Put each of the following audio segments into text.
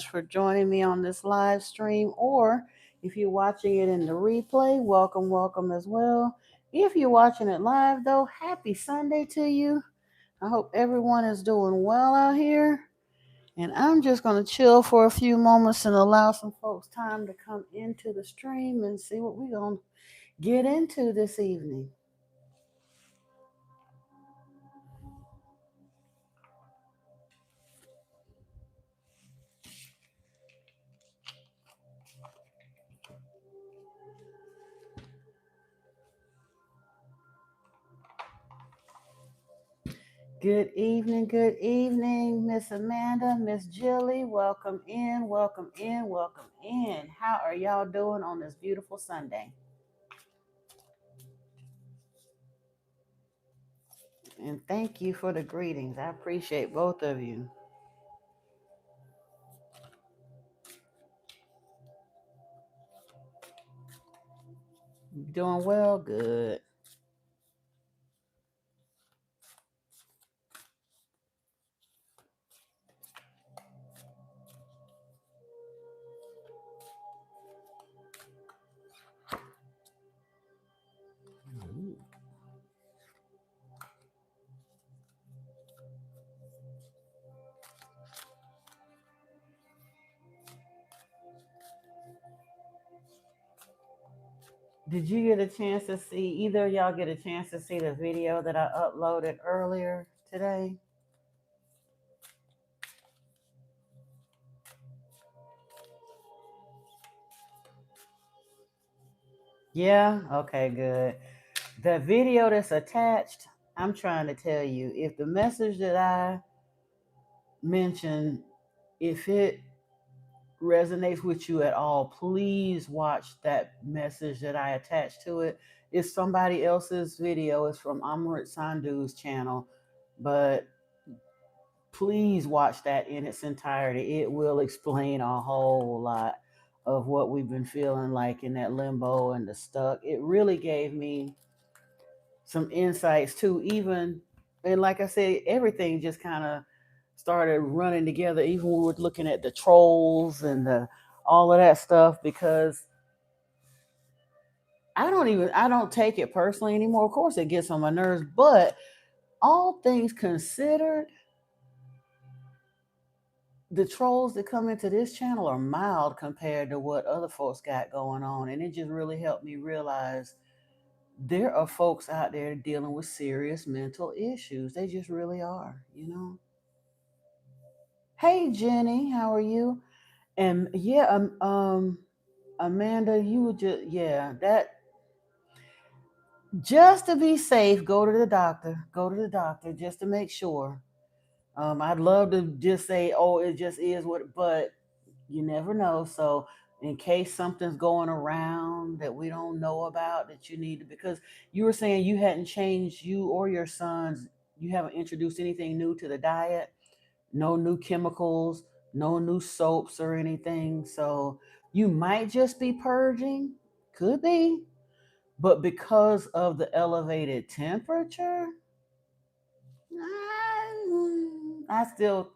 much for joining me on this live stream. Or if you're watching it in the replay, welcome, welcome as well. If you're watching it live, though, happy Sunday to you. I hope everyone is doing well out here. And I'm just going to chill for a few moments and allow some folks time to come into the stream and see what we're going to get into this evening. Good evening, Miss Amanda, Miss Jilly. Welcome in, welcome in, welcome in. How are y'all doing on this beautiful Sunday? And thank you for the greetings. I appreciate both of you. Doing well? Good. Did you get a chance to see, either of y'all get a chance to see the video that I uploaded earlier today? Yeah? Okay, good. The video that's attached, I'm trying to tell you, if the message that I mentioned, if it resonates with you at all, please watch that message that I attached to it. It's somebody else's video. It's from Amrit Sandhu's channel, but please watch that in its entirety. It will explain a whole lot of what we've been feeling like in that limbo and the stuck. It really gave me some insights too, even, and like I said, everything just kind of started running together, even when we were looking at the trolls and all of that stuff, because I don't take it personally anymore. Of course it gets on my nerves, but all things considered, the trolls that come into this channel are mild compared to what other folks got going on. And it just really helped me realize there are folks out there dealing with serious mental issues. They just really are, you know. Hey Jenny, how are you? And yeah, Amanda, you would just, yeah, that, just to be safe, go to the doctor. Go to the doctor just to make sure. I'd love to just say, oh, it just is what, but you never know. So in case something's going around that we don't know about, that you need to, because you were saying you hadn't changed, you or your sons, you haven't introduced anything new to the diet, no new chemicals, no new soaps or anything. So you might just be purging, could be, but because of the elevated temperature, I still,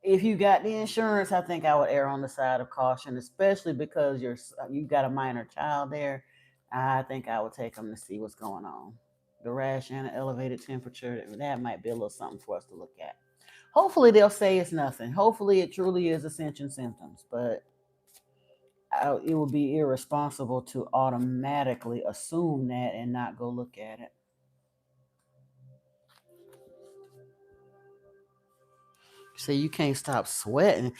if you got the insurance, I think I would err on the side of caution, especially because you got a minor child there. I think I would take them to see what's going on. The rash and the elevated temperature, that might be a little something for us to look at. Hopefully they'll say it's nothing. Hopefully it truly is ascension symptoms, but it would be irresponsible to automatically assume that and not go look at it. So you can't stop sweating.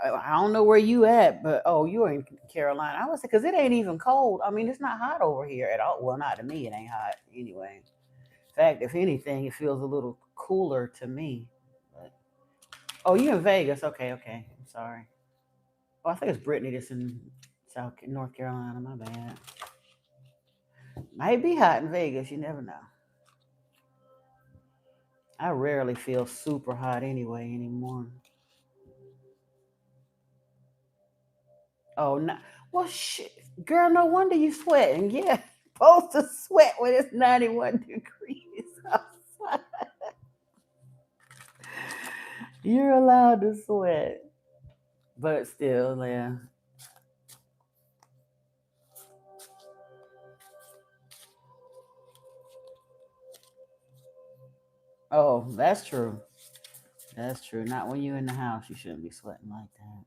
I don't know where you at, but oh, you're in Carolina. I was, because it ain't even cold. I mean, it's not hot over here at all. Well, not to me, it ain't hot anyway. In fact, if anything, it feels a little cooler to me. But, oh, you in Vegas? Okay, okay. I'm sorry. Oh, I think it's Brittany that's in North Carolina. My bad. Might be hot in Vegas. You never know. I rarely feel super hot anyway anymore. Oh, no. Well, shit. Girl, no wonder you sweating. Yeah, supposed to sweat when it's 91 degrees outside. You're allowed to sweat. But still, yeah. Oh, that's true. That's true. Not when you're in the house. You shouldn't be sweating like that.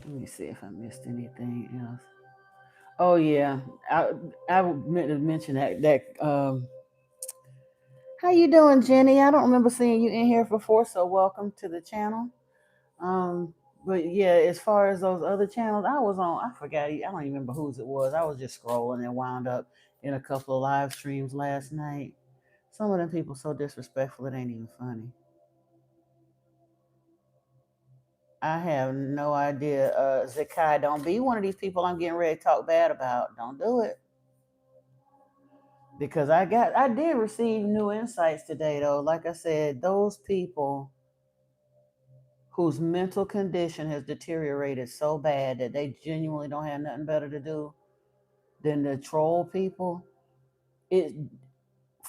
Let me see if I missed anything else. Oh yeah, I meant to mention that. How you doing, Jenny? I don't remember seeing you in here before, so welcome to the channel. Um, but yeah, as far as those other channels, I was on. I forgot. I don't even remember whose it was. I was just scrolling and wound up in a couple of live streams last night. Some of them people so disrespectful it ain't even funny. I have no idea. Zakai, don't be one of these people I'm getting ready to talk bad about. Don't do it. Because I did receive new insights today though. Like I said, those people whose mental condition has deteriorated so bad that they genuinely don't have nothing better to do than to troll people. It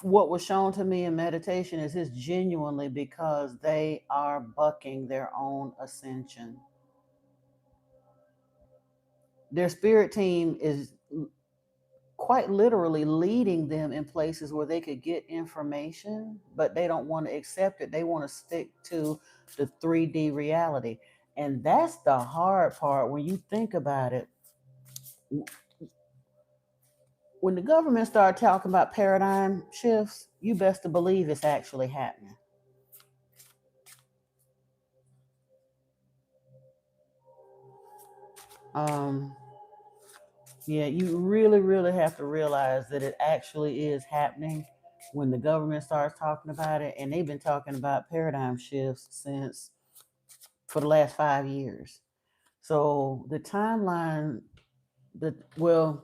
What was shown to me in meditation is it's genuinely because they are bucking their own ascension. Their spirit team is quite literally leading them in places where they could get information, but they don't want to accept it. They want to stick to the 3D reality. And that's the hard part when you think about it. When the government started talking about paradigm shifts, you best to believe it's actually happening. Um, yeah, you really, really have to realize that it actually is happening when the government starts talking about it. And they've been talking about paradigm shifts since for the last 5 years. So the timeline, the well,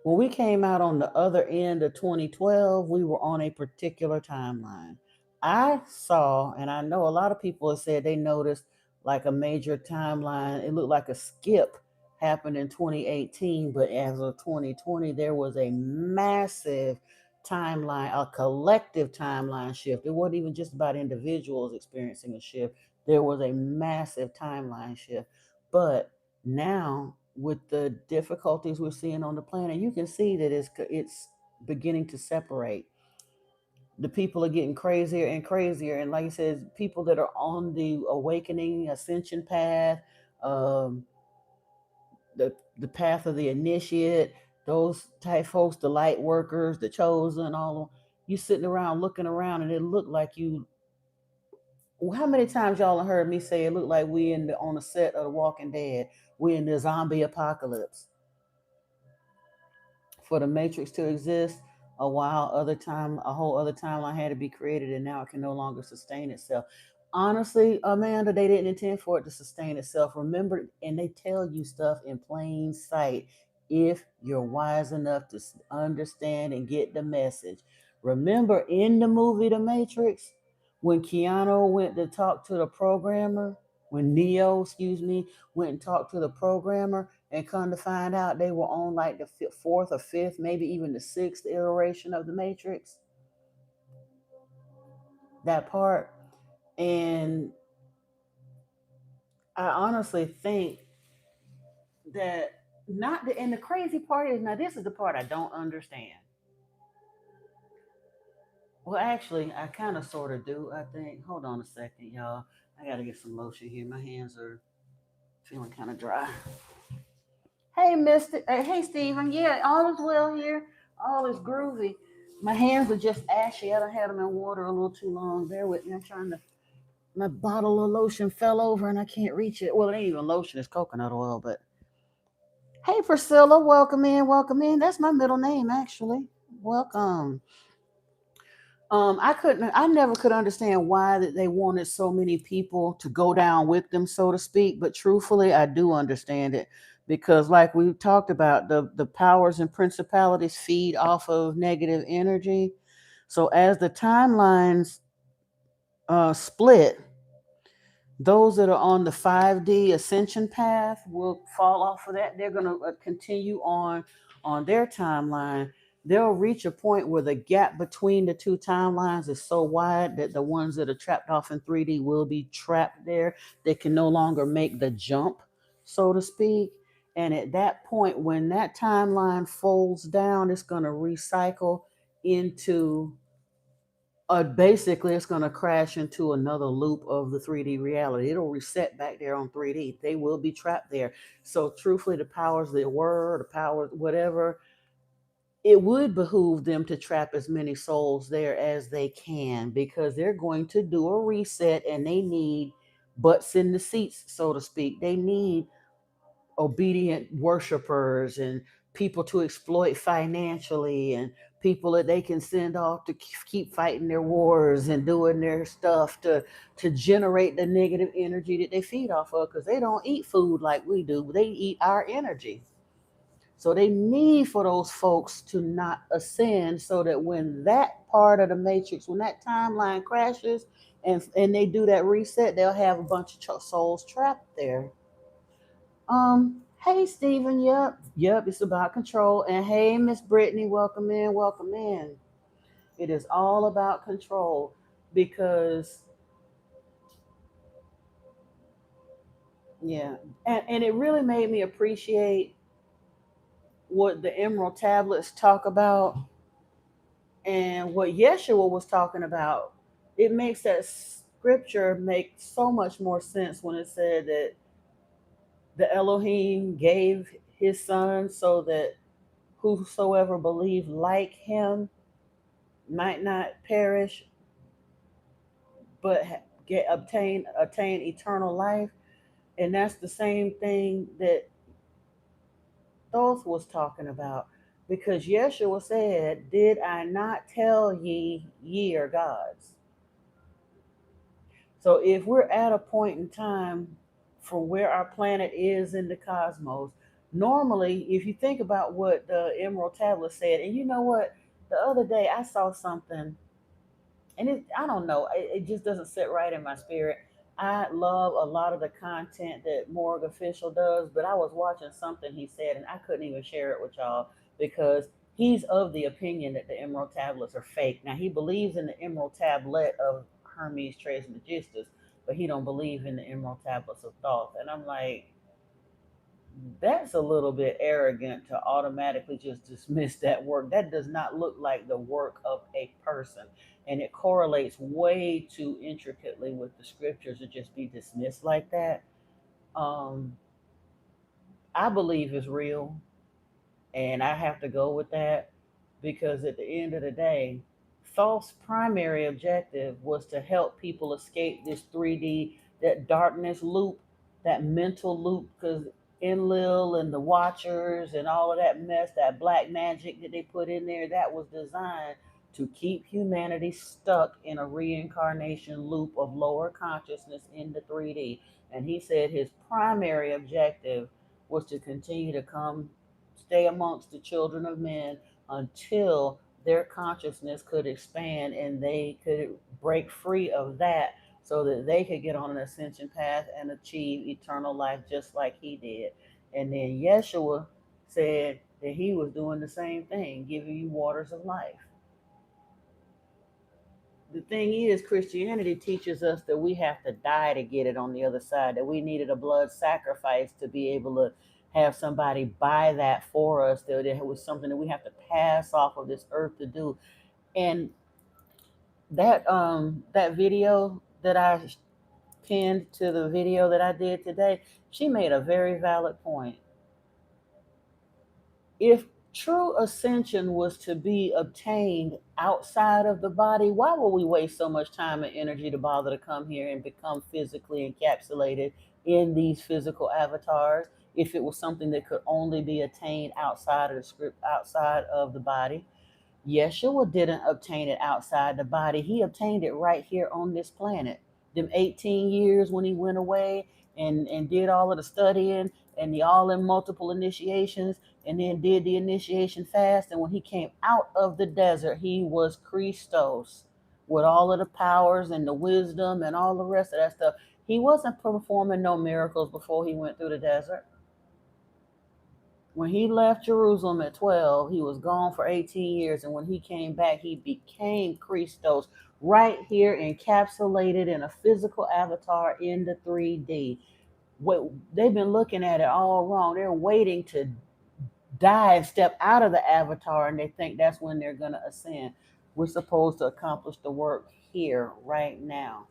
when we came out on the other end of 2012, we were on a particular timeline. I saw, and I know a lot of people have said they noticed like a major timeline. It looked like a skip happened in 2018, but as of 2020, there was a massive timeline, a collective timeline shift. It wasn't even just about individuals experiencing a shift, there was a massive timeline shift. But now with the difficulties we're seeing on the planet, you can see that it's beginning to separate. The people are getting crazier and crazier, and like I said, people that are on the awakening ascension path, um, the path of the initiate, those type folks, the light workers, the chosen, all of them, you sitting around looking around, and it looked like you. How many times y'all have heard me say it looked like we on the set of The Walking Dead? We in the zombie apocalypse. For the matrix to exist, a whole other timeline had to be created, and now it can no longer sustain itself. Honestly, Amanda, they didn't intend for it to sustain itself. Remember, and they tell you stuff in plain sight if you're wise enough to understand and get the message. Remember in the movie The Matrix, when Keanu went to talk to the programmer, when Neo, excuse me, went and talked to the programmer, and come to find out they were on like the fourth or fifth, maybe even the sixth iteration of the Matrix. That part, and I honestly think that not the and the crazy part is now this is the part I don't understand. Well, actually, I kind of sort of do. I think. Hold on a second, y'all. I gotta get some lotion here. My hands are feeling kind of dry. Hey, Mister. Hey, Stephen. Yeah, all is well here. All is groovy. My hands are just ashy. I done had them in water a little too long. Bear with me. I'm trying to. My bottle of lotion fell over and I can't reach it. Well, it ain't even lotion. It's coconut oil. But hey, Priscilla. Welcome in. Welcome in. That's my middle name, actually. Welcome. I never could understand why that they wanted so many people to go down with them, so to speak. But truthfully, I do understand it because, like we talked about, the powers and principalities feed off of negative energy. So as the timelines split, those that are on the 5D ascension path will fall off of that. They're going to continue on their timeline. they'll reach a point where the gap between the two timelines is so wide that the ones that are trapped off in 3D will be trapped there. They can no longer make the jump, so to speak. And at that point, when that timeline folds down, it's going to recycle into basically it's going to crash into another loop of the 3D reality. It'll reset back there on 3D. They will be trapped there. So truthfully, the powers that were, the powers, whatever, it would behoove them to trap as many souls there as they can, because they're going to do a reset and they need butts in the seats, so to speak. They need obedient worshipers and people to exploit financially, and people that they can send off to keep fighting their wars and doing their stuff to generate the negative energy that they feed off of, because they don't eat food like we do. They eat our energy. So they need for those folks to not ascend, so that when that part of the matrix, when that timeline crashes and they do that reset, they'll have a bunch of souls trapped there. Hey Stephen, yep, it's about control. And hey Miss Brittany, welcome in, welcome in. It is all about control, because yeah, and it really made me appreciate what the Emerald Tablets talk about and what Yeshua was talking about. It makes that scripture make so much more sense when it said that the Elohim gave his son so that whosoever believed like him might not perish, but get attain eternal life. And that's the same thing that Thoth was talking about, because Yeshua said, "Did I not tell ye are gods?" So if we're at a point in time from where our planet is in the cosmos, normally, if you think about what the Emerald Tablet said, and you know what, the other day I saw something, and I don't know, it just doesn't sit right in my spirit. I love a lot of the content that Morg Official does, but I was watching something he said, and I couldn't even share it with y'all, because he's of the opinion that the Emerald Tablets are fake. Now he believes in the Emerald Tablet of Hermes Trismegistus, but he don't believe in the Emerald Tablets of Thoth. And I'm like, that's a little bit arrogant to automatically just dismiss that work. That does not look like the work of a person. And it correlates way too intricately with the scriptures to just be dismissed like that. Um, I believe is real, and I have to go with that, because at the end of the day, Thoth's primary objective was to help people escape this 3D, that darkness loop, that mental loop, because Enlil and the Watchers and all of that mess, that black magic that they put in there, that was designed to keep humanity stuck in a reincarnation loop of lower consciousness in the 3D. And he said his primary objective was to continue to come stay amongst the children of men until their consciousness could expand and they could break free of that, so that they could get on an ascension path and achieve eternal life just like he did. And then Yeshua said that he was doing the same thing, giving you waters of life. The thing is, Christianity teaches us that we have to die to get it on the other side, that we needed a blood sacrifice to be able to have somebody buy that for us, that it was something that we have to pass off of this earth to do. And that video that I pinned to the video that I did today, she made a very valid point. If true ascension was to be obtained outside of the body, why would we waste so much time and energy to bother to come here and become physically encapsulated in these physical avatars, if it was something that could only be attained outside of the script, outside of the body? Yeshua didn't obtain it outside the body. He obtained it right here on this planet. Them 18 years when he went away and did all of the studying and the all in multiple initiations, and then did the initiation fast. And when he came out of the desert, he was Christos with all of the powers and the wisdom and all the rest of that stuff. He wasn't performing no miracles before he went through the desert. When he left Jerusalem at 12, he was gone for 18 years. And when he came back, he became Christos, right here encapsulated in a physical avatar in the 3D. What they've been looking at it all wrong. They're waiting to die and step out of the avatar, and they think that's when they're going to ascend. We're supposed to accomplish the work here, right now,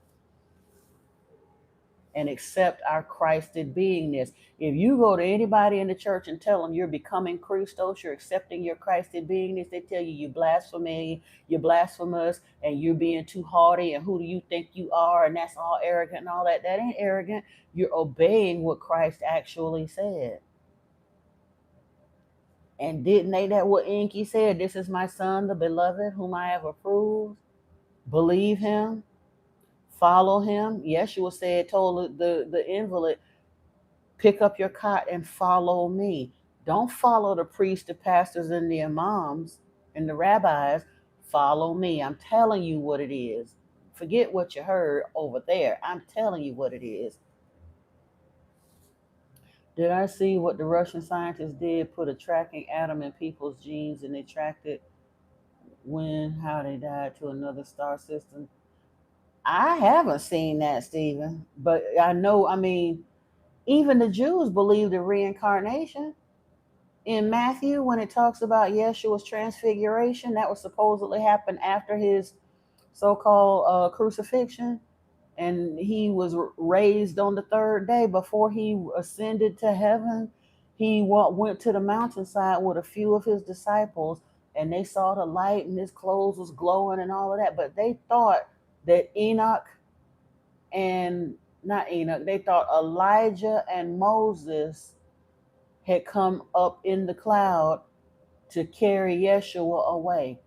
and accept our Christed beingness. If you go to anybody in the church and tell them you're becoming Christos, you're accepting your Christed beingness, they tell you you blasphemy, you're blasphemous, and you're being too haughty, and who do you think you are, and that's all arrogant and all that. That ain't arrogant. You're obeying what Christ actually said. And didn't they that what Inky said? This is my son, the beloved, whom I have approved. Believe him, follow him. Yeshua said, told the invalid, pick up your cot and follow me. Don't follow the priests, the pastors, and the imams and the rabbis. Follow me. I'm telling you what it is. Forget what you heard over there. I'm telling you what it is. Did I see what the Russian scientists did? Put a tracking atom in people's genes, and they tracked it when, how they died to another star system. I haven't seen that, Stephen, but I know, I mean, even the Jews believed in reincarnation. In Matthew, when it talks about Yeshua's transfiguration, that was supposedly happened after his so called crucifixion. And he was raised on the third day before he ascended to heaven. He went to the mountainside with a few of his disciples, and they saw the light, and his clothes was glowing and all of that. But they thought that Enoch and not Enoch, they thought Elijah and Moses had come up in the cloud to carry Yeshua away.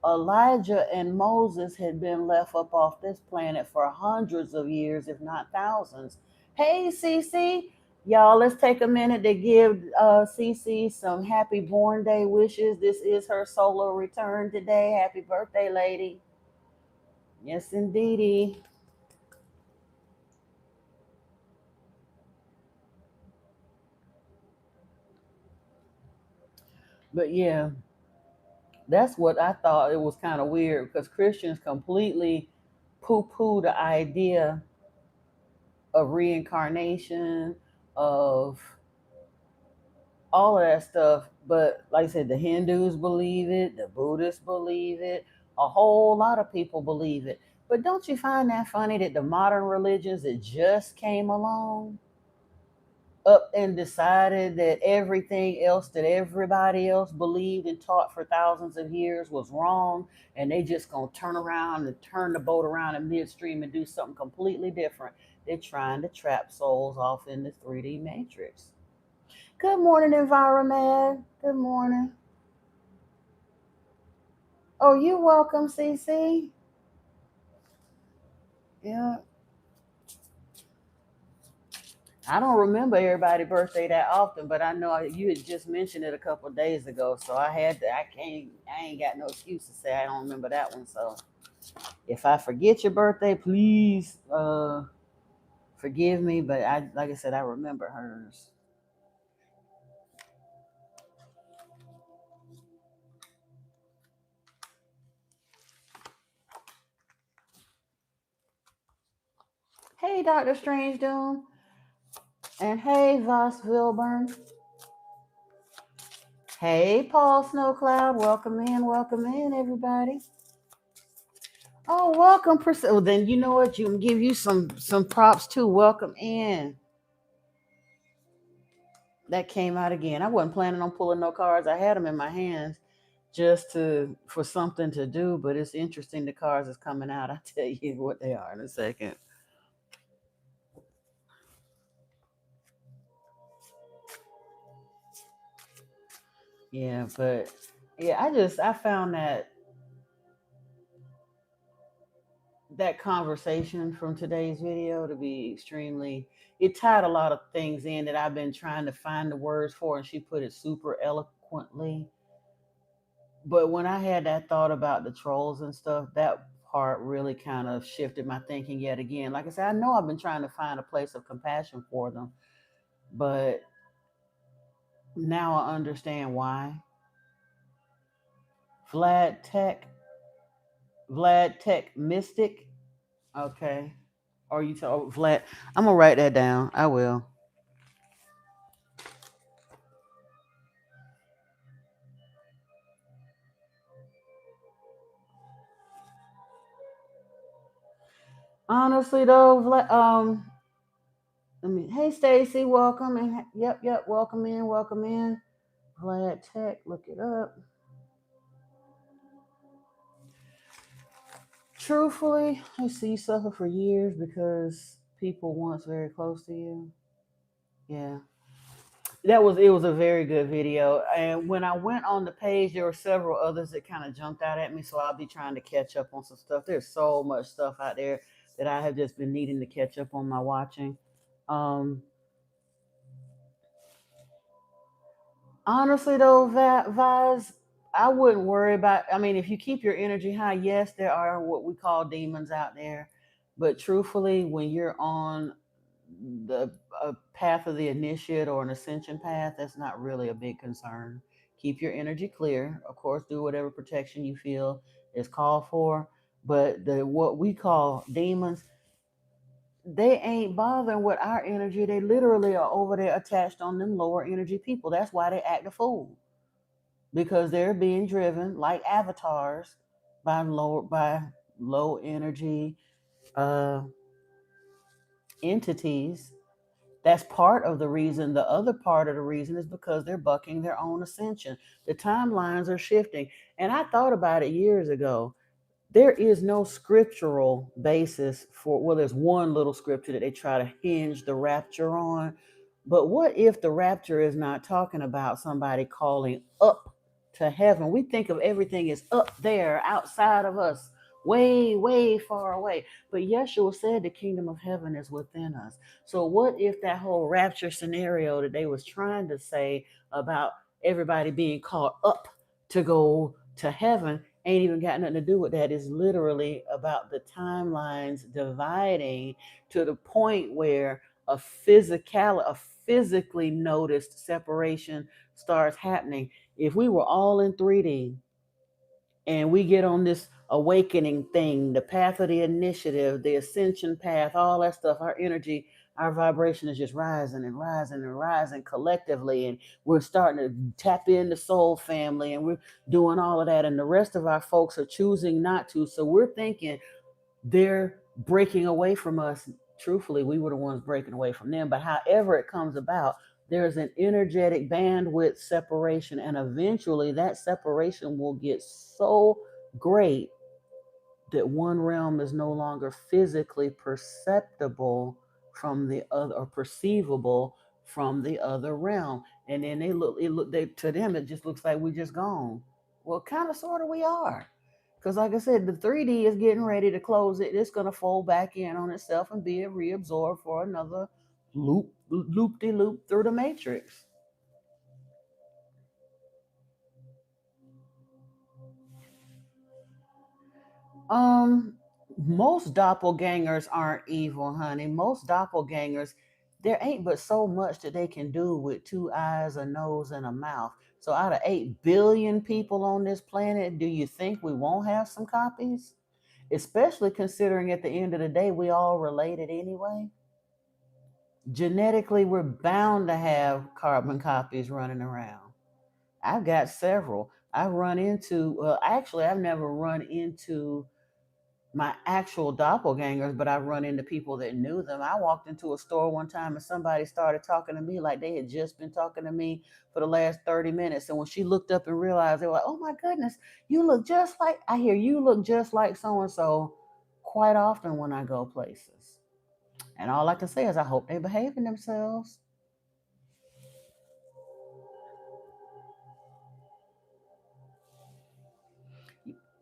Elijah and Moses had been left up off this planet for hundreds of years, if not thousands. Hey, Cece, y'all, let's take a minute to give Cece some happy born day wishes. This is her solo return today. Happy birthday, lady. Yes, indeedy. But yeah, that's what I thought. It was kind of weird because Christians completely poo poo the idea of reincarnation, of all of that stuff. But like I said, the Hindus believe it, the Buddhists believe it, a whole lot of people believe it. But don't you find that funny that the modern religions that just came along up and decided that everything else that everybody else believed and taught for thousands of years was wrong, and they just gonna turn around and turn the boat around in midstream and do something completely different? They're trying to trap souls off in the 3D matrix. Good morning, environment. Good morning. Oh, you're welcome, CC. Yeah. I don't remember everybody's birthday that often, but I know you had just mentioned it a couple of days ago, so I ain't got no excuse to say I don't remember that one. So if I forget your birthday, please forgive me. But like I said, I remember hers. Hey, Dr. Strange Doom, and hey, Voss Wilburn. Hey, Paul Snowcloud. Welcome in, everybody. Oh, welcome, Priscilla. Well, then you know what? You can give you some props too. Welcome in. That came out again. I wasn't planning on pulling no cards. I had them in my hands just to for something to do, but it's interesting the cards is coming out. I'll tell you what they are in a second. Yeah, but yeah, I found that conversation from today's video to be extremely, it tied a lot of things in that I've been trying to find the words for, and she put it super eloquently. But when I had that thought about the trolls and stuff, that part really kind of shifted my thinking yet again. Like I said, I know I've been trying to find a place of compassion for them, but Now I understand why. Vlad Tech, Vlad Tech Mystic. Okay. Or you tell Vlad. I'm gonna write that down. I will. Honestly though, I mean, hey Stacy, welcome and yep, welcome in, welcome in. Vlad Tech, look it up. Truthfully, I see you suffer for years because people once very close to you. Yeah. It was a very good video. And when I went on the page, there were several others that kind of jumped out at me. So I'll be trying to catch up on some stuff. There's so much stuff out there that I have just been needing to catch up on my watching. Um, Honestly though, Vaz, I wouldn't worry about. I mean, if you keep your energy high, yes, there are what we call demons out there, but truthfully, when you're on the path of the initiate or an ascension path, that's not really a big concern. Keep your energy clear. Of course, do whatever protection you feel is called for. But the what we call demons, they ain't bothering with our energy. They literally are over there attached on them lower energy people. That's why they act a fool, because they're being driven like avatars by low energy uh, entities. That's part of the reason. The other part of the reason is because they're bucking their own ascension. The timelines are shifting. And I thought about it years ago. There is no scriptural basis for, well, there's one little scripture that they try to hinge the rapture on. But what if the rapture is not talking about somebody calling up to heaven? We think of everything as up there outside of us, way, way far away. But Yeshua said the kingdom of heaven is within us. So what if that whole rapture scenario that they was trying to say about everybody being called up to go to heaven ain't even got nothing to do with that? It's literally about the timelines dividing to the point where a physically noticed separation starts happening. If we were all in 3D and we get on this awakening thing, the path of the initiative, the ascension path, all that stuff, our energy, our vibration is just rising and rising and rising collectively. And we're starting to tap into soul family and we're doing all of that. And the rest of our folks are choosing not to. So we're thinking they're breaking away from us. Truthfully, we were the ones breaking away from them. But however it comes about, there's an energetic bandwidth separation, and eventually that separation will get so great that one realm is no longer physically perceptible from the other, or perceivable from the other realm. And then they to them it just looks like we just gone. Well, kind of sort of we are. Because like I said, the 3D is getting ready to close it. It's going to fold back in on itself and be reabsorbed for another loop de loop through the matrix. Um, Most doppelgangers aren't evil, honey. Most doppelgangers, there ain't but so much that they can do with two eyes, a nose, and a mouth. So out of 8 billion people on this planet, do you think we won't have some copies? Especially considering at the end of the day, we all related anyway. Genetically, we're bound to have carbon copies running around. I've got several. I've run into, actually, I've never run into my actual doppelgangers, but I run into people that knew them. I walked into a store one time and somebody started talking to me like they had just been talking to me for the last 30 minutes. And when she looked up and realized, they were like, oh my goodness, you look just like, I hear you look just like so and so quite often when I go places. And all I can say is I hope they're behaving themselves.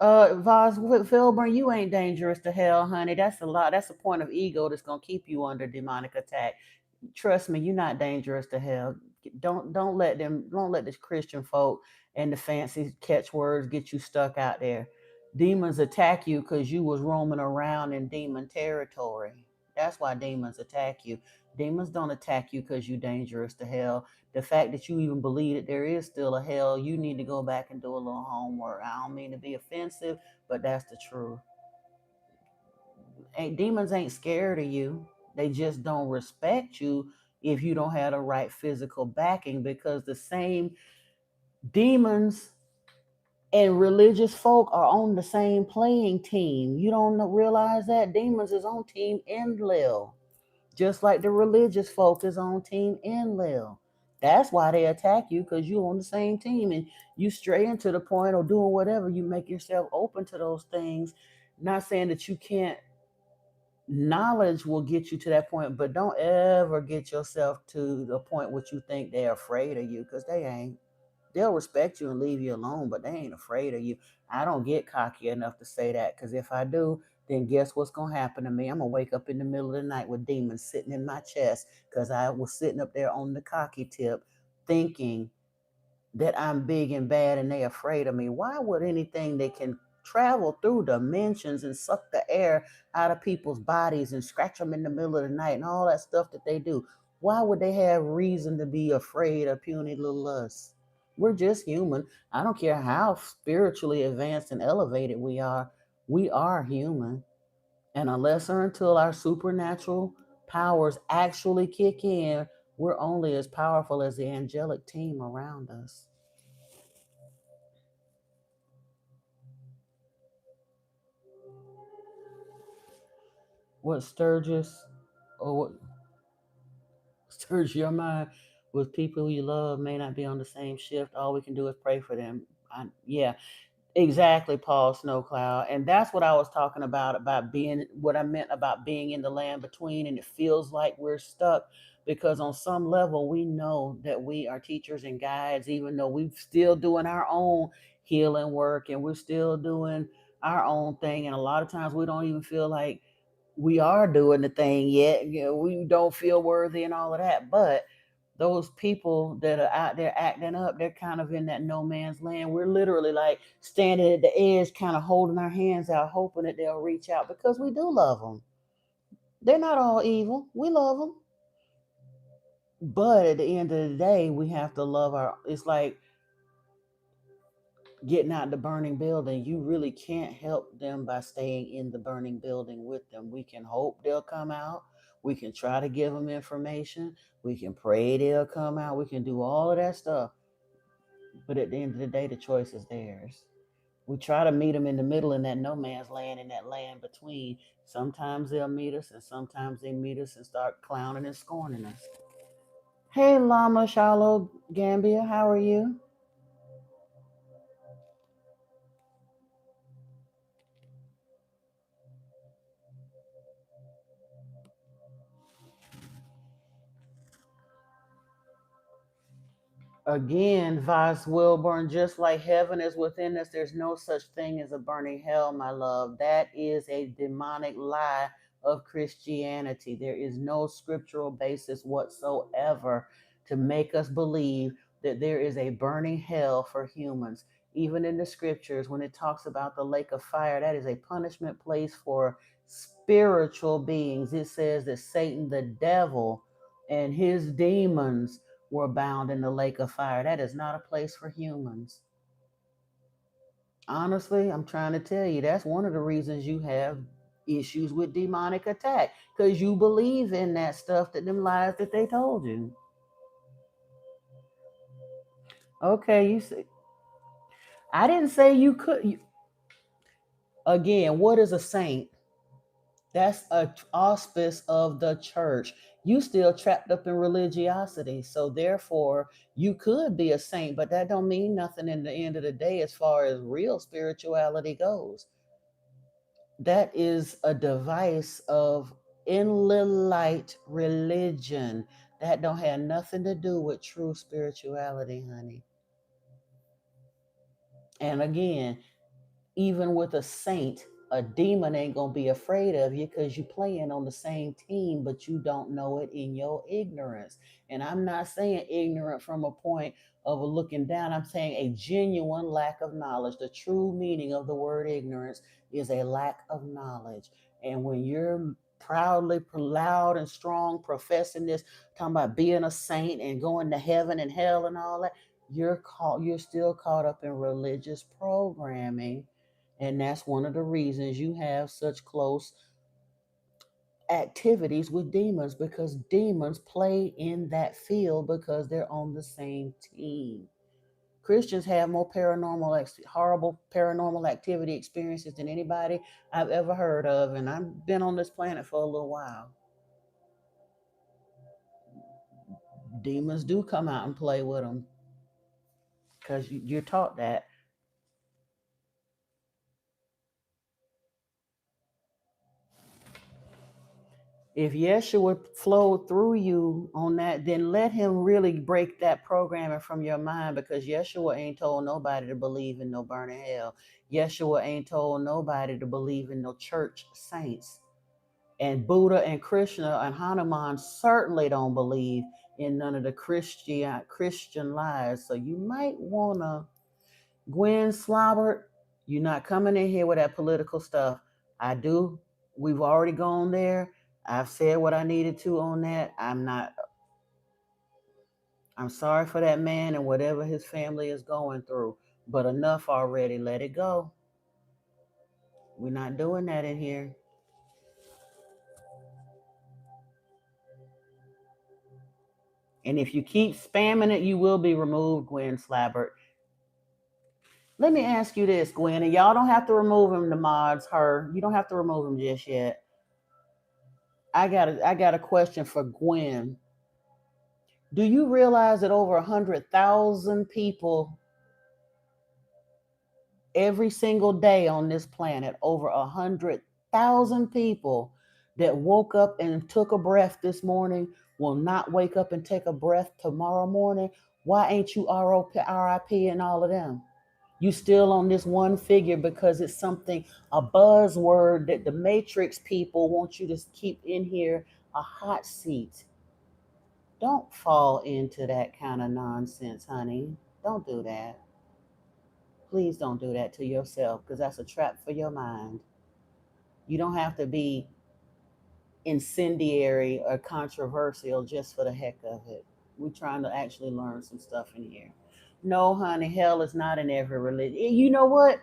Voss Filburn, you ain't dangerous to hell, honey. That's a lot. That's a point of ego that's gonna keep you under demonic attack. Trust me, you're not dangerous to hell. Don't let this Christian folk and the fancy catchwords get you stuck out there. Demons attack you because you was roaming around in demon territory. That's why demons attack you. Demons don't attack you because you're dangerous to hell. The fact that you even believe that there is still a hell, you need to go back and do a little homework. I don't mean to be offensive, but that's the truth. Demons ain't scared of you. They just don't respect you if you don't have the right physical backing, because the same demons and religious folk are on the same playing team. You don't realize that demons is on team Enlil, just like the religious folk is on team Enlil. That's why they attack you, because you're on the same team and you stray into the point or doing whatever. You make yourself open to those things. Not saying that you can't, knowledge will get you to that point, but don't ever get yourself to the point where you think they're afraid of you, because they ain't. They'll respect you and leave you alone, but they ain't afraid of you. I don't get cocky enough to say that, because if I do, then guess what's gonna happen to me? I'm gonna wake up in the middle of the night with demons sitting in my chest because I was sitting up there on the cocky tip thinking that I'm big and bad and they afraid of me. Why would anything that can travel through dimensions and suck the air out of people's bodies and scratch them in the middle of the night and all that stuff that they do, why would they have reason to be afraid of puny little us? We're just human. I don't care how spiritually advanced and elevated we are human. And unless or until our supernatural powers actually kick in, we're only as powerful as the angelic team around us. What Sturgis, or what stirs your mind with people you love may not be on the same shift. All we can do is pray for them. Yeah, exactly, Paul Snowcloud. And that's what I was talking about being, what I meant about being in the land between. And it feels like we're stuck because on some level, we know that we are teachers and guides, even though we're still doing our own healing work and we're still doing our own thing. And a lot of times we don't even feel like we are doing the thing yet. You know, we don't feel worthy and all of that. But those people that are out there acting up, they're kind of in that no man's land. We're literally like standing at the edge, kind of holding our hands out, hoping that they'll reach out, because we do love them. They're not all evil. We love them. But at the end of the day, we have to love our, it's like getting out the burning building. You really can't help them by staying in the burning building with them. We can hope they'll come out. We can try to give them information. We can pray they'll come out. We can do all of that stuff. But at the end of the day, the choice is theirs. We try to meet them in the middle in that no man's land, in that land between. Sometimes they'll meet us, and sometimes they meet us and start clowning and scorning us. Hey, Lama Shalom Gambia, how are you? Again, Vice Wilburn, just like heaven is within us, there's no such thing as a burning hell, my love. That is a demonic lie of Christianity. There is no scriptural basis whatsoever to make us believe that there is a burning hell for humans. Even in the scriptures, when it talks about the lake of fire, that is a punishment place for spiritual beings. It says that Satan, the devil, and his demons were bound in the lake of fire. That is not a place for humans. Honestly, I'm trying to tell you, that's one of the reasons you have issues with demonic attack, because you believe in that stuff, that them lies that they told you. Okay, you see, I didn't say you could. Again, what is a saint? That's a auspice of the church. You still trapped up in religiosity, so therefore you could be a saint, but that don't mean nothing in the end of the day as far as real spirituality goes. That is a device of Enlilite religion. That don't have nothing to do with true spirituality, honey. And again, even with a saint, a demon ain't gonna be afraid of you because you playing on the same team, but you don't know it in your ignorance. And I'm not saying ignorant from a point of a looking down. I'm saying a genuine lack of knowledge. The true meaning of the word ignorance is a lack of knowledge. And when you're proudly, loud and strong, professing this, talking about being a saint and going to heaven and hell and all that. You're still caught up in religious programming, and that's one of the reasons you have such close activities with demons, because demons play in that field because they're on the same team. Christians have more horrible paranormal activity experiences than anybody I've ever heard of, and I've been on this planet for a little while. Demons do come out and play with them because you're taught that. If Yeshua flowed through you on that, then let him really break that programming from your mind, because Yeshua ain't told nobody to believe in no burning hell. Yeshua ain't told nobody to believe in no church saints. And Buddha and Krishna and Hanuman certainly don't believe in none of the Christian lies. So you might wanna, Gwen Slobbert, you're not coming in here with that political stuff. I do. We've already gone there. I've said what I needed to on that. I'm sorry for that man and whatever his family is going through. But enough already. Let it go. We're not doing that in here. And if you keep spamming it, you will be removed, Gwen Slabbert. Let me ask you this, Gwen, and y'all don't have to remove him, the mods, her. You don't have to remove him just yet. I got a question for Gwen. Do you realize that over 100,000 people every single day on this planet, over 100,000 people that woke up and took a breath this morning will not wake up and take a breath tomorrow morning? Why ain't you RIP and all of them? You still on this one figure because it's something, a buzzword that the Matrix people want you to keep in here, a hot seat. Don't fall into that kind of nonsense, honey. Don't do that. Please don't do that to yourself, because that's a trap for your mind. You don't have to be incendiary or controversial just for the heck of it. We're trying to actually learn some stuff in here. No, honey, hell is not in every religion. You know what?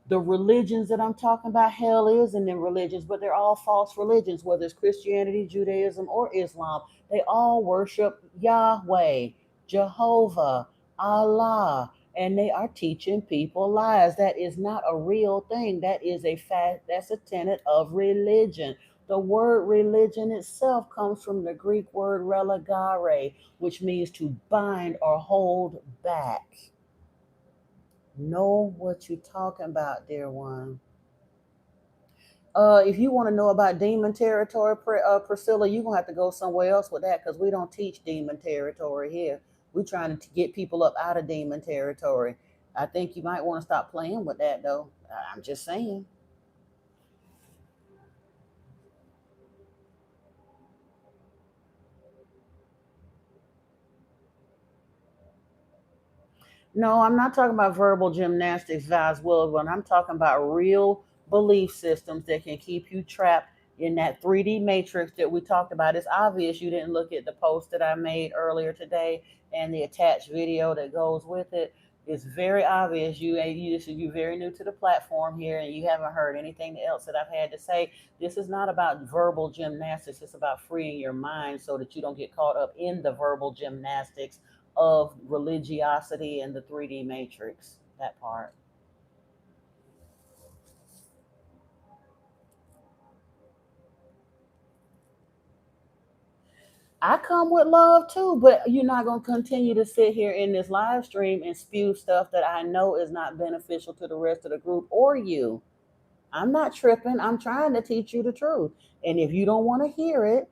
The religions that I'm talking about, hell is in them religions, but they're all false religions, whether it's Christianity, Judaism, or Islam. They all worship Yahweh, Jehovah, Allah, and they are teaching people lies. That is not a real thing. That is a fact. That's a tenet of religion. The word religion itself comes from the Greek word religare, which means to bind or hold back. Know what you're talking about, dear one. If you want to know about demon territory, Priscilla, you're going to have to go somewhere else with that, because we don't teach demon territory here. We're trying to get people up out of demon territory. I think you might want to stop playing with that, though. I'm just saying. No, I'm not talking about verbal gymnastics, Voswell. When I'm talking about real belief systems that can keep you trapped in that 3D matrix that we talked about. It's obvious you didn't look at the post that I made earlier today and the attached video that goes with it. It's very obvious you're very new to the platform here, and you haven't heard anything else that I've had to say. This is not about verbal gymnastics. It's about freeing your mind so that you don't get caught up in the verbal gymnastics of religiosity and the 3D matrix. That part. I come with love too, but you're not going to continue to sit here in this live stream and spew stuff that I know is not beneficial to the rest of the group or you. I'm not tripping. I'm trying to teach you the truth. And if you don't want to hear it,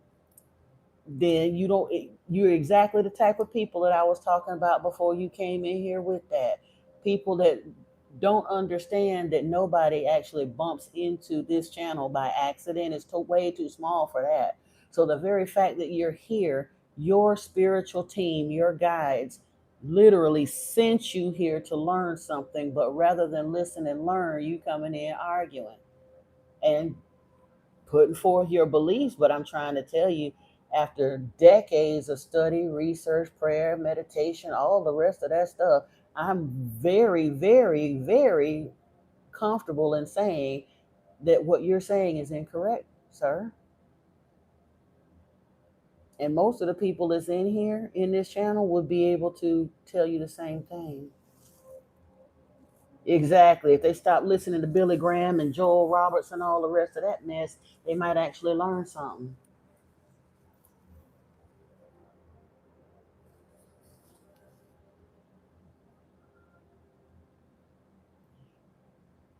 then you're exactly the type of people that I was talking about before you came in here with that. People that don't understand that nobody actually bumps into this channel by accident. It's way too small for that. So the very fact that you're here, your spiritual team, your guides literally sent you here to learn something, but rather than listen and learn, you coming in arguing and putting forth your beliefs, but I'm trying to tell you, after decades of study, research, prayer, meditation, all the rest of that stuff, I'm very, very, very comfortable in saying that what you're saying is incorrect, sir. And most of the people that's in here in this channel would be able to tell you the same thing. Exactly. If they stop listening to Billy Graham and Joel Roberts and all the rest of that mess, they might actually learn something.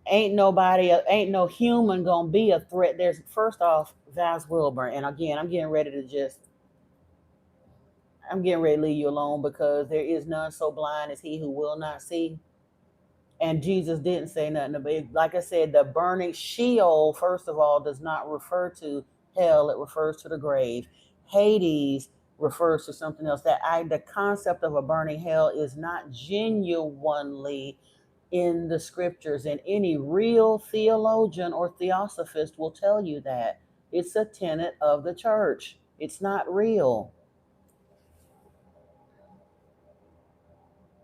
Ain't no human gonna be a threat. There's first off, Vaz Wilburn, and again, I'm getting ready to leave you alone because there is none so blind as he who will not see. And Jesus didn't say nothing about it. Like I said, the burning Sheol, first of all, does not refer to hell, it refers to the grave. Hades refers to something else. The concept of a burning hell is not genuinely in the scriptures, and any real theologian or theosophist will tell you that. It's a tenet of the church. It's not real.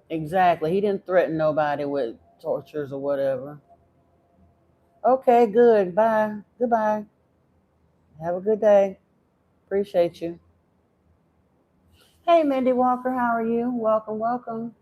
Exactly. He didn't threaten nobody with tortures or whatever. Okay, good. Bye. Goodbye. Have a good day. Appreciate you. Hey, Mindy Walker, how are you? Welcome, welcome.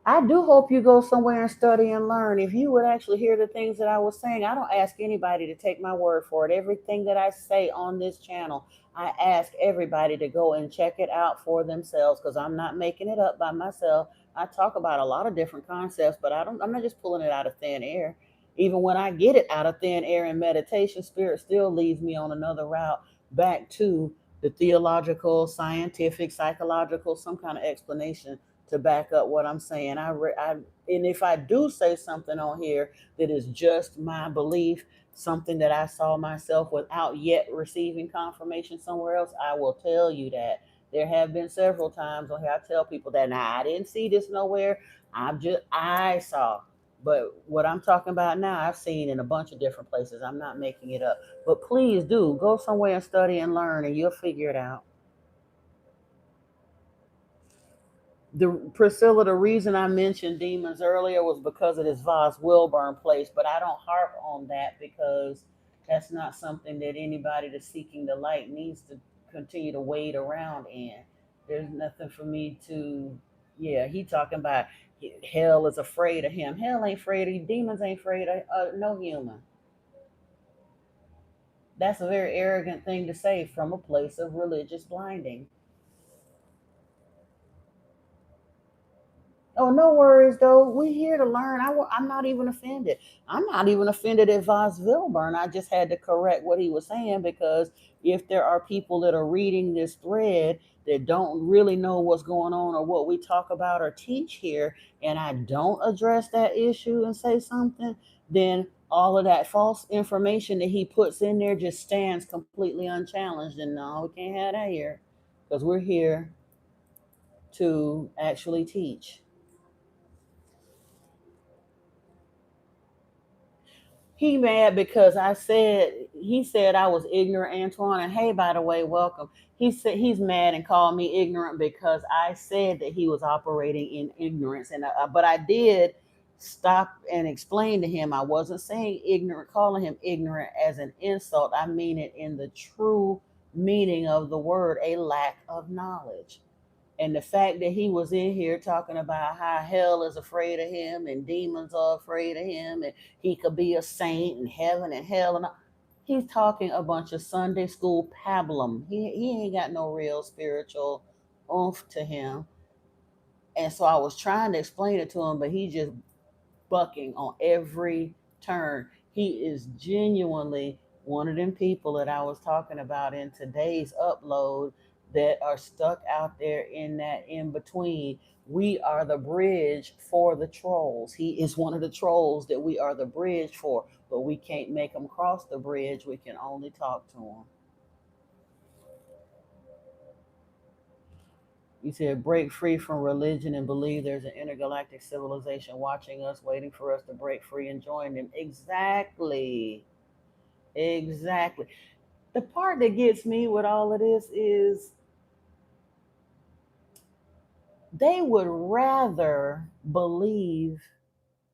I do hope you go somewhere and study and learn. If you would actually hear the things that I was saying, I don't ask anybody to take my word for it. Everything that I say on this channel, I ask everybody to go and check it out for themselves because I'm not making it up by myself. I talk about a lot of different concepts, but I'm not just pulling it out of thin air. Even when I get it out of thin air in meditation, spirit still leads me on another route back to the theological, scientific, psychological, some kind of explanation to back up what I'm saying. And if I do say something on here that is just my belief, something that I saw myself without yet receiving confirmation somewhere else, I will tell you that. There have been several times on here I tell people that now I didn't see this nowhere. I saw. But what I'm talking about now, I've seen in a bunch of different places. I'm not making it up. But please do go somewhere and study and learn, and you'll figure it out. The reason I mentioned demons earlier was because of this Voss Wilburn place, but I don't harp on that because that's not something that anybody that's seeking the light needs to continue to wade around in. There's nothing for me to, yeah, he talking about hell is afraid of him. Hell ain't afraid of you. Demons ain't afraid of no human. That's a very arrogant thing to say from a place of religious blinding. Oh, no worries though. We're here to learn. I'm not even offended. I'm not even offended at Voss Vilburn. I just had to correct what he was saying because if there are people that are reading this thread that don't really know what's going on or what we talk about or teach here, and I don't address that issue and say something, then all of that false information that he puts in there just stands completely unchallenged. And no, we can't have that here because we're here to actually teach. He mad because he said I was ignorant, Antoine. And hey, by the way, welcome. He said he's mad and called me ignorant because I said that he was operating in ignorance, and but I did stop and explain to him I wasn't saying ignorant, calling him ignorant as an insult. I mean it in the true meaning of the word, a lack of knowledge. And the fact that he was in here talking about how hell is afraid of him and demons are afraid of him and he could be a saint and heaven and hell and all. He's talking a bunch of Sunday school pablum. He ain't got no real spiritual oomph to him. And so I was trying to explain it to him, but he just bucking on every turn. He is genuinely one of them people that I was talking about in today's upload that are stuck out there in that in between. We are the bridge for the trolls. He is one of the trolls that we are the bridge for, but we can't make them cross the bridge. We can only talk to them. You said break free from religion and believe there's an intergalactic civilization watching us, waiting for us to break free and join them. Exactly. Exactly. The part that gets me with all of this is they would rather believe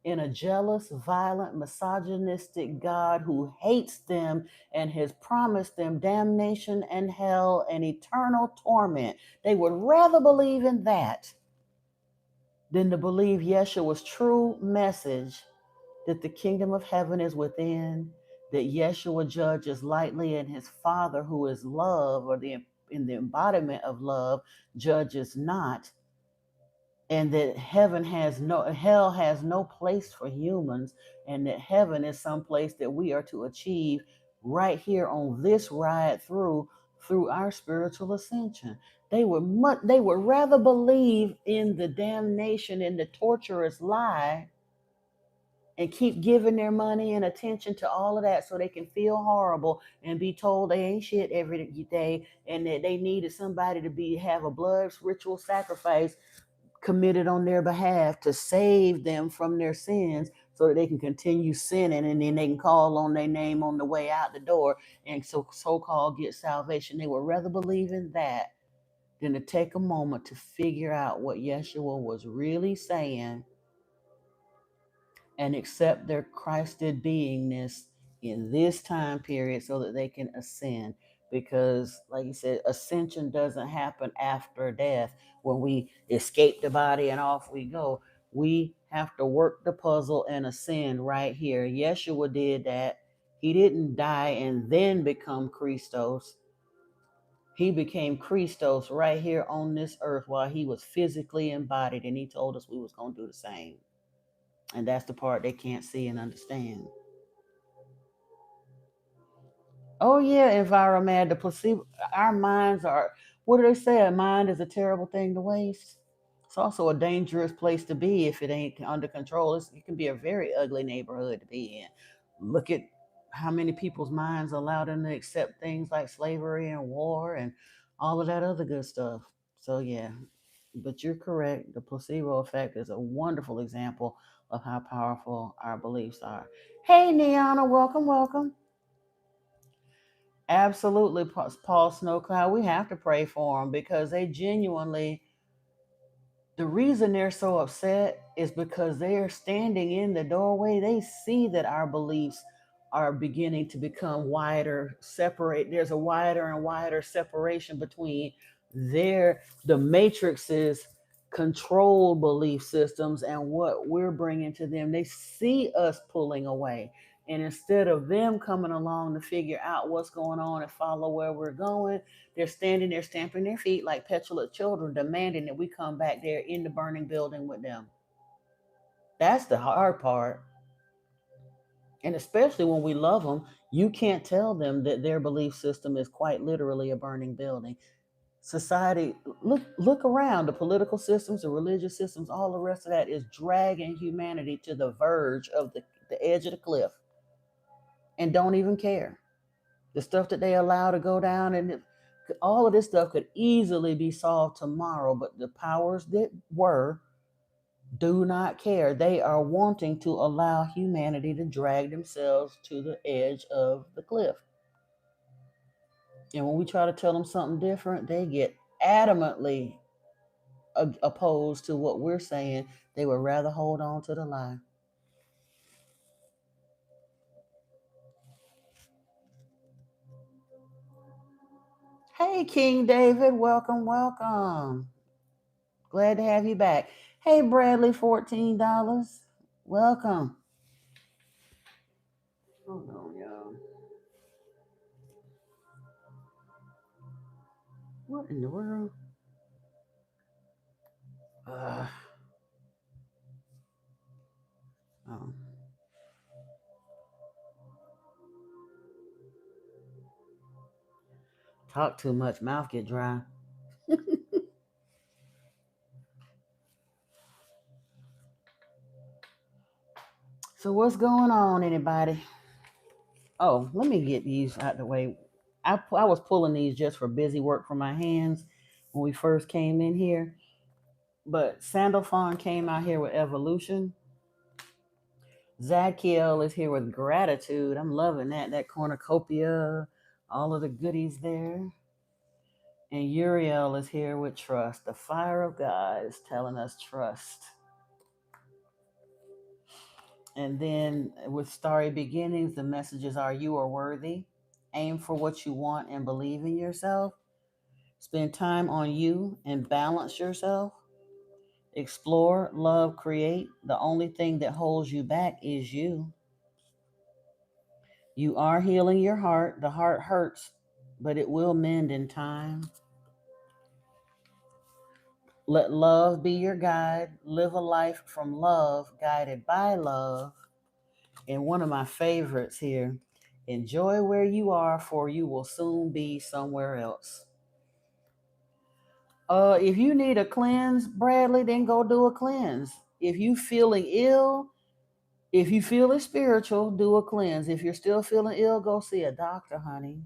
in a jealous, violent, misogynistic God who hates them and has promised them damnation and hell and eternal torment. They would rather believe in that than to believe Yeshua's true message that the kingdom of heaven is within, that Yeshua judges lightly, and his Father, who is love, or in the embodiment of love, judges not, and that hell has no place for humans, and that heaven is some place that we are to achieve right here on this ride through our spiritual ascension. They would rather believe in the damnation and the torturous lie and keep giving their money and attention to all of that so they can feel horrible and be told they ain't shit every day, and that they needed somebody to have a blood ritual sacrifice committed on their behalf to save them from their sins so that they can continue sinning, and then they can call on their name on the way out the door and so-called get salvation. They would rather believe in that than to take a moment to figure out what Yeshua was really saying and accept their Christed beingness in this time period so that they can ascend. Because, like you said, ascension doesn't happen after death when we escape the body and off we go. We have to work the puzzle and ascend right here. Yeshua did that. He didn't die and then become Christos. He became Christos right here on this earth while he was physically embodied, and he told us we was going to do the same. And that's the part they can't see and understand. Oh yeah, environment, the placebo. Our minds are. What do they say? A mind is a terrible thing to waste. It's also a dangerous place to be if it ain't under control. It can be a very ugly neighborhood to be in. Look at how many people's minds allow them to accept things like slavery and war and all of that other good stuff. So yeah, but you're correct. The placebo effect is a wonderful example of how powerful our beliefs are. Hey, Niana, welcome, welcome. Absolutely, Paul Snowcloud. We have to pray for them because they genuinely, the reason they're so upset is because they are standing in the doorway. They see that our beliefs are beginning to become wider, separate. There's a wider and wider separation between the matrix's control belief systems and what we're bringing to them. They see us pulling away. And instead of them coming along to figure out what's going on and follow where we're going, they're standing there stamping their feet like petulant children, demanding that we come back there in the burning building with them. That's the hard part. And especially when we love them, you can't tell them that their belief system is quite literally a burning building. Society, look around. The political systems, the religious systems, all the rest of that is dragging humanity to the verge of the edge of the cliff and don't even care. The stuff that they allow to go down, and all of this stuff could easily be solved tomorrow, but the powers that were do not care. They are wanting to allow humanity to drag themselves to the edge of the cliff. And when we try to tell them something different, they get adamantly opposed to what we're saying. They would rather hold on to the lie. Hey, King David, welcome, welcome. Glad to have you back. Hey, Bradley, $14. Welcome. Hold on, y'all. What in the world? Uh, oh. Talk too much, mouth get dry. So what's going on, anybody? Oh, let me get these out the way. I was pulling these just for busy work for my hands. when we first came in here. But Sandalphon came out here with evolution. Zadkiel is here with gratitude. I'm loving that. That cornucopia, all of the goodies there. And Uriel is here with trust. The fire of God is telling us trust. And then with Starry Beginnings, the messages are you are worthy. Aim for what you want and believe in yourself. Spend time on you and balance yourself. Explore, love, create. The only thing that holds you back is you. You are healing your heart. The heart hurts, but it will mend in time. Let love be your guide. Live a life from love, guided by love. And one of my favorites here, enjoy where you are, for you will soon be somewhere else. If you need a cleanse, Bradley, then go do a cleanse. If you feeling ill, if you feeling spiritual, do a cleanse. If you're still feeling ill, go see a doctor, honey.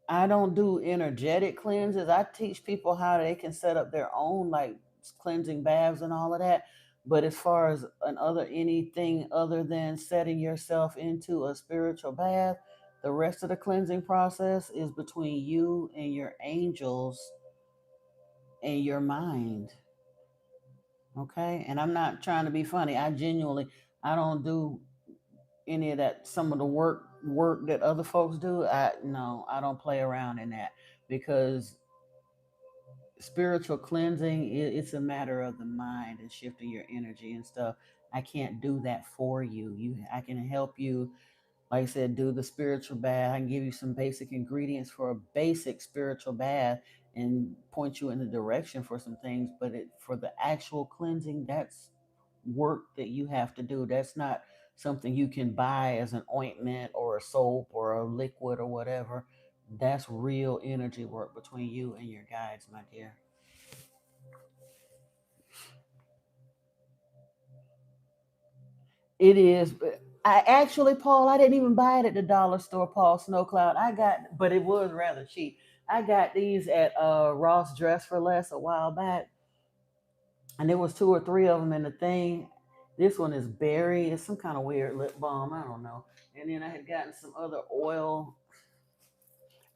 I don't do energetic cleanses. I teach people how they can set up their own like cleansing baths and all of that. But as far as anything other than setting yourself into a spiritual bath, the rest of the cleansing process is between you and your angels and your mind. Okay? And I'm not trying to be funny. I don't do any of that, some of the work that other folks do. I don't play around in that, because spiritual cleansing, it's a matter of the mind and shifting your energy and stuff. I can't do that for you. I can help you, like I said, do the spiritual bath. I can give you some basic ingredients for a basic spiritual bath and point you in the direction for some things. But for the actual cleansing, that's work that you have to do. That's not something you can buy as an ointment or a soap or a liquid or whatever. That's real energy work between you and your guides, my dear. It is. I actually, Paul, I didn't even buy it at the dollar store, Paul Snow Cloud. But it was rather cheap. I got these at Ross Dress for Less a while back, and there was two or three of them in the thing. This one is berry. It's some kind of weird lip balm. I don't know. And then I had gotten some other oil.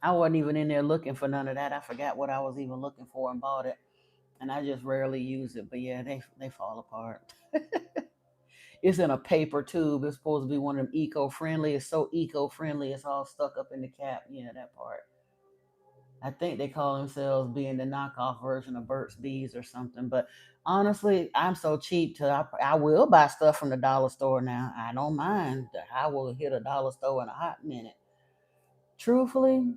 I wasn't even in there looking for none of that. I forgot what I was even looking for and bought it. And I just rarely use it. But yeah, they fall apart. It's in a paper tube. It's supposed to be one of them eco-friendly. It's so eco-friendly. It's all stuck up in the cap. Yeah, that part. I think they call themselves being the knockoff version of Burt's Bees or something. But honestly, I'm so cheap to I will buy stuff from the dollar store now. I don't mind. I will hit a dollar store in a hot minute. Truthfully,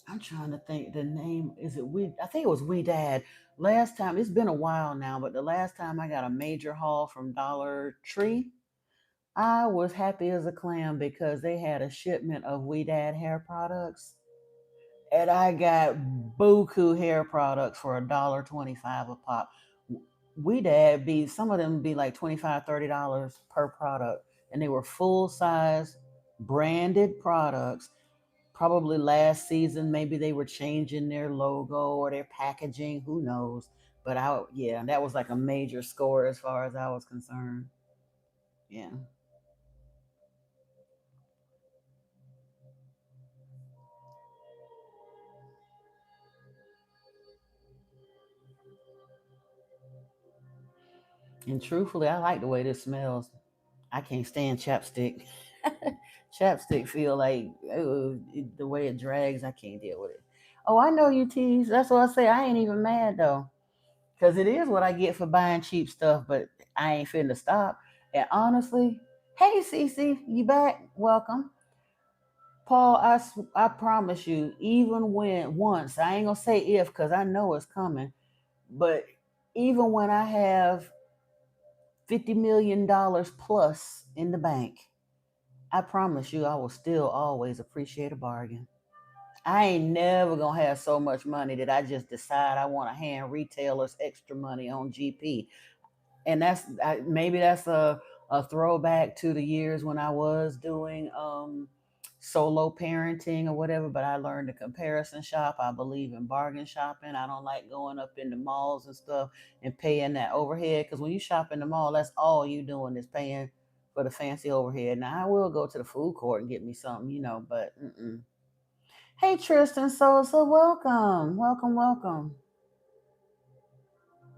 I'm trying to think the name. Is it we? I think it was We Dad. Last time, it's been a while now, but the last time I got a major haul from Dollar Tree, I was happy as a clam because they had a shipment of We Dad hair products, and I got buku hair products for $1.25 a pop. We Dad be some of them be like $25-$30 per product, and they were full size branded products. Probably last season, maybe they were changing their logo or their packaging. Who knows? But yeah, that was like a major score as far as I was concerned. Yeah. And truthfully, I like the way this smells. I can't stand chapstick. Chapstick feel like the way it drags. I can't deal with it. Oh, I know you tease. That's what I say. I ain't even mad though, because it is what I get for buying cheap stuff. But I ain't finna stop. And honestly, hey Cece, you back? Welcome, Paul. I promise you. Even when once I ain't gonna say if, because I know it's coming. But even when I have $50 million plus in the bank, I promise you, I will still always appreciate a bargain. I ain't never gonna have so much money that I just decide I want to hand retailers extra money on GP. And maybe that's a throwback to the years when I was doing solo parenting or whatever, but I learned to comparison shop. I believe in bargain shopping. I don't like going up in the malls and stuff and paying that overhead, because when you shop in the mall, that's all you doing is paying for the fancy overhead. Now I will go to the food court and get me something, but mm-mm. Hey Tristan Sosa, welcome, welcome, welcome.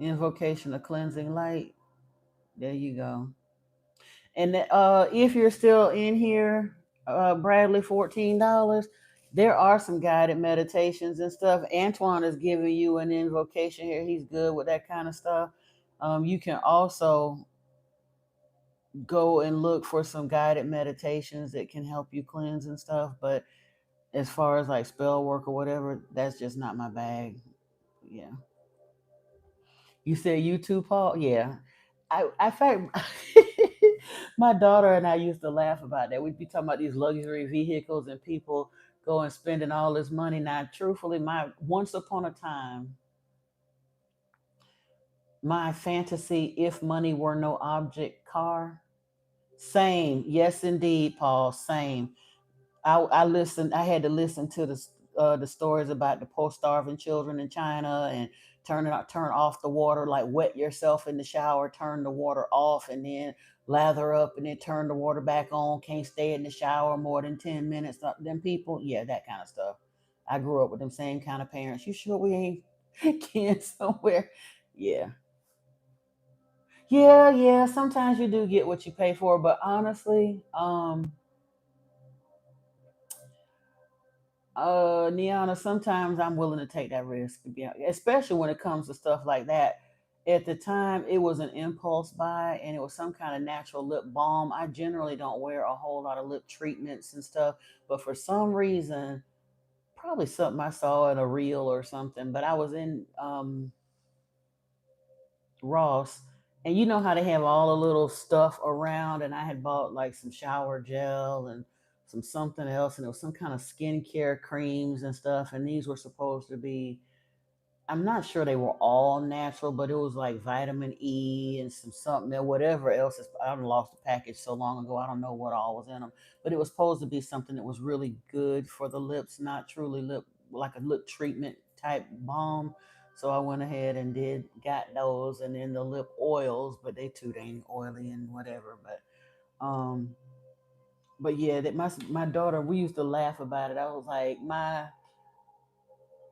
Invocation of cleansing light. There you go. And if you're still in here, Bradley, $14. There are some guided meditations and stuff. Antoine is giving you an invocation here. He's good with that kind of stuff. You can also go and look for some guided meditations that can help you cleanse and stuff. But as far as like spell work or whatever, that's just not my bag. Yeah. You said you too, Paul? Yeah. I fact, my daughter and I used to laugh about that. We'd be talking about these luxury vehicles and people going spending all this money. Now, truthfully, my once upon a time, my fantasy, if money were no object car, same. Yes, indeed, Paul. Same. I listened. I had to listen to the stories about the poor starving children in China and turn off the water, like wet yourself in the shower, turn the water off, and then lather up, and then turn the water back on. Can't stay in the shower more than 10 minutes. Them people, yeah, that kind of stuff. I grew up with them same kind of parents. You sure we ain't kids somewhere? Yeah, yeah, yeah. Sometimes you do get what you pay for, but honestly, Niana, sometimes I'm willing to take that risk, to be honest, especially when it comes to stuff like that. At the time, it was an impulse buy, and it was some kind of natural lip balm. I generally don't wear a whole lot of lip treatments and stuff, but for some reason, probably something I saw in a reel or something. But I was in Ross, and you know how they have all the little stuff around, and I had bought like some shower gel and some something else, and it was some kind of skincare creams and stuff, and these were supposed to be, I'm not sure they were all natural, but it was like vitamin E and some something or whatever else. I done lost the package so long ago. I don't know what all was in them, but it was supposed to be something that was really good for the lips, not truly lip, like a lip treatment type balm. So I went ahead and got those, and then the lip oils, but they too dang oily and whatever. But yeah, that my daughter, we used to laugh about it. I was like, my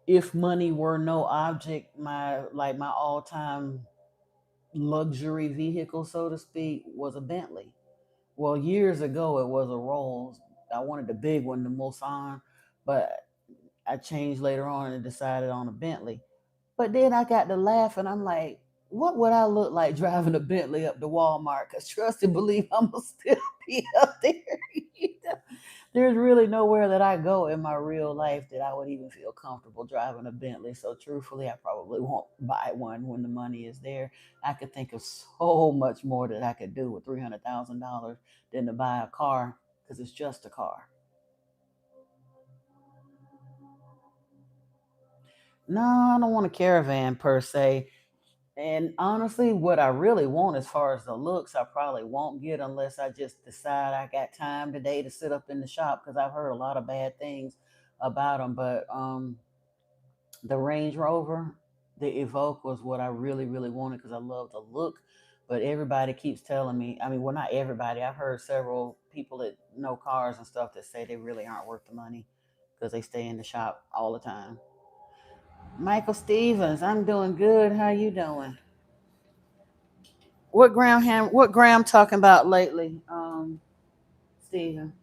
if money were no object, my all time luxury vehicle, so to speak, was a Bentley. Well, years ago it was a Rolls. I wanted the big one, the Mulsanne, but I changed later on and decided on a Bentley. But then I got to laugh, and I'm like, what would I look like driving a Bentley up to Walmart? Because trust and believe, I'm going to still be up there. You know? There's really nowhere that I go in my real life that I would even feel comfortable driving a Bentley. So, truthfully, I probably won't buy one when the money is there. I could think of so much more that I could do with $300,000 than to buy a car, because it's just a car. No, I don't want a caravan per se. And honestly, what I really want as far as the looks, I probably won't get unless I just decide I got time today to sit up in the shop, because I've heard a lot of bad things about them. But the Range Rover, the Evoque was what I really, really wanted because I love the look. But everybody keeps telling me, I mean, well, not everybody. I've heard several people that know cars and stuff that say they really aren't worth the money because they stay in the shop all the time. Michael Stevens, I'm doing good. How you doing? What Graham talking about lately, Steven?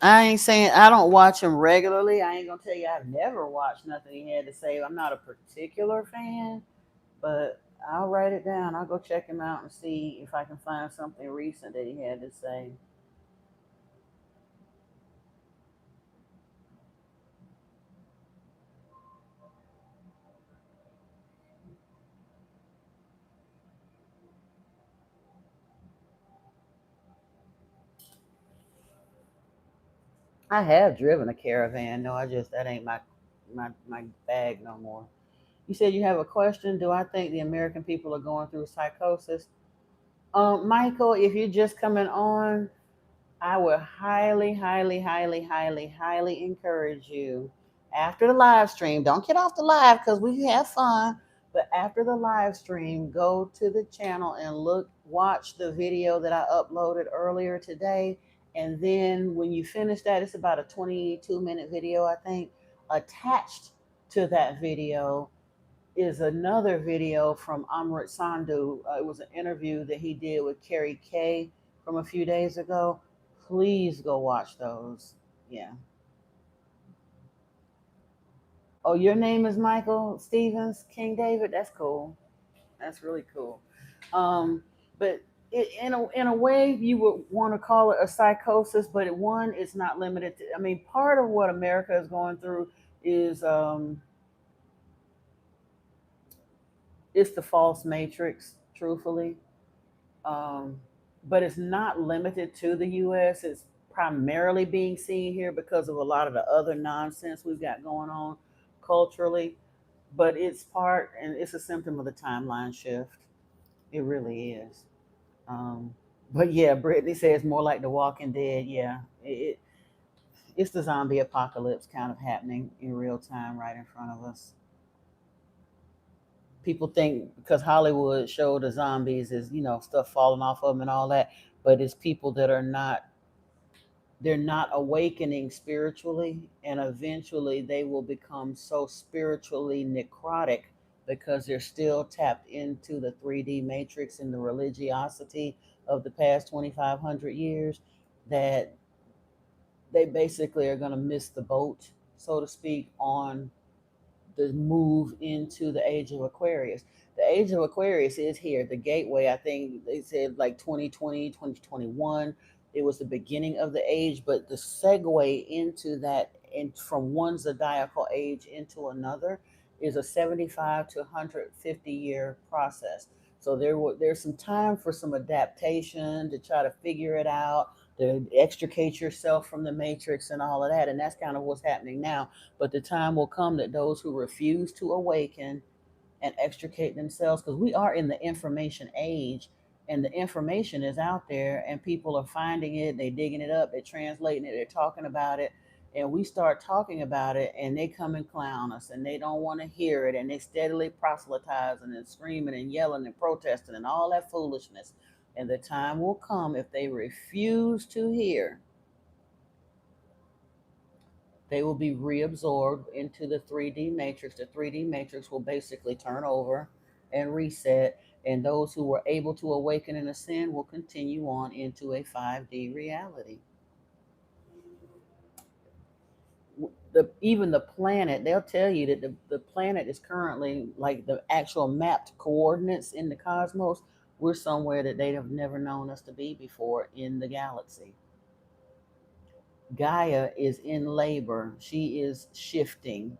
I ain't saying I don't watch him regularly. I ain't gonna tell you I've never watched nothing he had to say. I'm not a particular fan, but I'll write it down. I'll go check him out and see if I can find something recent that he had to say. I have driven a caravan. No, I just that ain't my bag no more. You said you have a question. Do I think the American people are going through psychosis? Michael, if you're just coming on, I would highly, highly, highly, highly, highly encourage you after the live stream. Don't get off the live because we have fun. But after the live stream, go to the channel and watch the video that I uploaded earlier today. And then when you finish that, it's about a 22-minute video, I think. Attached to that video is another video from Amrit Sandhu. It was an interview that he did with Carrie Kay from a few days ago. Please go watch those. Yeah. Oh, your name is Michael Stevens, King David? That's cool. That's really cool. Um, but in a way, you would want to call it a psychosis, but one is not limited to. I mean, part of what America is going through is it's the false matrix, truthfully. um, but it's not limited to the U.S. It's primarily being seen here because of a lot of the other nonsense we've got going on culturally. But it's part and it's a symptom of the timeline shift. It really is. Um, but yeah, Brittany says more like The Walking Dead. Yeah, it's the zombie apocalypse kind of happening in real time right in front of us. People think because Hollywood showed the zombies is stuff falling off of them and all that, but it's people that are not they're not awakening spiritually, and eventually they will become so spiritually necrotic because they're still tapped into the 3D matrix and the religiosity of the past 2500 years that they basically are going to miss the boat, so to speak, on the move into the age of Aquarius. The age of Aquarius is here. The gateway, I think they said like 2020, 2021. It was the beginning of the age, but the segue into that and from one zodiacal age into another is a 75 to 150-year process. So there's some time for some adaptation to try to figure it out, to extricate yourself from the matrix and all of that. And that's kind of what's happening now, but the time will come that those who refuse to awaken and extricate themselves, because we are in the information age and the information is out there and people are finding it, they digging it up, they're translating it, they're talking about it. And we start talking about it and they come and clown us and they don't want to hear it and they steadily proselytizing and screaming and yelling and protesting and all that foolishness. And the time will come if they refuse to hear, they will be reabsorbed into the 3D matrix. The 3D matrix will basically turn over and reset, and those who were able to awaken and ascend will continue on into a 5D reality. Even the planet, they'll tell you that the planet is currently like the actual mapped coordinates in the cosmos. We're somewhere that they have never known us to be before in the galaxy. Gaia is in labor, she is shifting.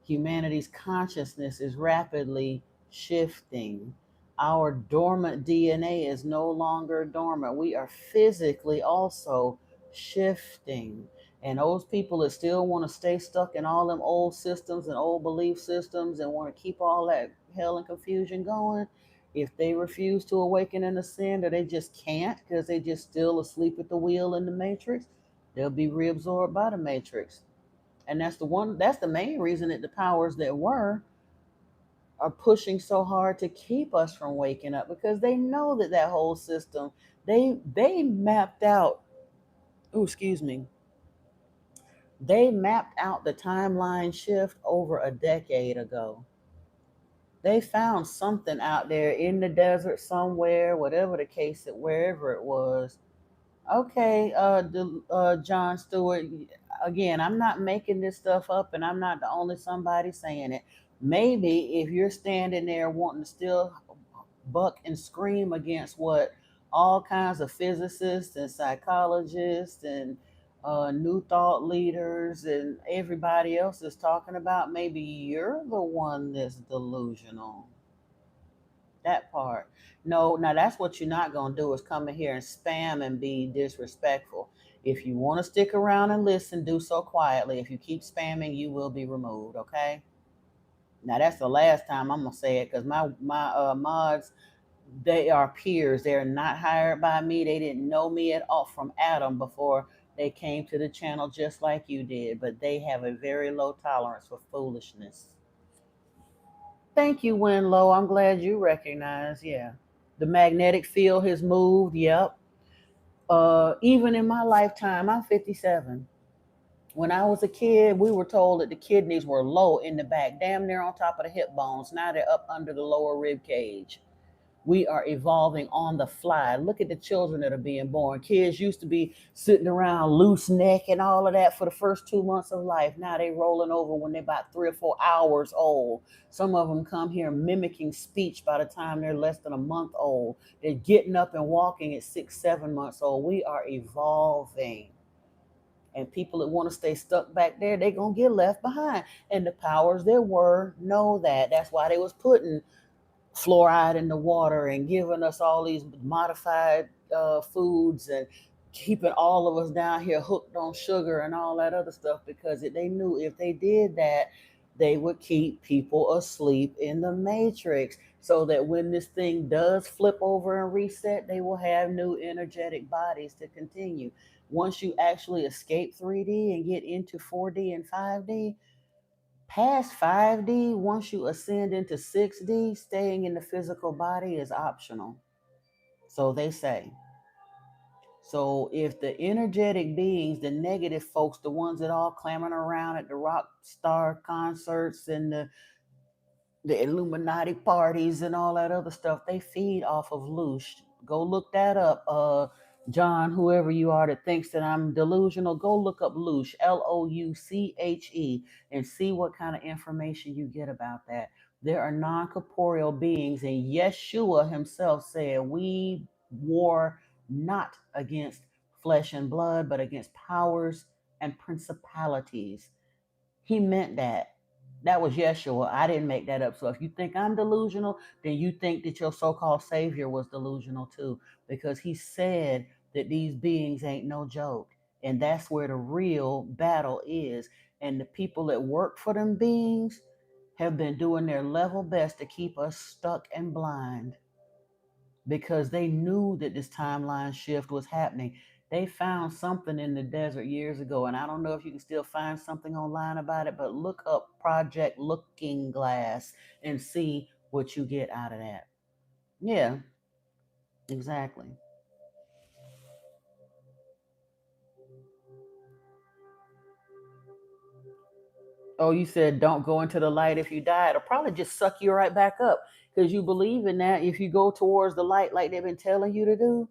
Humanity's consciousness is rapidly shifting. Our dormant DNA is no longer dormant. We are physically also shifting. And those people that still want to stay stuck in all them old systems and old belief systems and want to keep all that hell and confusion going, if they refuse to awaken and ascend, or they just can't because they just still asleep at the wheel in the matrix, they'll be reabsorbed by the matrix. And that's the main reason that the powers that were are pushing so hard to keep us from waking up, because they know that that whole system, they mapped out, oh excuse me, they mapped out the timeline shift over a decade ago. They found something out there in the desert somewhere, whatever the case, that wherever it was. Okay, John Stewart. Again, I'm not making this stuff up, and I'm not the only somebody saying it. Maybe if you're standing there wanting to still buck and scream against what all kinds of physicists and psychologists and new thought leaders and everybody else is talking about, maybe you're the one that's delusional. That part. No, now that's what you're not going to do is come in here and spam and be disrespectful. If you want to stick around and listen, do so quietly. If you keep spamming, you will be removed, okay? Now that's the last time I'm going to say it, because my mods, They are peers. They're not hired by me. They didn't know me at all from Adam before they came to the channel, just like you did. But they have a very low tolerance for foolishness. Thank you, Winlow. I'm glad you recognize. Yeah. The magnetic field has moved. Yep. Even in my lifetime, I'm 57. When I was a kid, we were told that the kidneys were low in the back, damn near on top of the hip bones. Now they're up under the lower rib cage. We are evolving on the fly. Look at the children that are being born. Kids used to be sitting around loose neck and all of that for the first 2 months of life. Now they rolling over when they're about 3 or 4 hours old. Some of them come here mimicking speech by the time they're less than a month old. They're getting up and walking at 6, 7 months old. We are evolving. And people that want to stay stuck back there, they're gonna get left behind. And the powers that were know that. That's why they was putting fluoride in the water and giving us all these modified foods and keeping all of us down here hooked on sugar and all that other stuff, because they knew if they did that, they would keep people asleep in the matrix, so that when this thing does flip over and reset, they will have new energetic bodies to continue. Once you actually escape 3D and get into 4D and 5D, past 5D, once you ascend into 6D, staying in the physical body is optional. So they say. So if the energetic beings, the negative folks, the ones that all clamoring around at the rock star concerts and the Illuminati parties and all that other stuff, they feed off of Loosh. Go look that up. John, whoever you are that thinks that I'm delusional, go look up Loosh, Louche, and see what kind of information you get about that. There are non corporeal beings, and Yeshua himself said, we war not against flesh and blood, but against powers and principalities. He meant that. That was Yeshua. I didn't make that up. So if you think I'm delusional, then you think that your so called Savior was delusional too, because he said that these beings ain't no joke. And that's where the real battle is. And the people that work for them beings have been doing their level best to keep us stuck and blind, because they knew that this timeline shift was happening. They found something in the desert years ago, and I don't know if you can still find something online about it, but look up Project Looking Glass and see what you get out of that. Yeah, exactly. Oh, you said don't go into the light if you die. It'll probably just suck you right back up, because you believe in that. If you go towards the light like they've been telling you to do,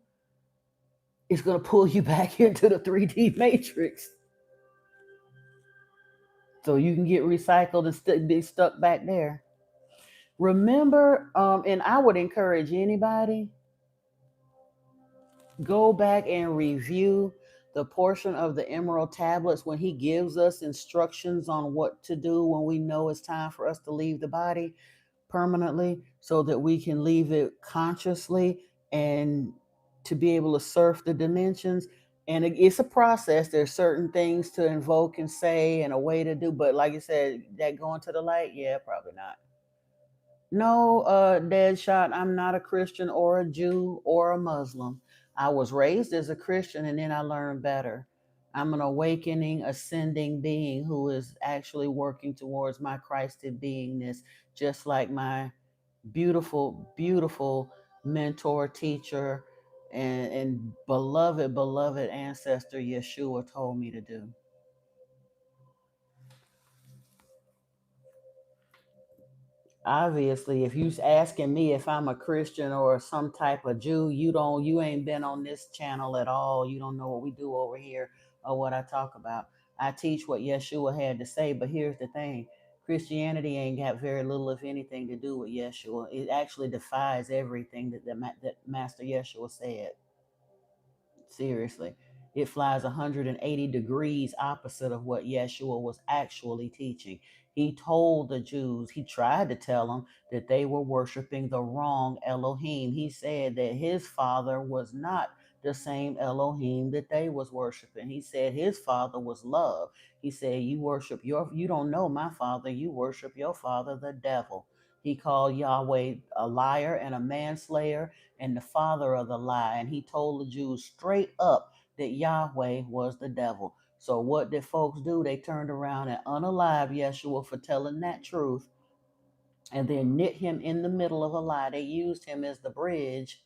it's going to pull you back into the 3D matrix. So you can get recycled and be stuck back there. Remember, and I would encourage anybody, go back and review the portion of the Emerald Tablets when he gives us instructions on what to do when we know it's time for us to leave the body permanently, so that we can leave it consciously and to be able to surf the dimensions. And it's a process. There's certain things to invoke and say and a way to do, but like you said, that going to the light, yeah, probably not. No, Deadshot, I'm not a Christian or a Jew or a Muslim. I was raised as a Christian and then I learned better. I'm an awakening, ascending being who is actually working towards my Christed beingness, just like my beautiful, beautiful mentor, teacher, and beloved, beloved ancestor Yeshua told me to do. Obviously, if you's asking me if I'm a Christian or some type of Jew, you ain't been on this channel at all. You don't know what we do over here or what I talk about. I teach what Yeshua had to say, but here's the thing. Christianity ain't got very little, if anything, to do with Yeshua. It actually defies everything that Master Yeshua said. Seriously. It flies 180 degrees opposite of what Yeshua was actually teaching. He told the Jews, he tried to tell them that they were worshiping the wrong Elohim. He said that his father was not the same Elohim that they was worshiping. He said his father was love. He said you don't know my father, you worship your father, the devil. He called Yahweh a liar and a manslayer and the father of the lie. And he told the Jews straight up that Yahweh was the devil. So what did folks do? They turned around and unalived Yeshua for telling that truth and then knit him in the middle of a lie. They used him as the bridge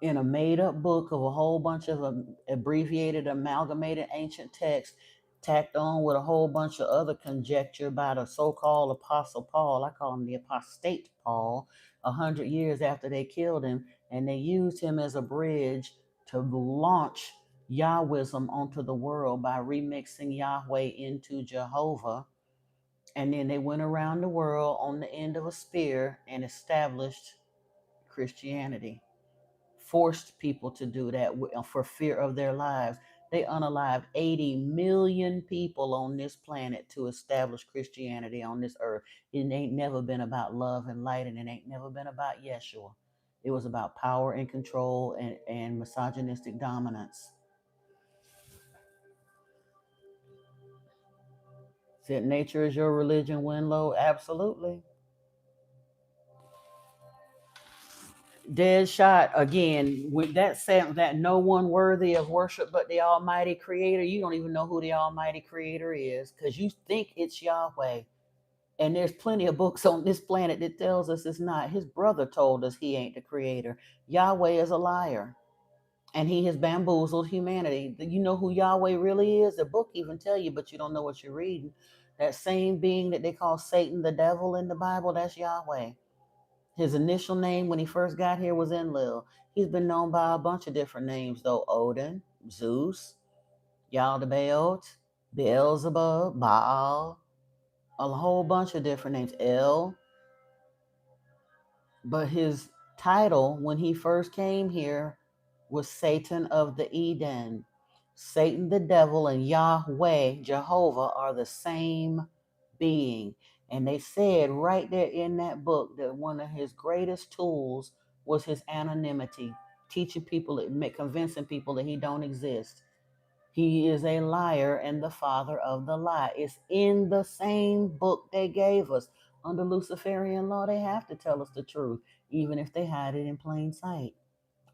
in a made up book of a whole bunch of abbreviated, amalgamated ancient texts tacked on with a whole bunch of other conjecture by the so-called Apostle Paul. I call him the apostate Paul. 100 years after they killed him, and they used him as a bridge to launch Yahwism onto the world by remixing Yahweh into Jehovah. And then they went around the world on the end of a spear and established Christianity, forced people to do that for fear of their lives. They unalived 80 million people on this planet to establish Christianity on this earth. It ain't never been about love and light, and it ain't never been about Yeshua. It was about power and control and misogynistic dominance. Said nature is your religion, Winlow? Absolutely. Dead shot again with that saying that no one worthy of worship but the Almighty Creator. You don't even know who the Almighty Creator is because you think it's Yahweh. And there's plenty of books on this planet that tells us it's not. His brother told us he ain't the creator. Yahweh is a liar, and he has bamboozled humanity. You know who Yahweh really is? The book even tell you, but you don't know what you're reading. That same being that they call Satan, the devil in the Bible, that's Yahweh. His initial name when he first got here was Enlil. He's been known by a bunch of different names, though: Odin, Zeus, Yaldabaoth, Beelzebub, Baal, a whole bunch of different names, El. But his title when he first came here was Satan of the Eden. Satan the devil and Yahweh, Jehovah, are the same being. And they said right there in that book that one of his greatest tools was his anonymity, teaching people, convincing people that he don't exist. He is a liar and the father of the lie. It's in the same book they gave us. Under Luciferian law, they have to tell us the truth, even if they hide it in plain sight.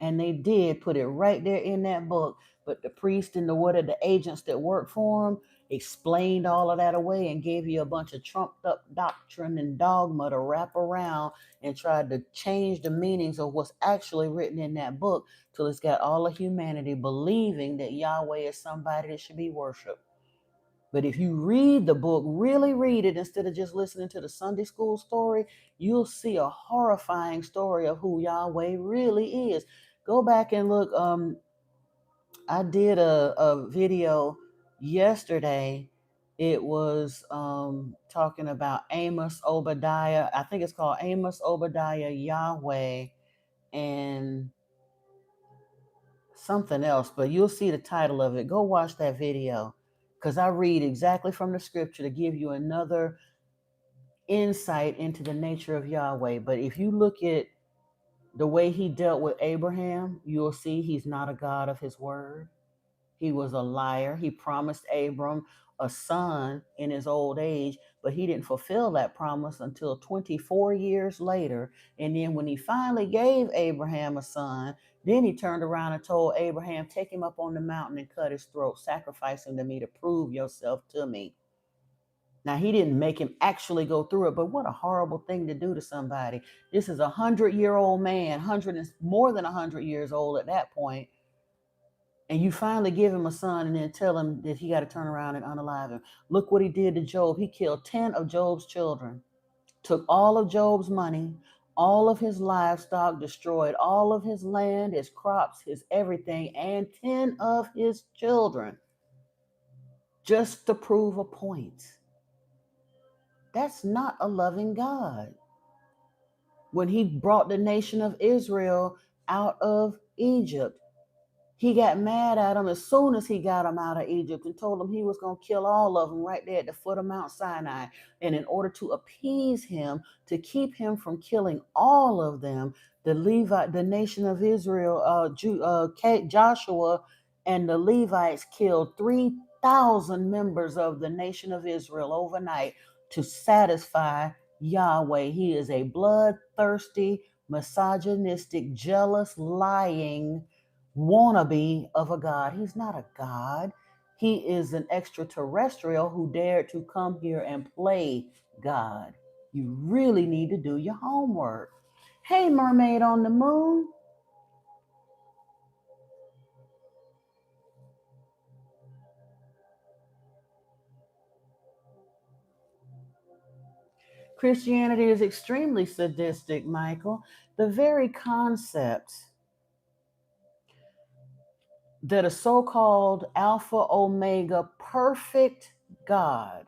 And they did put it right there in that book. But the priest and the agents that worked for him explained all of that away and gave you a bunch of trumped up doctrine and dogma to wrap around and tried to change the meanings of what's actually written in that book till it's got all of humanity believing that Yahweh is somebody that should be worshiped. But if you read the book, really read it instead of just listening to the Sunday school story, you'll see a horrifying story of who Yahweh really is. Go back and look. I did a video yesterday. It was talking about Amos, Obadiah. I think it's called Amos, Obadiah, Yahweh, and something else. But you'll see the title of it. Go watch that video because I read exactly from the scripture to give you another insight into the nature of Yahweh. But if you look at the way he dealt with Abraham, you'll see he's not a God of his word. He was a liar. He promised Abram a son in his old age, but he didn't fulfill that promise until 24 years later. And then when he finally gave Abraham a son, then he turned around and told Abraham, take him up on the mountain and cut his throat, sacrifice him to me to prove yourself to me. Now, he didn't make him actually go through it, but what a horrible thing to do to somebody. This is 100-year-old man, more than 100 years old at that point, and you finally give him a son and then tell him that he got to turn around and unalive him. Look what he did to Job. He killed 10 of Job's children, took all of Job's money, all of his livestock, destroyed all of his land, his crops, his everything, and 10 of his children, just to prove a point. That's not a loving God. When he brought the nation of Israel out of Egypt, he got mad at them as soon as he got them out of Egypt and told them he was going to kill all of them right there at the foot of Mount Sinai. And in order to appease him, to keep him from killing all of them, the nation of Israel, Joshua and the Levites killed 3,000 members of the nation of Israel overnight to satisfy Yahweh. He is a bloodthirsty, misogynistic, jealous, lying wannabe of a God. He's not a God. He is an extraterrestrial who dared to come here and play God. You really need to do your homework. Hey, mermaid on the moon. Christianity is extremely sadistic, Michael. The very concept that a so called Alpha Omega perfect God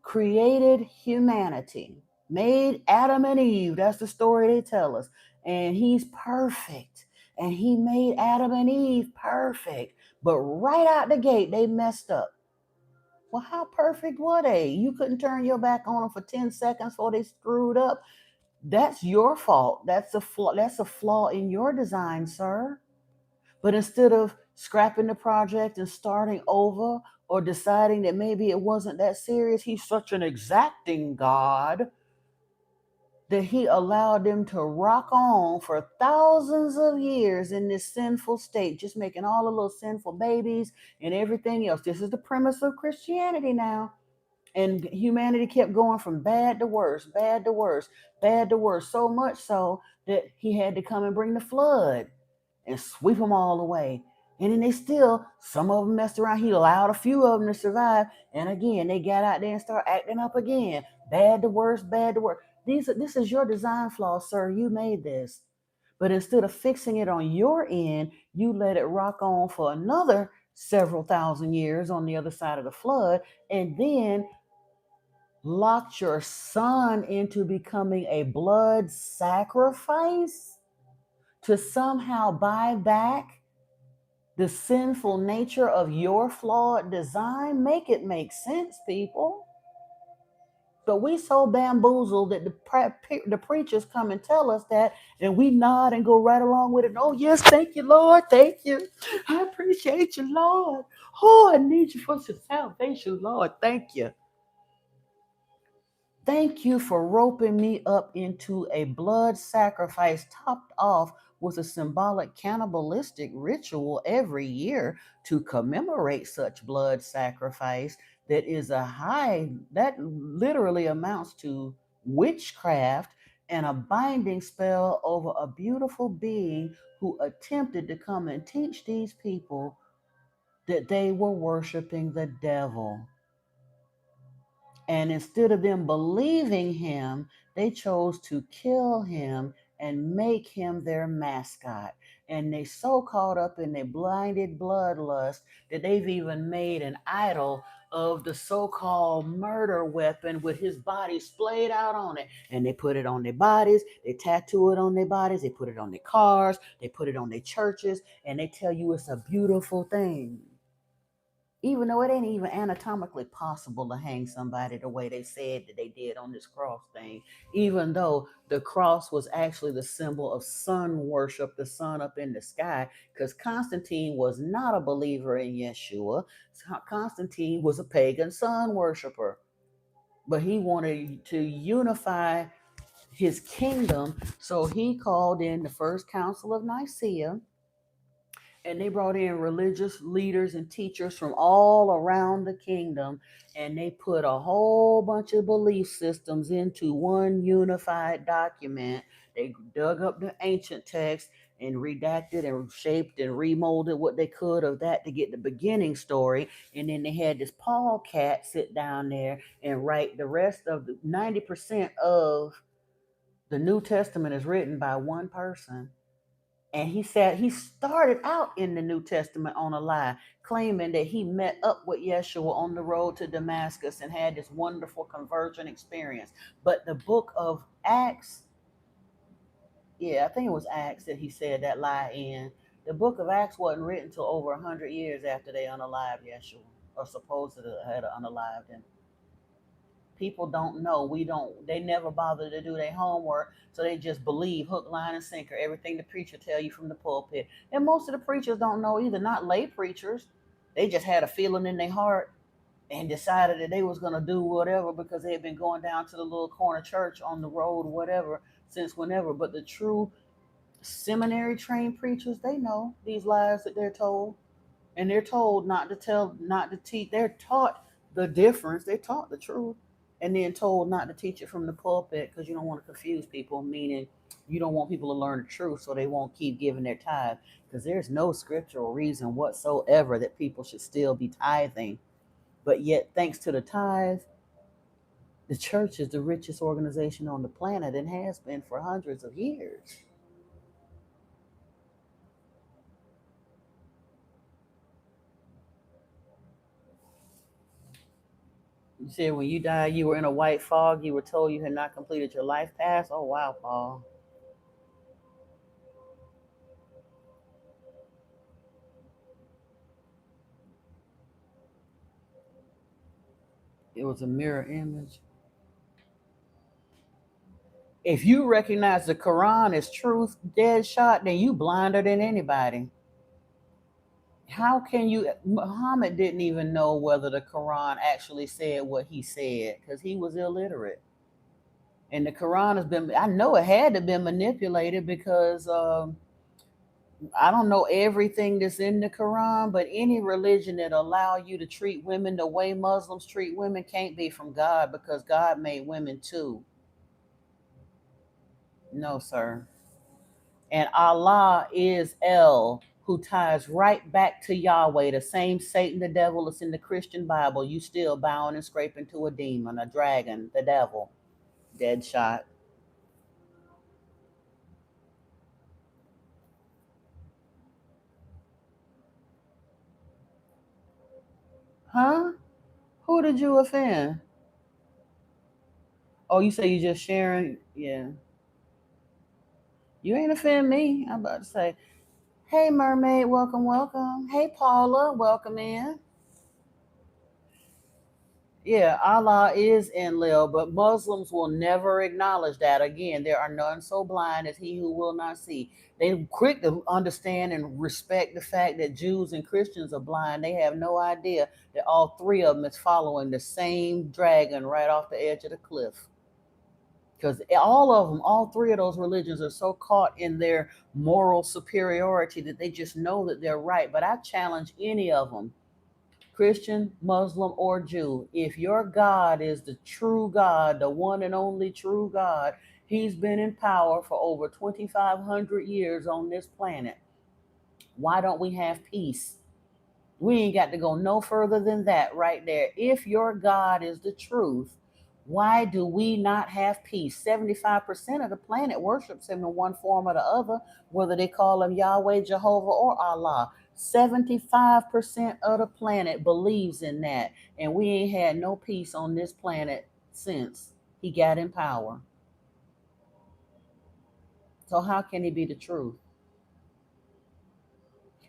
created humanity, made Adam and Eve. That's the story they tell us. And he's perfect. And he made Adam and Eve perfect. But right out the gate, they messed up. Well, how perfect were they? You couldn't turn your back on them for 10 seconds before they screwed up. That's your fault. That's a flaw. That's a flaw in your design, sir. But instead of scrapping the project and starting over or deciding that maybe it wasn't that serious, he's such an exacting God that he allowed them to rock on for thousands of years in this sinful state, just making all the little sinful babies and everything else. This is the premise of Christianity now. And humanity kept going from bad to worse, bad to worse, bad to worse, so much so that he had to come and bring the flood and sweep them all away. And then they still, some of them messed around. He allowed a few of them to survive. And again, they got out there and started acting up again. Bad to worse, bad to worse. This is your design flaw, sir. You made this. But instead of fixing it on your end, you let it rock on for another several thousand years on the other side of the flood. And then locked your son into becoming a blood sacrifice to somehow buy back the sinful nature of your flawed design. Make it make sense, people. But we so bamboozled that the preachers come and tell us that, and we nod and go right along with it. Oh yes, thank you, Lord, thank you. I appreciate you, Lord. Oh, I need you for some salvation, Lord. Thank you. Thank you for roping me up into a blood sacrifice topped off with a symbolic cannibalistic ritual every year to commemorate such blood sacrifice that is a high, that literally amounts to witchcraft and a binding spell over a beautiful being who attempted to come and teach these people that they were worshiping the devil. And instead of them believing him, they chose to kill him and make him their mascot. And they so caught up in their blinded bloodlust that they've even made an idol of the so-called murder weapon with his body splayed out on it. And they put it on their bodies, they tattoo it on their bodies, they put it on their cars, they put it on their churches, and they tell you it's a beautiful thing, even though it ain't even anatomically possible to hang somebody the way they said that they did on this cross thing, even though the cross was actually the symbol of sun worship, the sun up in the sky, because Constantine was not a believer in Yeshua. Constantine was a pagan sun worshiper, but he wanted to unify his kingdom, so he called in the first council of Nicaea, and they brought in religious leaders and teachers from all around the kingdom, and they put a whole bunch of belief systems into one unified document. They dug up the ancient text and redacted and shaped and remolded what they could of that to get the beginning story, and then they had this Paul cat sit down there and write the rest of the 90% of the New Testament is written by one person. And he said he started out in the New Testament on a lie, claiming that he met up with Yeshua on the road to Damascus and had this wonderful conversion experience. But the book of Acts, yeah, I think it was Acts that he said that lie in. The book of Acts wasn't written until over 100 years after they unalived Yeshua, or supposedly had unalived him. People don't know. We don't. They never bother to do their homework, so they just believe hook, line, and sinker everything the preacher tell you from the pulpit. And most of the preachers don't know either. Not lay preachers. They just had a feeling in their heart. and decided that they was gonna do whatever because they had been going down to the little corner church on the road, whatever, since whenever. But the true seminary trained preachers, they know these lies that they're told, and they're told not to tell, not to teach. They're taught the difference. They're taught the truth, and then told not to teach it from the pulpit because you don't want to confuse people. Meaning, you don't want people to learn the truth, so they won't keep giving their tithe. Because there's no scriptural reason whatsoever that people should still be tithing, but yet, thanks to the tithe, the church is the richest organization on the planet and has been for hundreds of years. You said when you died, you were in a white fog. You were told you had not completed your life task. Oh, wow, Paul. It was a mirror image. If you recognize the Quran as truth, dead shot, then you blinder than anybody. How can you? Muhammad didn't even know whether the Quran actually said what he said because he was illiterate. And the Quran has been, I know it had to have been manipulated because I don't know everything that's in the Quran, but any religion that allow you to treat women the way Muslims treat women can't be from God because God made women too. No, sir. And Allah is El, who ties right back to Yahweh, the same Satan, the devil that's in the Christian Bible. You still bowing and scraping to a demon, a dragon, the devil. Dead shot. Huh? Who did you offend? Oh, you say you just sharing? Yeah. You ain't offend me. I'm about to say, hey, mermaid, welcome, welcome. Hey, Paula, welcome in. Yeah, Allah is Enlil, but Muslims will never acknowledge that. Again, there are none so blind as he who will not see. They quick to understand and respect the fact that Jews and Christians are blind. They have no idea that all three of them is following the same dragon right off the edge of the cliff. Because all of them, all three of those religions are so caught in their moral superiority that they just know that they're right. But I challenge any of them, Christian, Muslim, or Jew, if your God is the true God, the one and only true God, he's been in power for over 2,500 years on this planet. Why don't we have peace? We ain't got to go no further than that right there. If your God is the truth, why do we not have peace? 75% of the planet worships him in one form or the other, whether they call him Yahweh, Jehovah, or Allah. 75% of the planet believes in that. And we ain't had no peace on this planet since he got in power. So how can he be the truth?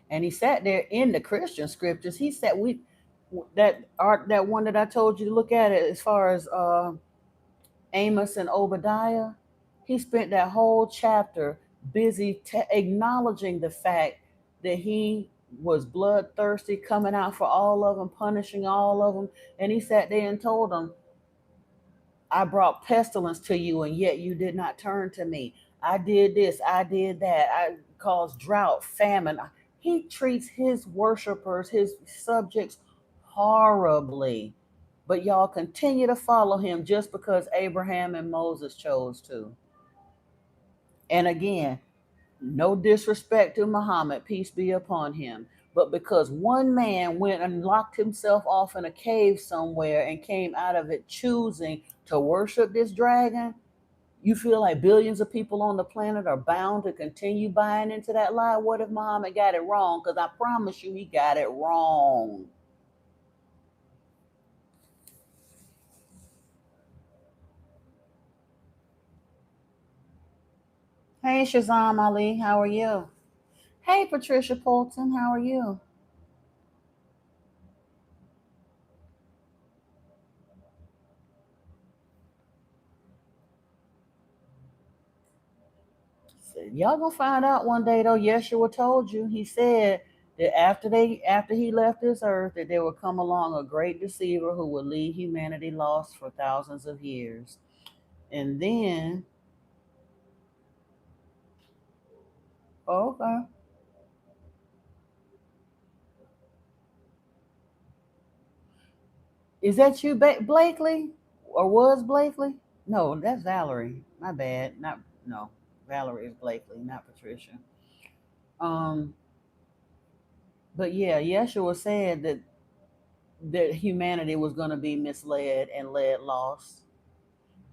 And he sat there in the Christian scriptures. He said we that art that one that I told you to look at it as far as Amos and Obadiah. He spent that whole chapter busy acknowledging the fact that he was bloodthirsty, coming out for all of them, punishing all of them. And he sat there and told them, I brought pestilence to you, and yet you did not turn to me. I did this, I did that. I caused drought, famine. He treats his worshipers, his subjects, horribly. But y'all continue to follow him just because Abraham and Moses chose to. And again, no disrespect to Muhammad, peace be upon him. But because one man went and locked himself off in a cave somewhere and came out of it choosing to worship this dragon, you feel like billions of people on the planet are bound to continue buying into that lie? What if Muhammad got it wrong? Because I promise you, he got it wrong. Hey, Shazam Ali, how are you? Hey, Patricia Polton, how are you? Y'all gonna find out one day though. Yeshua told you. He said that after he left this earth, that there would come along a great deceiver who would lead humanity lost for thousands of years. And then, oh, okay, is that you, Blakely, or was Blakely? No, that's Valerie. My bad. Not no. Valerie is Blakely, not Patricia. Um, but yeah, Yeshua said that humanity was going to be misled and led lost.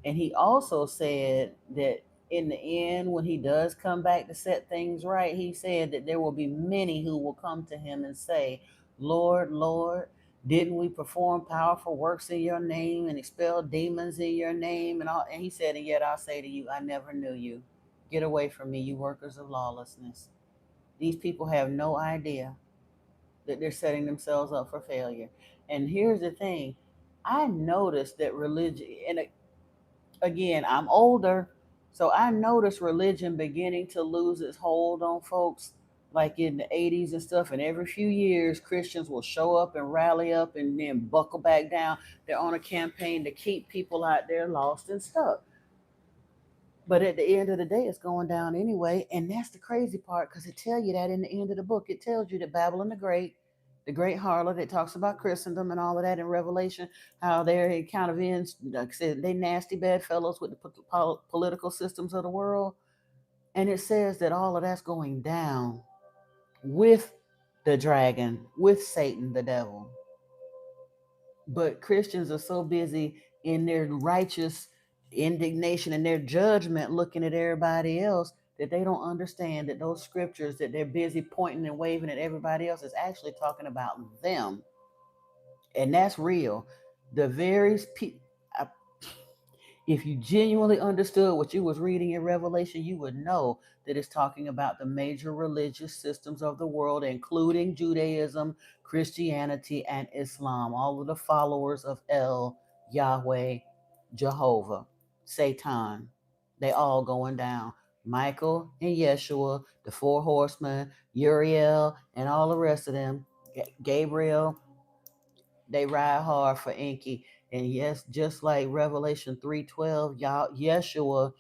And he also said that in the end, when he does come back to set things right, he said that there will be many who will come to him and say, Lord, Lord, didn't we perform powerful works in your name and expel demons in your name? And all, and he said, and yet I'll say to you, I never knew you. Get away from me, you workers of lawlessness. These people have no idea that they're setting themselves up for failure. And here's the thing, I noticed that religion, and again, I'm older, so I noticed religion beginning to lose its hold on folks like in the 80s and stuff. And every few years, Christians will show up and rally up and then buckle back down. They're on a campaign to keep people out there lost and stuck. But at the end of the day, it's going down anyway. And that's the crazy part because it tells you that in the end of the book. It tells you that Babylon the great harlot, it talks about Christendom and all of that in Revelation, how they're kind of in, like I said, they nasty bad fellows with the political systems of the world. And it says that all of that's going down with the dragon, with Satan, the devil. But Christians are so busy in their righteous indignation and their judgment looking at everybody else that they don't understand that those scriptures that they're busy pointing and waving at everybody else is actually talking about them. And that's real. The very if you genuinely understood what you was reading in Revelation, you would know that it's talking about the major religious systems of the world, including Judaism, Christianity, and Islam. All of the followers of El, Yahweh, Jehovah, Satan, they all going down. Michael and Yeshua, the four horsemen, Uriel, and all the rest of them, Gabriel, they ride hard for Enki. And yes, just like Revelation 3:12, Yeshua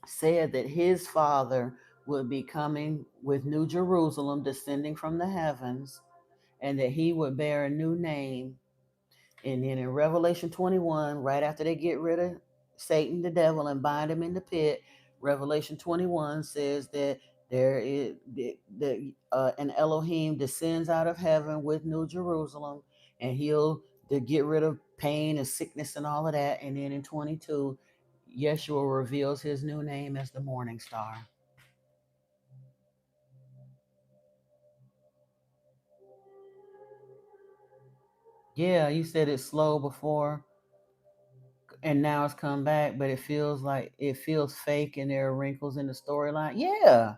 said that his father would be coming with New Jerusalem descending from the heavens, and that he would bear a new name. And then in Revelation 21, right after they get rid of Satan, the devil, and bind him in the pit, Revelation 21 says that there is an Elohim descends out of heaven with New Jerusalem, and he'll to get rid of pain and sickness and all of that. And then in 22, Yeshua reveals his new name as the morning star. Yeah, you said it's slow before, and now it's come back, but it feels fake, and there are wrinkles in the storyline. Yeah,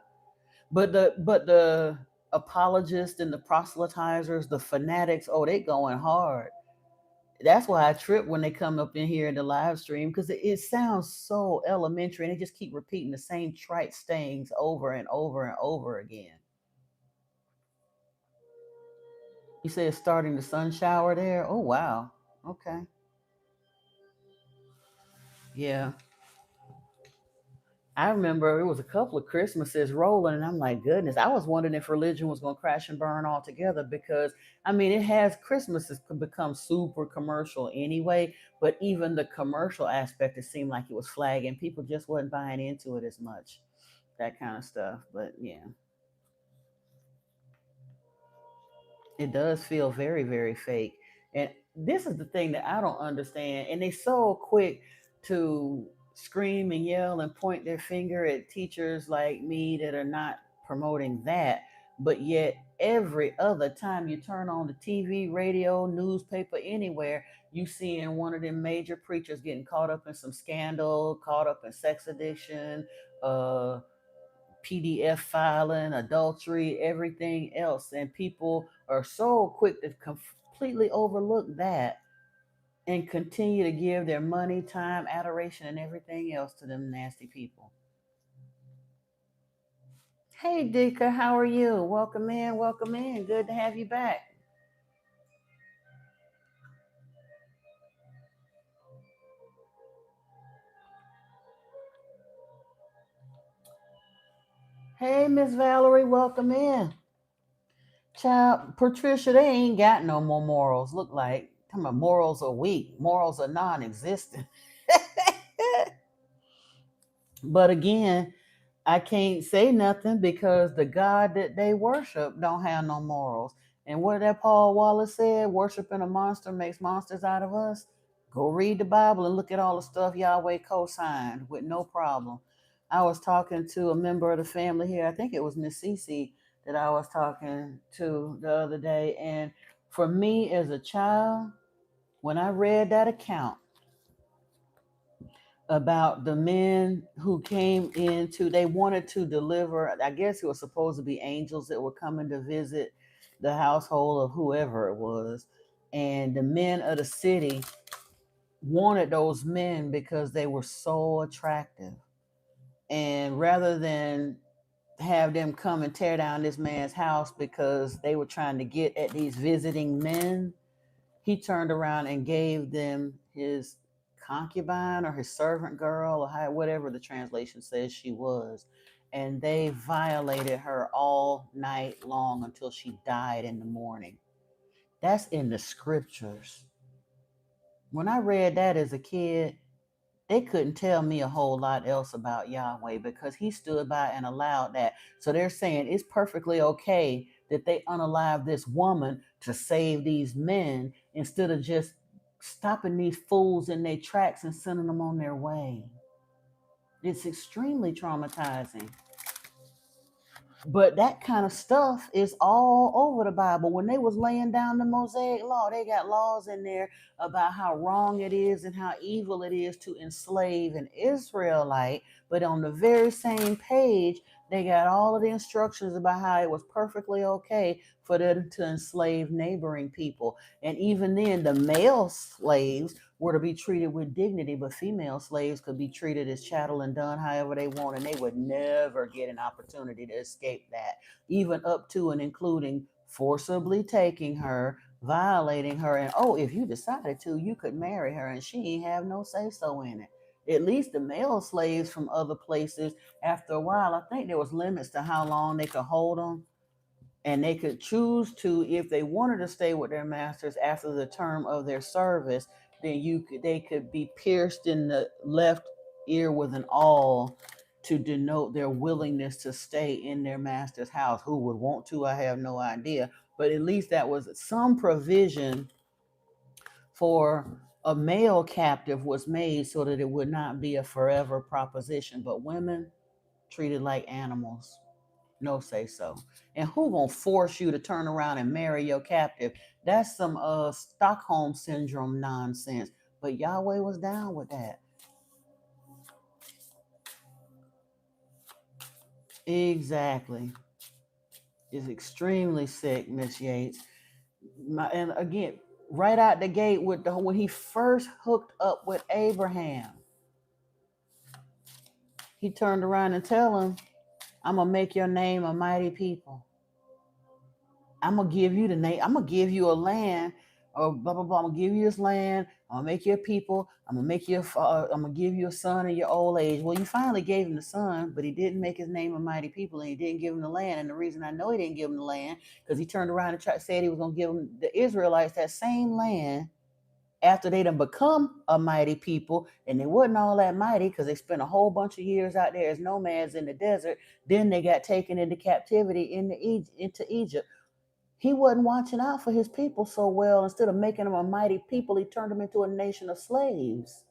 but the apologists and the proselytizers, the fanatics, oh, they going hard. That's why I trip when they come up in here in the live stream because it sounds so elementary, and they just keep repeating the same trite things over and over and over again. You say it's starting the sun shower there. Oh wow. Okay. Yeah. I remember it was a couple of Christmases rolling, and I'm like, goodness, I was wondering if religion was going to crash and burn altogether because, I mean, it has Christmases could become super commercial anyway, but even the commercial aspect, it seemed like it was flagging. People just wasn't buying into it as much, that kind of stuff. But yeah. It does feel very, very fake. And this is the thing that I don't understand. And they so quick to scream and yell and point their finger at teachers like me that are not promoting that. But yet, every other time you turn on the TV, radio, newspaper, anywhere, you see in one of them major preachers getting caught up in some scandal, caught up in sex addiction, uh, PDF filing, adultery, everything else. And people are so quick to completely overlook that and continue to give their money, time, adoration, and everything else to them nasty people. Hey, Dika, how are you? Welcome in, welcome in. Good to have you back. Hey, Miss Valerie, welcome in. Child, Patricia, they ain't got no more morals. Look like, come on, morals are weak. Morals are non-existent. But again, I can't say nothing because the God that they worship don't have no morals. And what that Paul Wallace said, worshiping a monster makes monsters out of us. Go read the Bible and look at all the stuff Yahweh co-signed with no problem. I was talking to a member of the family here. I think it was Miss Cece that I was talking to the other day. And for me as a child, when I read that account, about the men who came into, they wanted to deliver, I guess it was supposed to be angels that were coming to visit the household of whoever it was, and the men of the city wanted those men because they were so attractive, and rather than have them come and tear down this man's house because they were trying to get at these visiting men, he turned around and gave them his concubine or his servant girl or whatever the translation says she was. And they violated her all night long until she died in the morning. That's in the scriptures. When I read that as a kid, they couldn't tell me a whole lot else about Yahweh because he stood by and allowed that. So they're saying it's perfectly okay that they unalive this woman to save these men instead of just stopping these fools in their tracks and sending them on their way. It's extremely traumatizing. But that kind of stuff is all over the Bible. When they was laying down the Mosaic law, they got laws in there about how wrong it is and how evil it is to enslave an Israelite. But on the very same page, they got all of the instructions about how it was perfectly okay for them to enslave neighboring people. And even then, the male slaves were to be treated with dignity, but female slaves could be treated as chattel and done however they want, and they would never get an opportunity to escape that, even up to and including forcibly taking her, violating her, and oh, if you decided to, you could marry her, and she ain't have no say so in it. At least the male slaves from other places, after a while, I think there was limits to how long they could hold them, and they could choose to, if they wanted to stay with their masters after the term of their service, then they could be pierced in the left ear with an awl to denote their willingness to stay in their master's house. Who would want to, I have no idea, but at least that was some provision for a male captive was made so that it would not be a forever proposition, but women treated like animals, no say so. And who gonna force you to turn around and marry your captive? That's some Stockholm syndrome nonsense. But Yahweh was down with that. Exactly. It's extremely sick, Miss Yates. And again, right out the gate with when he first hooked up with Abraham, he turned around and tell him, "I'm gonna make your name a mighty people. I'm gonna give you the name. I'm gonna give you a land, or blah blah blah. I'm gonna give you this land. I'm gonna make you a people. I'm gonna make you. I'm gonna give you a son in your old age." Well, you finally gave him the son, but he didn't make his name a mighty people, and he didn't give him the land. And the reason I know he didn't give him the land because he turned around and said he was gonna give him the Israelites that same land after they done become a mighty people, and they wasn't all that mighty because they spent a whole bunch of years out there as nomads in the desert. Then they got taken into captivity into Egypt. He wasn't watching out for his people so well. Instead of making them a mighty people, he turned them into a nation of slaves.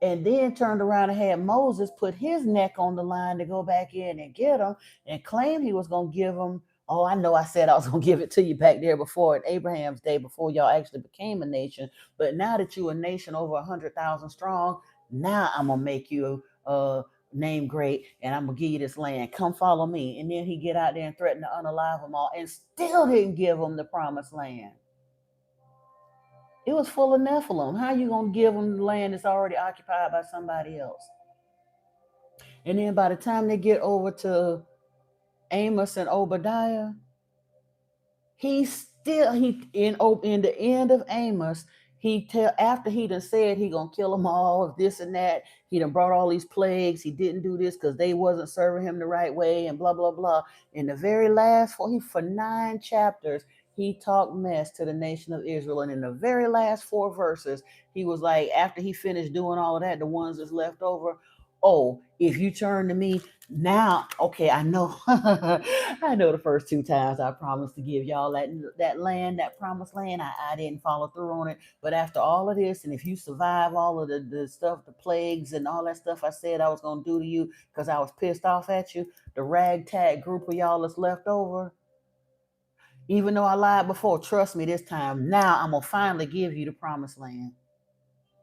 And then turned around and had Moses put his neck on the line to go back in and get them and claim he was going to give them. Oh, I know I said I was going to give it to you back there before in Abraham's day, before y'all actually became a nation. But now that you're a nation over 100,000 strong, now I'm going to make you name great, and I'm gonna give you this land. Come follow me. And then he get out there and threaten to unalive them all, and still didn't give them the promised land. It was full of Nephilim. How you gonna give them the land that's already occupied by somebody else? And then by the time they get over to Amos and Obadiah, he in the end of Amos, he tell after he done said he gonna kill them all, this and that. He done brought all these plagues. He didn't do this because they wasn't serving him the right way, and blah blah blah. In the very last for 9 chapters, he talked mess to the nation of Israel, and in the very last 4 verses, he was like, after he finished doing all of that, the ones that's left over. Oh, if you turn to me, now, okay, I know. I know the first 2 times I promised to give y'all that land, that promised land, I didn't follow through on it. But after all of this, and if you survive all of the stuff, the plagues and all that stuff I said I was gonna do to you because I was pissed off at you, the ragtag group of y'all that's left over, even though I lied before, trust me this time. Now I'm gonna finally give you the promised land.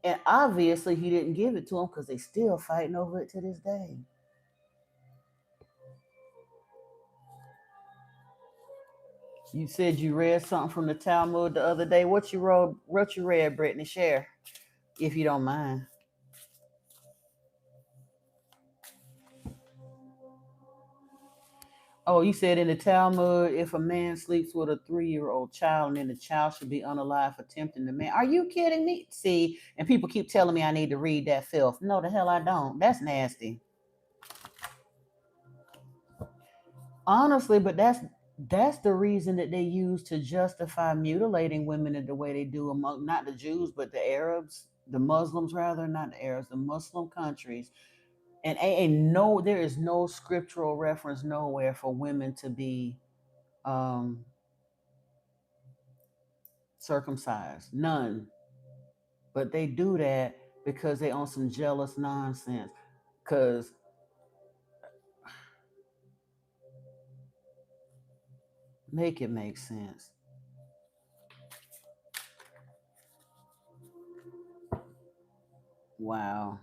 And obviously he didn't give it to them because they still fighting over it to this day. You said you read something from the Talmud the other day. What you wrote? What you read, Brittany? Share, if you don't mind. Oh, you said in the Talmud, if a man sleeps with a 3-year-old child, and then the child should be unalive for tempting the man. Are you kidding me? See, and people keep telling me I need to read that filth. No, the hell I don't. That's nasty. Honestly, but that's the reason that they use to justify mutilating women in the way they do among not the Jews, but the Arabs, the Muslims rather, not the Arabs, the Muslim countries. And no, there is no scriptural reference nowhere for women to be um circumcised. None. But they do that because they on some jealous nonsense. Cause make it make sense. Wow.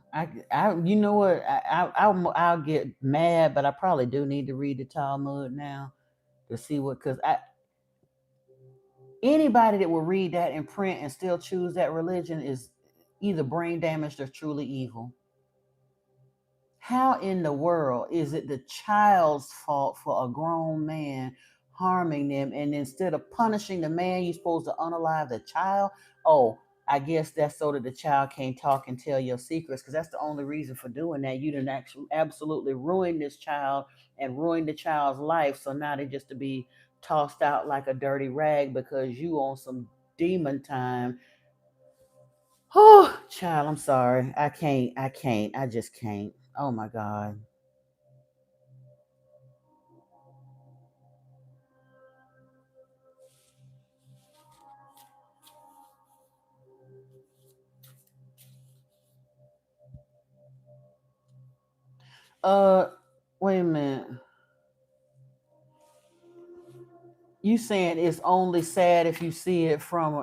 You know what? I'll get mad, but I probably do need to read the Talmud now to see what. Cause anybody that will read that in print and still choose that religion is either brain damaged or truly evil. How in the world is it the child's fault for a grown man harming them? And instead of punishing the man, you're supposed to unalive the child? Oh, I guess that's so that the child can't talk and tell your secrets, because that's the only reason for doing that. You didn't actually absolutely ruin this child and ruin the child's life. So now they just to be tossed out like a dirty rag because you on some demon time. Oh, child, I'm sorry. I can't. I can't. I just can't. Oh my God. Uh, wait a minute. You saying it's only sad if you see it from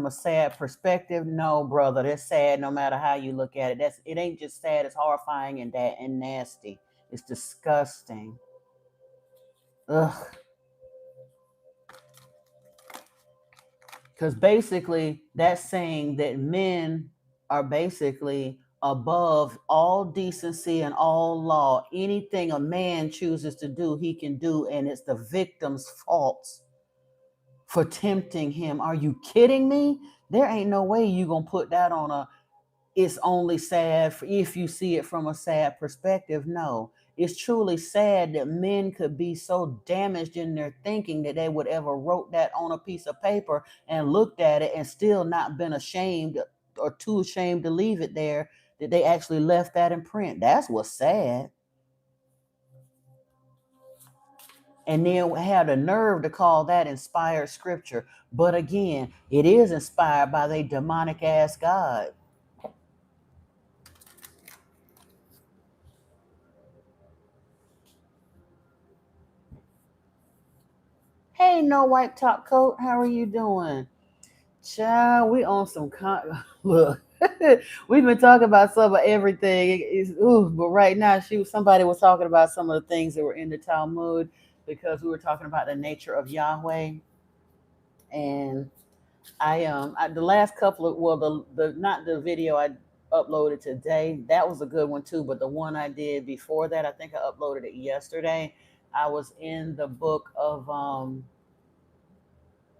a sad perspective? No, brother, that's sad no matter how you look at it. It ain't just sad, it's horrifying and nasty. It's disgusting. Ugh. Because basically that's saying that men are basically above all decency and all law. Anything a man chooses to do, he can do, and it's the victim's fault for tempting him. Are you kidding me? There ain't no way you gonna put that on a it's only sad if you see it from a sad perspective. No, it's truly sad that men could be so damaged in their thinking that they would ever wrote that on a piece of paper and looked at it and still not been ashamed or too ashamed to leave it there, that they actually left that in print. That's what's sad. And then had the nerve to call that inspired scripture. But again, it is inspired by their demonic ass God. Hey, no white top coat, how are you doing? Child, we on some look. We've been talking about some of everything. But right now, somebody was talking about some of the things that were in the Talmud because we were talking about the nature of Yahweh. And the last couple of the not the video I uploaded today, that was a good one too. But the one I did before that, I think I uploaded it yesterday. I was in the book of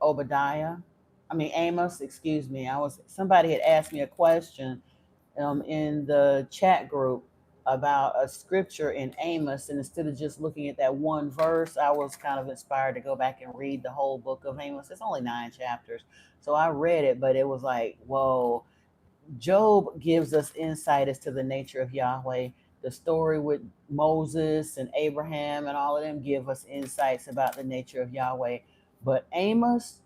Obadiah. I mean Amos, excuse me. I was somebody had asked me a question in the chat group about a scripture in Amos, and instead of just looking at that one verse, I was kind of inspired to go back and read the whole book of Amos. It's only 9 chapters, so I read it, but it was like, whoa. Job gives us insight as to the nature of Yahweh. The story with Moses and Abraham and all of them give us insights about the nature of Yahweh. But Amos,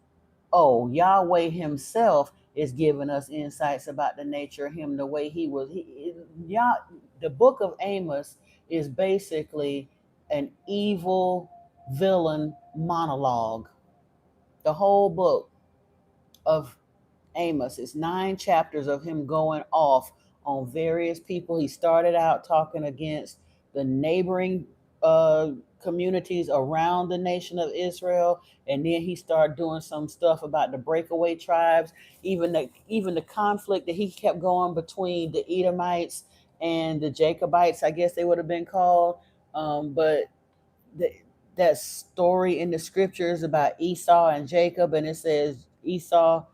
oh, Yahweh himself is giving us insights about the nature of him, the way he was. The book of Amos is basically an evil villain monologue. The whole book of Amos. It's 9 chapters of him going off on various people. He started out talking against the neighboring uh, communities around the nation of Israel, and then he started doing some stuff about the breakaway tribes. Even the conflict that he kept going between the Edomites and the Jacobites, I guess they would have been called. But the, that story in the scriptures about Esau and Jacob, and it says, Esau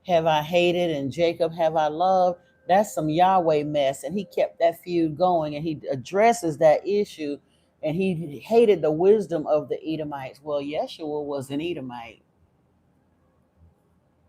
have I hated and Jacob have I loved. That's some Yahweh mess. And he kept that feud going, and he addresses that issue. And he hated the wisdom of the Edomites. Well, Yeshua was an Edomite,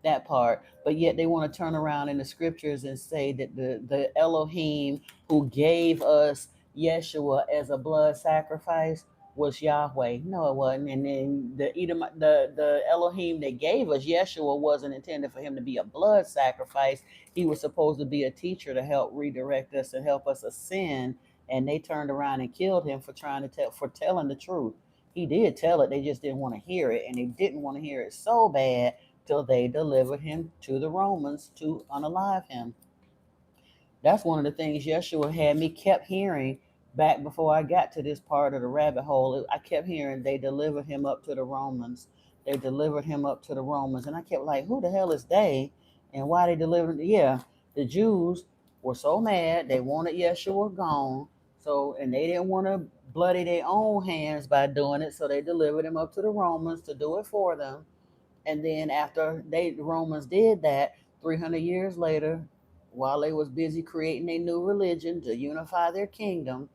that part, but yet they want to turn around in the scriptures and say that the Elohim who gave us Yeshua as a blood sacrifice was Yahweh. No, it wasn't. And then the Elohim that gave us Yeshua wasn't intended for him to be a blood sacrifice. He was supposed to be a teacher to help redirect us and help us ascend. And they turned around and killed him for trying to tell for telling the truth. He did tell it, they just didn't want to hear it, and they didn't want to hear it so bad till they delivered him to the Romans to unalive him. That's one of the things Yeshua had me kept hearing back before I got to this part of the rabbit hole. I kept hearing they delivered him up to the Romans. They delivered him up to the Romans. And I kept like, who the hell is they? And why they delivered? Yeah, the Jews were so mad. They wanted Yeshua gone. So, and they didn't want to bloody their own hands by doing it. So they delivered him up to the Romans to do it for them. And then after the Romans did that, 300 years later, while they was busy creating a new religion to unify their kingdom,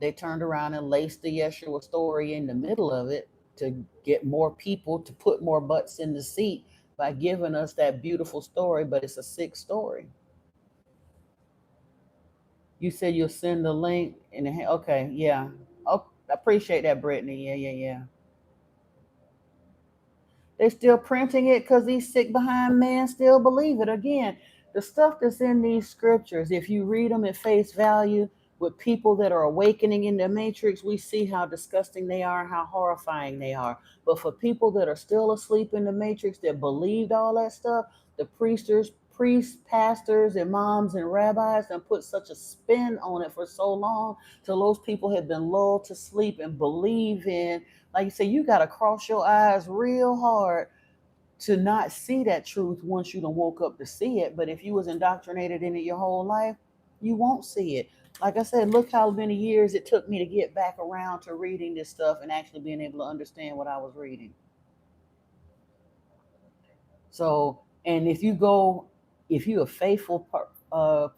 they turned around and laced the Yeshua story in the middle of it to get more people to put more butts in the seat by giving us that beautiful story, but it's a sick story. You said you'll send the link in the okay, yeah. Oh, I appreciate that, Brittany. Yeah, yeah, yeah. They still printing it because these sick behind men still believe it. Again, the stuff that's in these scriptures, if you read them at face value with people that are awakening in the matrix, we see how disgusting they are and how horrifying they are. But for people that are still asleep in the matrix that believed all that stuff, the priests, pastors, imams, and rabbis and put such a spin on it for so long till those people have been lulled to sleep and believe in, like you say, you got to cross your eyes real hard to not see that truth once you done woke up to see it. But if you was indoctrinated in it your whole life, you won't see it. Like I said, look how many years it took me to get back around to reading this stuff and actually being able to understand what I was reading. So, and if you a faithful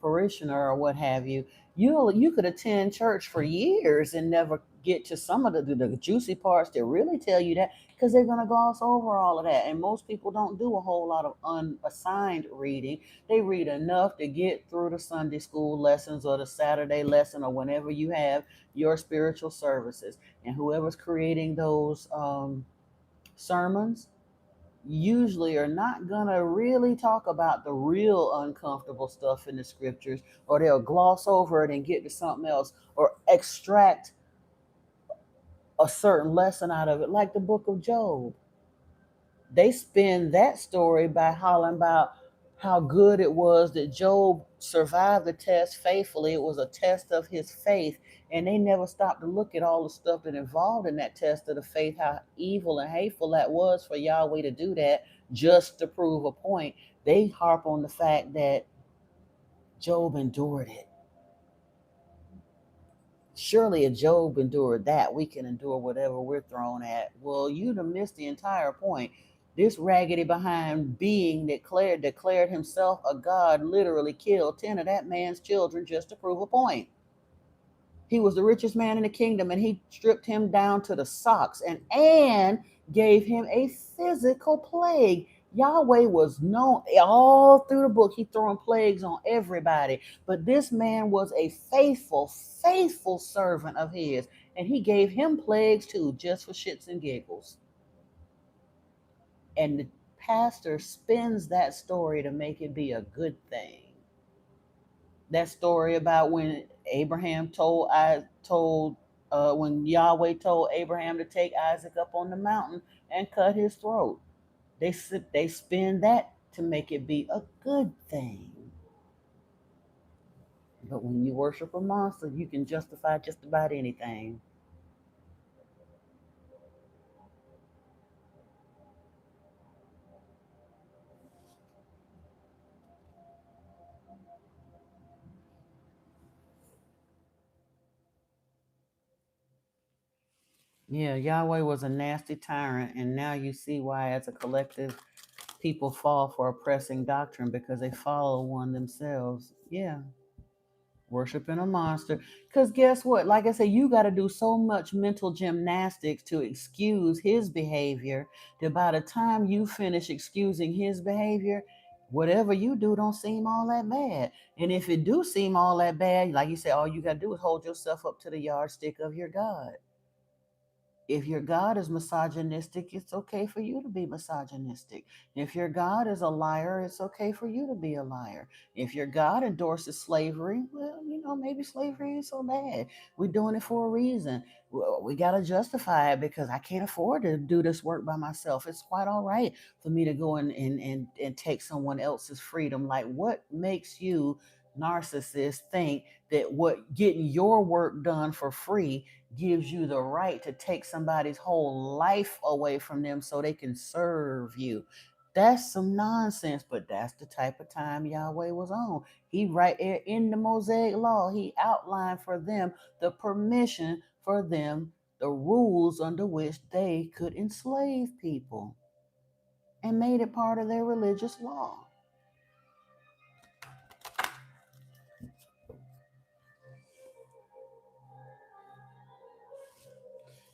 parishioner or what have you, you could attend church for years and never get to some of the juicy parts that really tell you that, because they're going to gloss over all of that. And most people don't do a whole lot of unassigned reading. They read enough to get through the Sunday school lessons or the Saturday lesson or whenever you have your spiritual services. And whoever's creating those sermons usually are not going to really talk about the real uncomfortable stuff in the scriptures, or they'll gloss over it and get to something else or extract a certain lesson out of it, like the book of Job. They spin that story by hollering about how good it was that Job survived the test faithfully. It was a test of his faith. And they never stopped to look at all the stuff that involved in that test of the faith, how evil and hateful that was for Yahweh to do that just to prove a point. They harp on the fact that Job endured it. Surely if Job endured that, we can endure whatever we're thrown at. Well, you done missed the entire point. This raggedy behind being declared himself a god, literally killed 10 of that man's children just to prove a point. He was the richest man in the kingdom, and he stripped him down to the socks and gave him a physical plague. Yahweh was known all through the book. He throwing plagues on everybody. But this man was a faithful servant of his. And he gave him plagues too, just for shits and giggles. And the pastor spins that story to make it be a good thing. That story about when Abraham told when Yahweh told Abraham to take Isaac up on the mountain and cut his throat. They spin that to make it be a good thing. But when you worship a monster, you can justify just about anything. Yeah, Yahweh was a nasty tyrant, and now you see why, as a collective, people fall for oppressing doctrine because they follow one themselves. Yeah, worshiping a monster. Because guess what? Like I said, you got to do so much mental gymnastics to excuse his behavior that by the time you finish excusing his behavior, whatever you do don't seem all that bad. And if it do seem all that bad, like you say, all you got to do is hold yourself up to the yardstick of your God. If your God is misogynistic, it's okay for you to be misogynistic. If your God is a liar, it's okay for you to be a liar. If your God endorses slavery, well, maybe slavery ain't so bad. We're doing it for a reason. Well, we got to justify it because I can't afford to do this work by myself. It's quite all right for me to go and take someone else's freedom. Like, what makes you narcissists think that what getting your work done for free gives you the right to take somebody's whole life away from them so they can serve you? That's some nonsense, but that's the type of time Yahweh was on. He right there in the Mosaic law, he outlined for them the permission for them, the rules under which they could enslave people, and made it part of their religious law.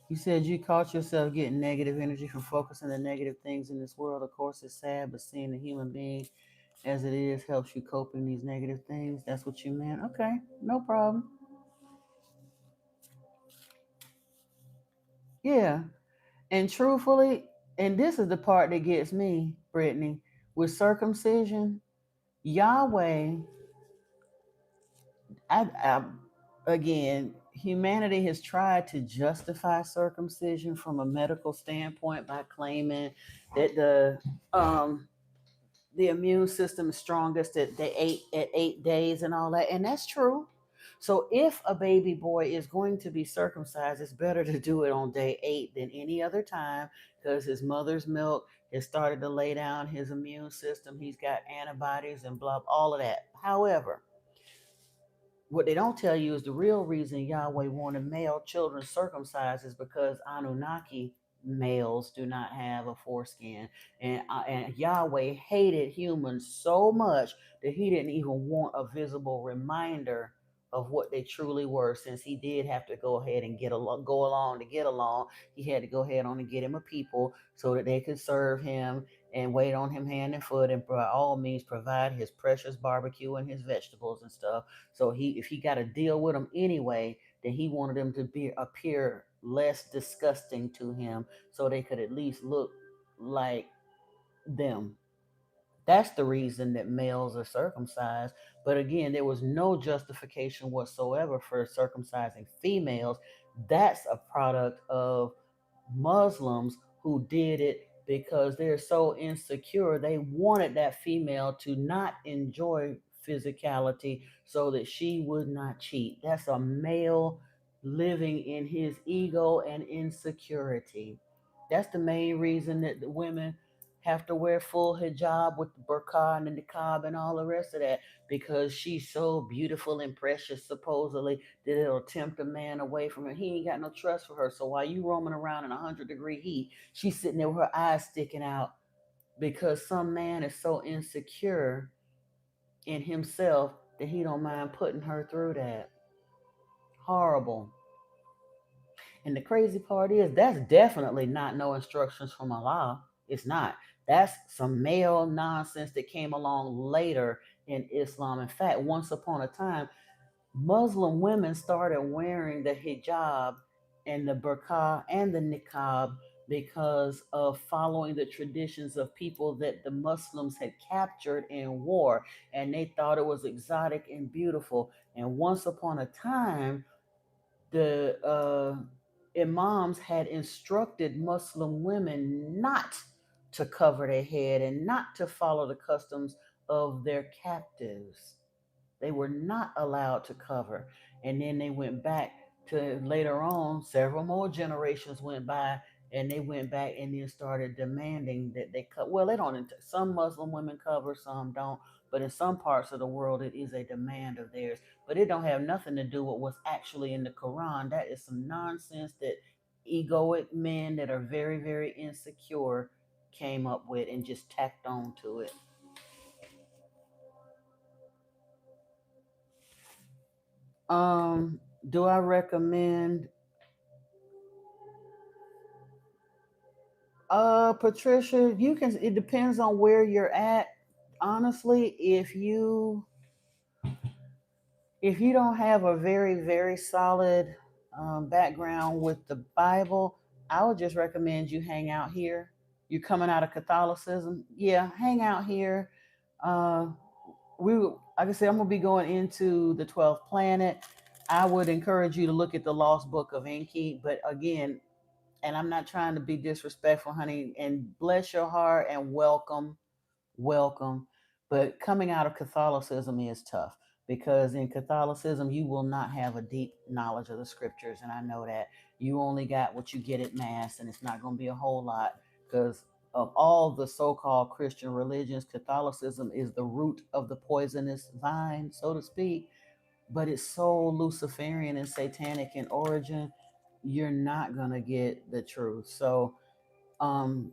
You said you caught yourself getting negative energy from focusing on negative things in this world. Of course, it's sad, but seeing the human being as it is helps you cope in these negative things. That's what you meant. Okay, no problem. Yeah. And truthfully, and this is the part that gets me, Brittany, with circumcision, Yahweh, I again, humanity has tried to justify circumcision from a medical standpoint by claiming that the immune system is strongest at 8 days and all that, and that's true. So if a baby boy is going to be circumcised, it's better to do it on day 8 than any other time because his mother's milk has started to lay down his immune system. He's got antibodies and blah, all of that. However, what they don't tell you is the real reason Yahweh wanted male children circumcised is because Anunnaki males do not have a foreskin, and Yahweh hated humans so much that he didn't even want a visible reminder of what they truly were. Since he did have to go ahead and go along to get along, he had to go ahead on and get him a people so that they could serve him and wait on him hand and foot, and by all means provide his precious barbecue and his vegetables and stuff. So if he got to deal with them anyway, then he wanted them to appear less disgusting to him, so they could at least look like them. That's the reason that males are circumcised. But again, there was no justification whatsoever for circumcising females. That's a product of Muslims who did it because they're so insecure. They wanted that female to not enjoy physicality so that she would not cheat. That's a male living in his ego and insecurity. That's the main reason that the women have to wear full hijab with the burqa and the niqab and all the rest of that because she's so beautiful and precious, supposedly, that it'll tempt a man away from her. He ain't got no trust for her. So while you roaming around in 100-degree heat, she's sitting there with her eyes sticking out because some man is so insecure in himself that he don't mind putting her through that. Horrible. And the crazy part is that's definitely not no instructions from Allah. It's not. That's some male nonsense that came along later in Islam. In fact, once upon a time, Muslim women started wearing the hijab and the burqa and the niqab because of following the traditions of people that the Muslims had captured in war. And they thought it was exotic and beautiful. And once upon a time, the imams had instructed Muslim women not to cover their head and not to follow the customs of their captives. They were not allowed to cover. And then they went back to later on, several more generations went by, and they went back and then started demanding that they cut. Well, they don't. Some Muslim women cover, some don't. But in some parts of the world, it is a demand of theirs. But it don't have nothing to do with what's actually in the Quran. That is some nonsense that egoic men that are very, very insecure came up with and just tacked on to it. Do I recommend Patricia, you can it depends on where you're at. Honestly, if you don't have a very, very solid background with the Bible, I would just recommend you hang out here. You're coming out of Catholicism, yeah, hang out here. Uh like I said, I'm gonna be going into the 12th planet. I would encourage you to look at the Lost Book of Enki, but again, and I'm not trying to be disrespectful, honey, and bless your heart and welcome, welcome. But coming out of Catholicism is tough because in Catholicism, you will not have a deep knowledge of the scriptures. And I know that you only got what you get at Mass, and it's not going to be a whole lot because of all the so called Christian religions, Catholicism is the root of the poisonous vine, so to speak, but it's so Luciferian and satanic in origin, you're not gonna get the truth. So um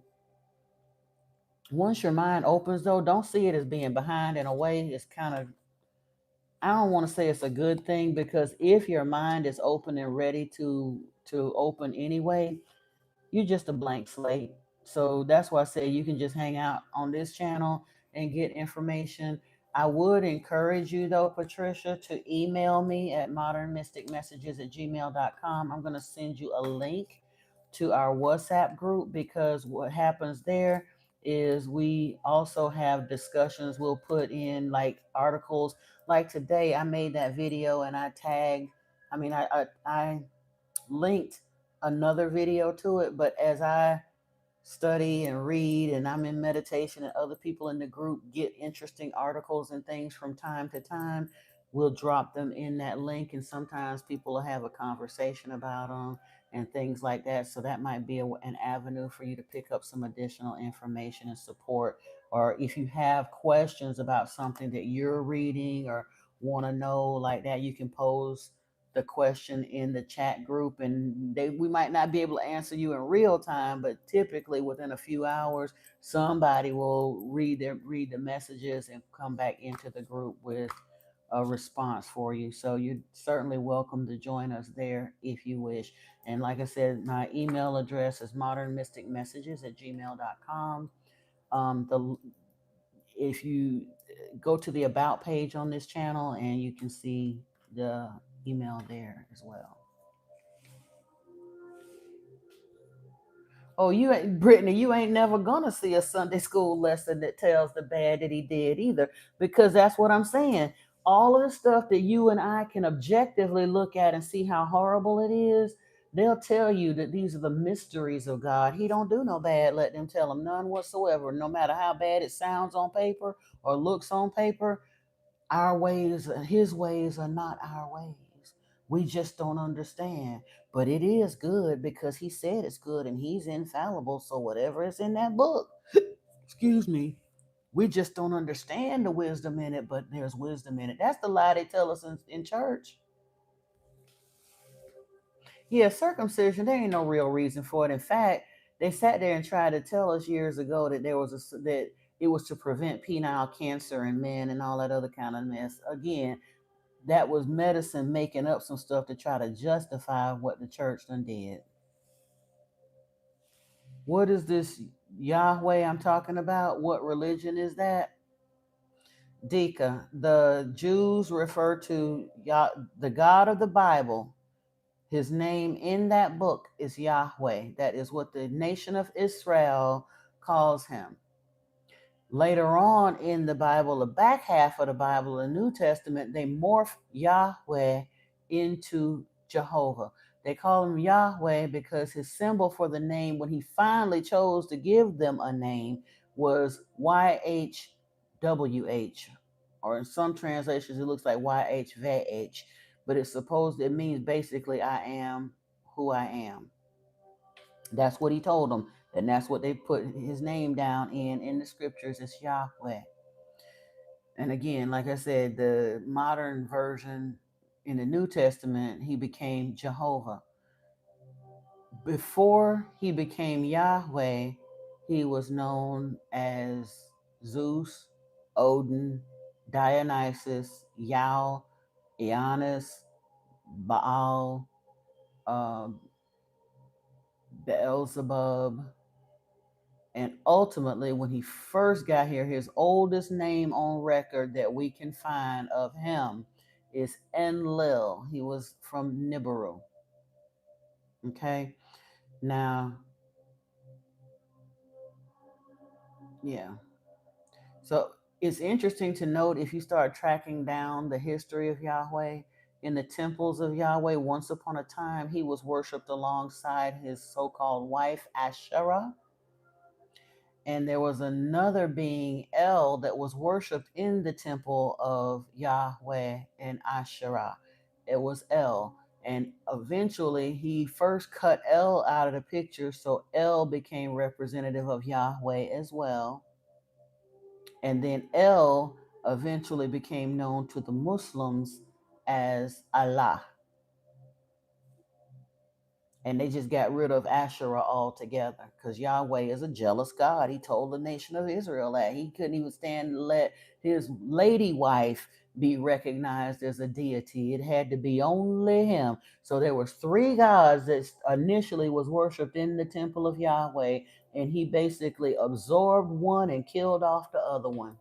once your mind opens though, don't see it as being behind in a way. It's kind of, I don't want to say it's a good thing because if your mind is open and ready to open anyway, you're just a blank slate. So that's why I say you can just hang out on this channel and get information. I would encourage you though, Patricia, to email me at modernmysticmessages@gmail.com. I'm going to send you a link to our WhatsApp group because what happens there is we also have discussions. We'll put in like articles. Like today, I made that video and I tagged, I linked another video to it, but as I study and read and I'm in meditation and other people in the group get interesting articles and things from time to time, we'll drop them in that link and sometimes people will have a conversation about them and things like that. So that might be an avenue for you to pick up some additional information and support. Or if you have questions about something that you're reading or want to know like that, you can pose the question in the chat group and we might not be able to answer you in real time, but typically within a few hours somebody will read the messages and come back into the group with a response for you. So you're certainly welcome to join us there if you wish. And like I said, my email address is modernmysticmessages@gmail.com. The If you go to the about page on this channel and you can see the email there as well. Oh, you ain't Brittany, you ain't never gonna see a Sunday school lesson that tells the bad that he did either, because that's what I'm saying. All of the stuff that you and I can objectively look at and see how horrible it is, they'll tell you that these are the mysteries of God. He don't do no bad, let them tell him none whatsoever, no matter how bad it sounds on paper or looks on paper. Our ways, his ways are not our ways. We just don't understand. But it is good because he said it's good and he's infallible. So whatever is in that book, Excuse me. We just don't understand the wisdom in it, but there's wisdom in it. That's the lie they tell us in church. Yeah, circumcision, there ain't no real reason for it. In fact, they sat there and tried to tell us years ago that that it was to prevent penile cancer in men and all that other kind of mess. Again, that was medicine making up some stuff to try to justify what the church done did. What is this Yahweh I'm talking about? What religion is that? Dika. The Jews refer to the God of the Bible. His name in that book is Yahweh. That is what the nation of Israel calls him. Later on in the Bible, the back half of the Bible, the New Testament, they morph Yahweh into Jehovah. They call him Yahweh because his symbol for the name, when he finally chose to give them a name, was YHWH. Or in some translations, it looks like YHVH. But it means basically, I am who I am. That's what he told them. And that's what they put his name down in the scriptures is Yahweh. And again, like I said, the modern version in the New Testament, he became Jehovah. Before he became Yahweh, he was known as Zeus, Odin, Dionysus, Yao, Eonis, Baal, uh, Beelzebub, and ultimately, when he first got here, his oldest name on record that we can find of him is Enlil. He was from Nibiru. Okay. Now, yeah. So it's interesting to note if you start tracking down the history of Yahweh in the temples of Yahweh, once upon a time, he was worshipped alongside his so called wife, Asherah. And there was another being, El, that was worshipped in the temple of Yahweh and Asherah. It was El. And eventually, he first cut El out of the picture, so El became representative of Yahweh as well. And then El eventually became known to the Muslims as Allah. And they just got rid of Asherah altogether because Yahweh is a jealous God. He told the nation of Israel that he couldn't even stand to let his lady wife be recognized as a deity. It had to be only him. So there was three gods that initially was worshipped in the temple of Yahweh, and he basically absorbed one and killed off the other one.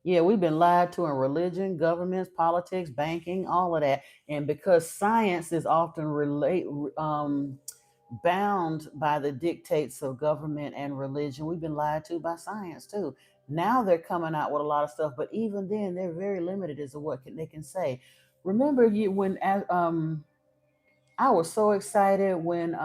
Yeah, we've been lied to in religion, governments, politics, banking, all of that. And because science is often bound by the dictates of government and religion, we've been lied to by science too. Now they're coming out with a lot of stuff, but even then, they're very limited as to what they can say. Remember, I was so excited when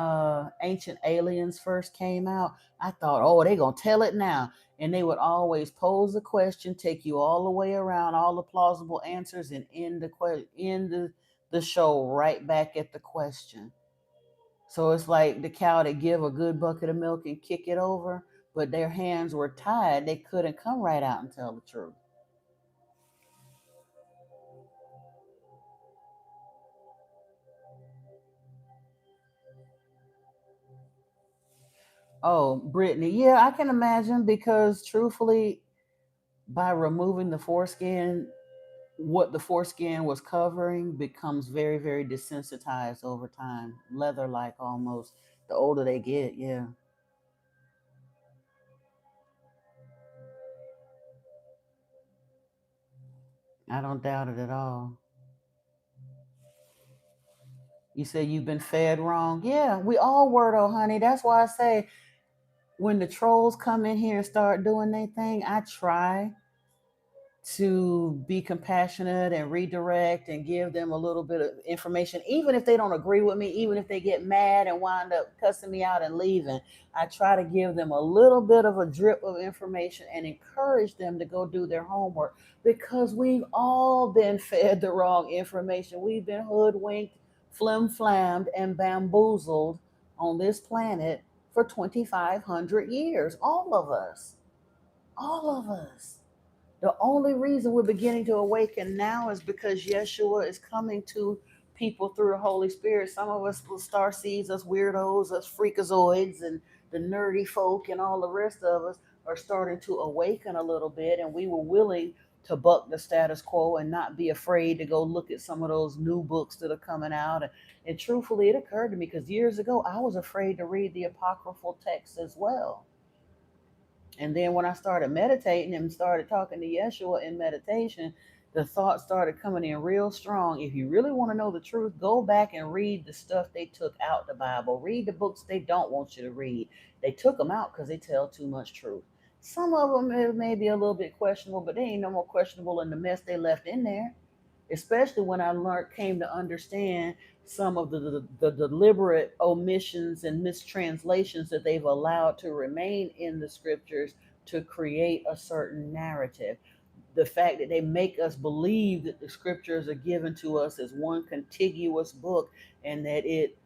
Ancient Aliens first came out. I thought, oh, they gonna tell it now. And they would always pose a question, take you all the way around, all the plausible answers, and end the show right back at the question. So it's like the cow that give a good bucket of milk and kick it over, but their hands were tied. They couldn't come right out and tell the truth. Oh, Brittany, yeah, I can imagine because truthfully, by removing the foreskin, what the foreskin was covering becomes very, very desensitized over time, leather like almost. The older they get, yeah, I don't doubt it at all. You say you've been fed wrong. Yeah, we all were though, honey. That's why I say when the trolls come in here and start doing their thing, I try to be compassionate and redirect and give them a little bit of information, even if they don't agree with me, even if they get mad and wind up cussing me out and leaving. I try to give them a little bit of a drip of information and encourage them to go do their homework because we've all been fed the wrong information. We've been hoodwinked, flim flammed, and bamboozled on this planet for 2,500 years. All of us. All of us. The only reason we're beginning to awaken now is because Yeshua is coming to people through the Holy Spirit. Some of us will star seeds, us weirdos, us freakazoids, and the nerdy folk, and all the rest of us are starting to awaken a little bit, and we were willing to buck the status quo and not be afraid to go look at some of those new books that are coming out. And truthfully, it occurred to me because years ago I was afraid to read the apocryphal texts as well. And then when I started meditating and started talking to Yeshua in meditation, the thoughts started coming in real strong. If you really want to know the truth, go back and read the stuff they took out the Bible. Read the books they don't want you to read. They took them out because they tell too much truth. Some of them may be a little bit questionable, but they ain't no more questionable than the mess they left in there. Especially when I came to understand some of the deliberate omissions and mistranslations that they've allowed to remain in the scriptures to create a certain narrative. The fact that they make us believe that the scriptures are given to us as one contiguous book, and that it,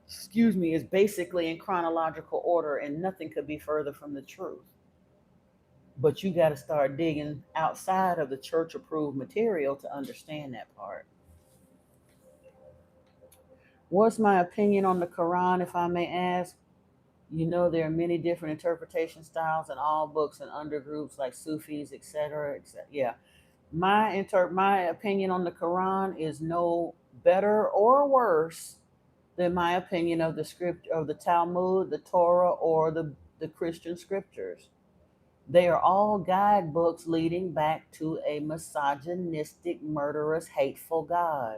excuse me, is basically in chronological order, and nothing could be further from the truth. But you got to start digging outside of the church approved material to understand that part. What's my opinion on the Quran, if I may ask? You know, there are many different interpretation styles in all books and undergroups like Sufis, etc. etc. Yeah, my opinion on the Quran is no better or worse than my opinion of the script of the Talmud, the Torah, or the Christian scriptures. They are all guidebooks leading back to a misogynistic, murderous, hateful God.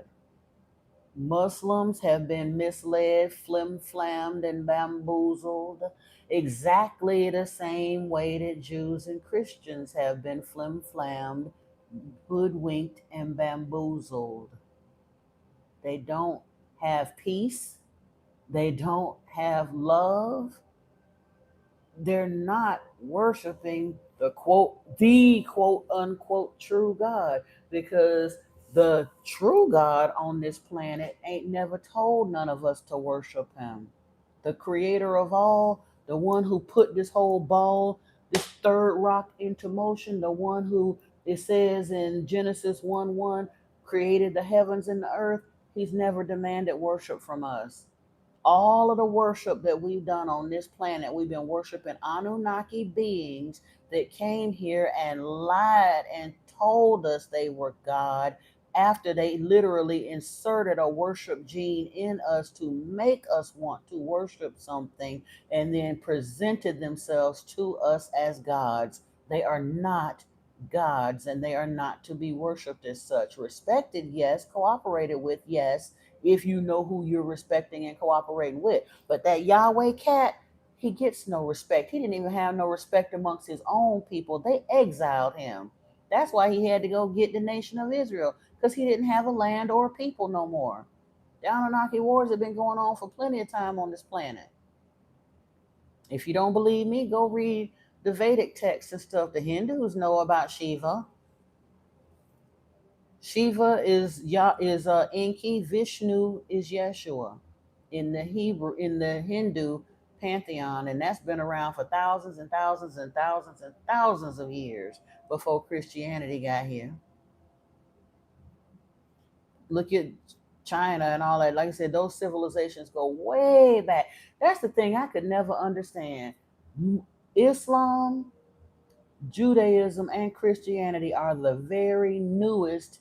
Muslims have been misled, flim-flammed, and bamboozled exactly the same way that Jews and Christians have been flim-flammed, hoodwinked, and bamboozled. They don't have peace. They don't have love. They're not worshiping the quote unquote true God, because the true God on this planet ain't never told none of us to worship him. The creator of all, the one who put this whole ball, this third rock into motion, the one who, it says in Genesis 1 1, created the heavens and the earth, he's never demanded worship from us. All of the worship that we've done on this planet, we've been worshiping Anunnaki beings that came here and lied and told us they were God after they literally inserted a worship gene in us to make us want to worship something, and then presented themselves to us as gods. They are not gods, and they are not to be worshiped as such. Respected, yes. Cooperated with, yes, if you know who you're respecting and cooperating with. But that Yahweh cat, he gets no respect. He didn't even have no respect amongst his own people. They exiled him. That's why he had to go get the nation of Israel, because he didn't have a land or a people no more. The Anunnaki wars have been going on for plenty of time on this planet. If you don't believe me, go read the Vedic texts and stuff. The Hindus know about Shiva. Shiva is Enki. Vishnu is Yeshua in the Hindu pantheon, and that's been around for thousands and thousands and thousands and thousands of years before Christianity got here. Look at China and all that. Like I said, those civilizations go way back. That's the thing I could never understand. Islam, Judaism, and Christianity are the very newest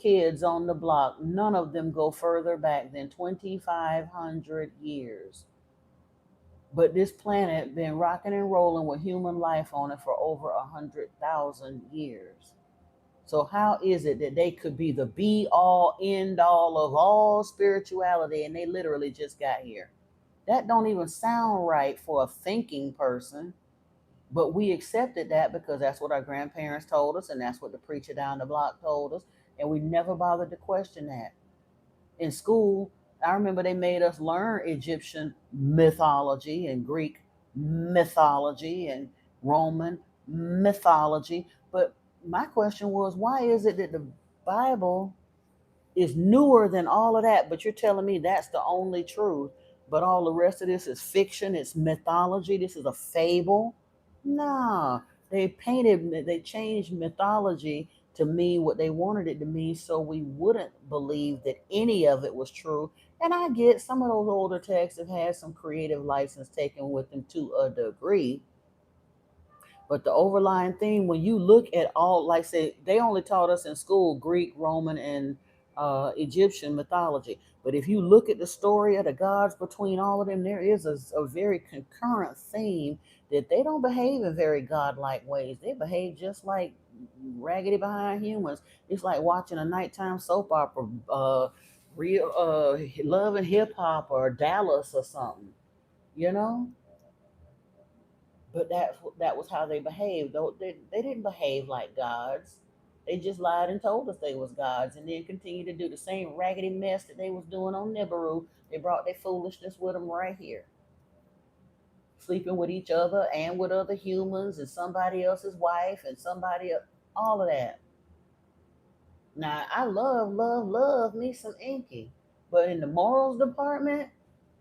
kids on the block. None of them go further back than 2,500 years. But this planet been rocking and rolling with human life on it for over 100,000 years. So how is it that they could be the be all end all of all spirituality, and they literally just got here? That don't even sound right for a thinking person. But we accepted that because that's what our grandparents told us, and that's what the preacher down the block told us, and we never bothered to question that. In school, I remember they made us learn Egyptian mythology and Greek mythology and Roman mythology. But my question was, why is it that the Bible is newer than all of that, but you're telling me that's the only truth? but all the rest of this is fiction, it's mythology, this is a fable. Nah, they changed mythology to mean what they wanted it to mean so we wouldn't believe that any of it was true. And I get some of those older texts have had some creative license taken with them to a degree, but the overlying theme, when you look at all, like say, they only taught us in school Greek, Roman, and Egyptian mythology. But if you look at the story of the gods between all of them, there is a very concurrent theme that they don't behave in very godlike ways. They behave just like raggedy behind humans. It's like watching a nighttime soap opera, real Love and Hip Hop or Dallas or something, you know. But that was how they behaved. Though they didn't behave like gods. They just lied and told us they was gods, and then continued to do the same raggedy mess that they was doing on Nibiru. They brought their foolishness with them right here, sleeping with each other and with other humans and somebody else's wife and somebody else, all of that. Now I love me some Inky, but in the morals department,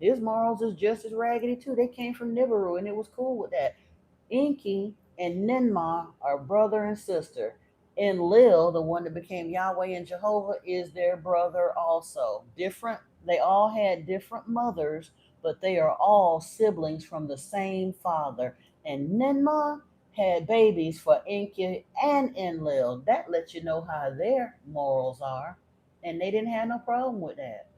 his morals is just as raggedy too. They came from Nibiru, and it was cool with that. Enki and Ninmah are brother and sister. Enlil, the one that became Yahweh and Jehovah, is their brother also. Different, they all had different mothers, but they are all siblings from the same father. And Ninmah had babies for Enki and Enlil. That lets you know how their morals are. And they didn't have no problem with that.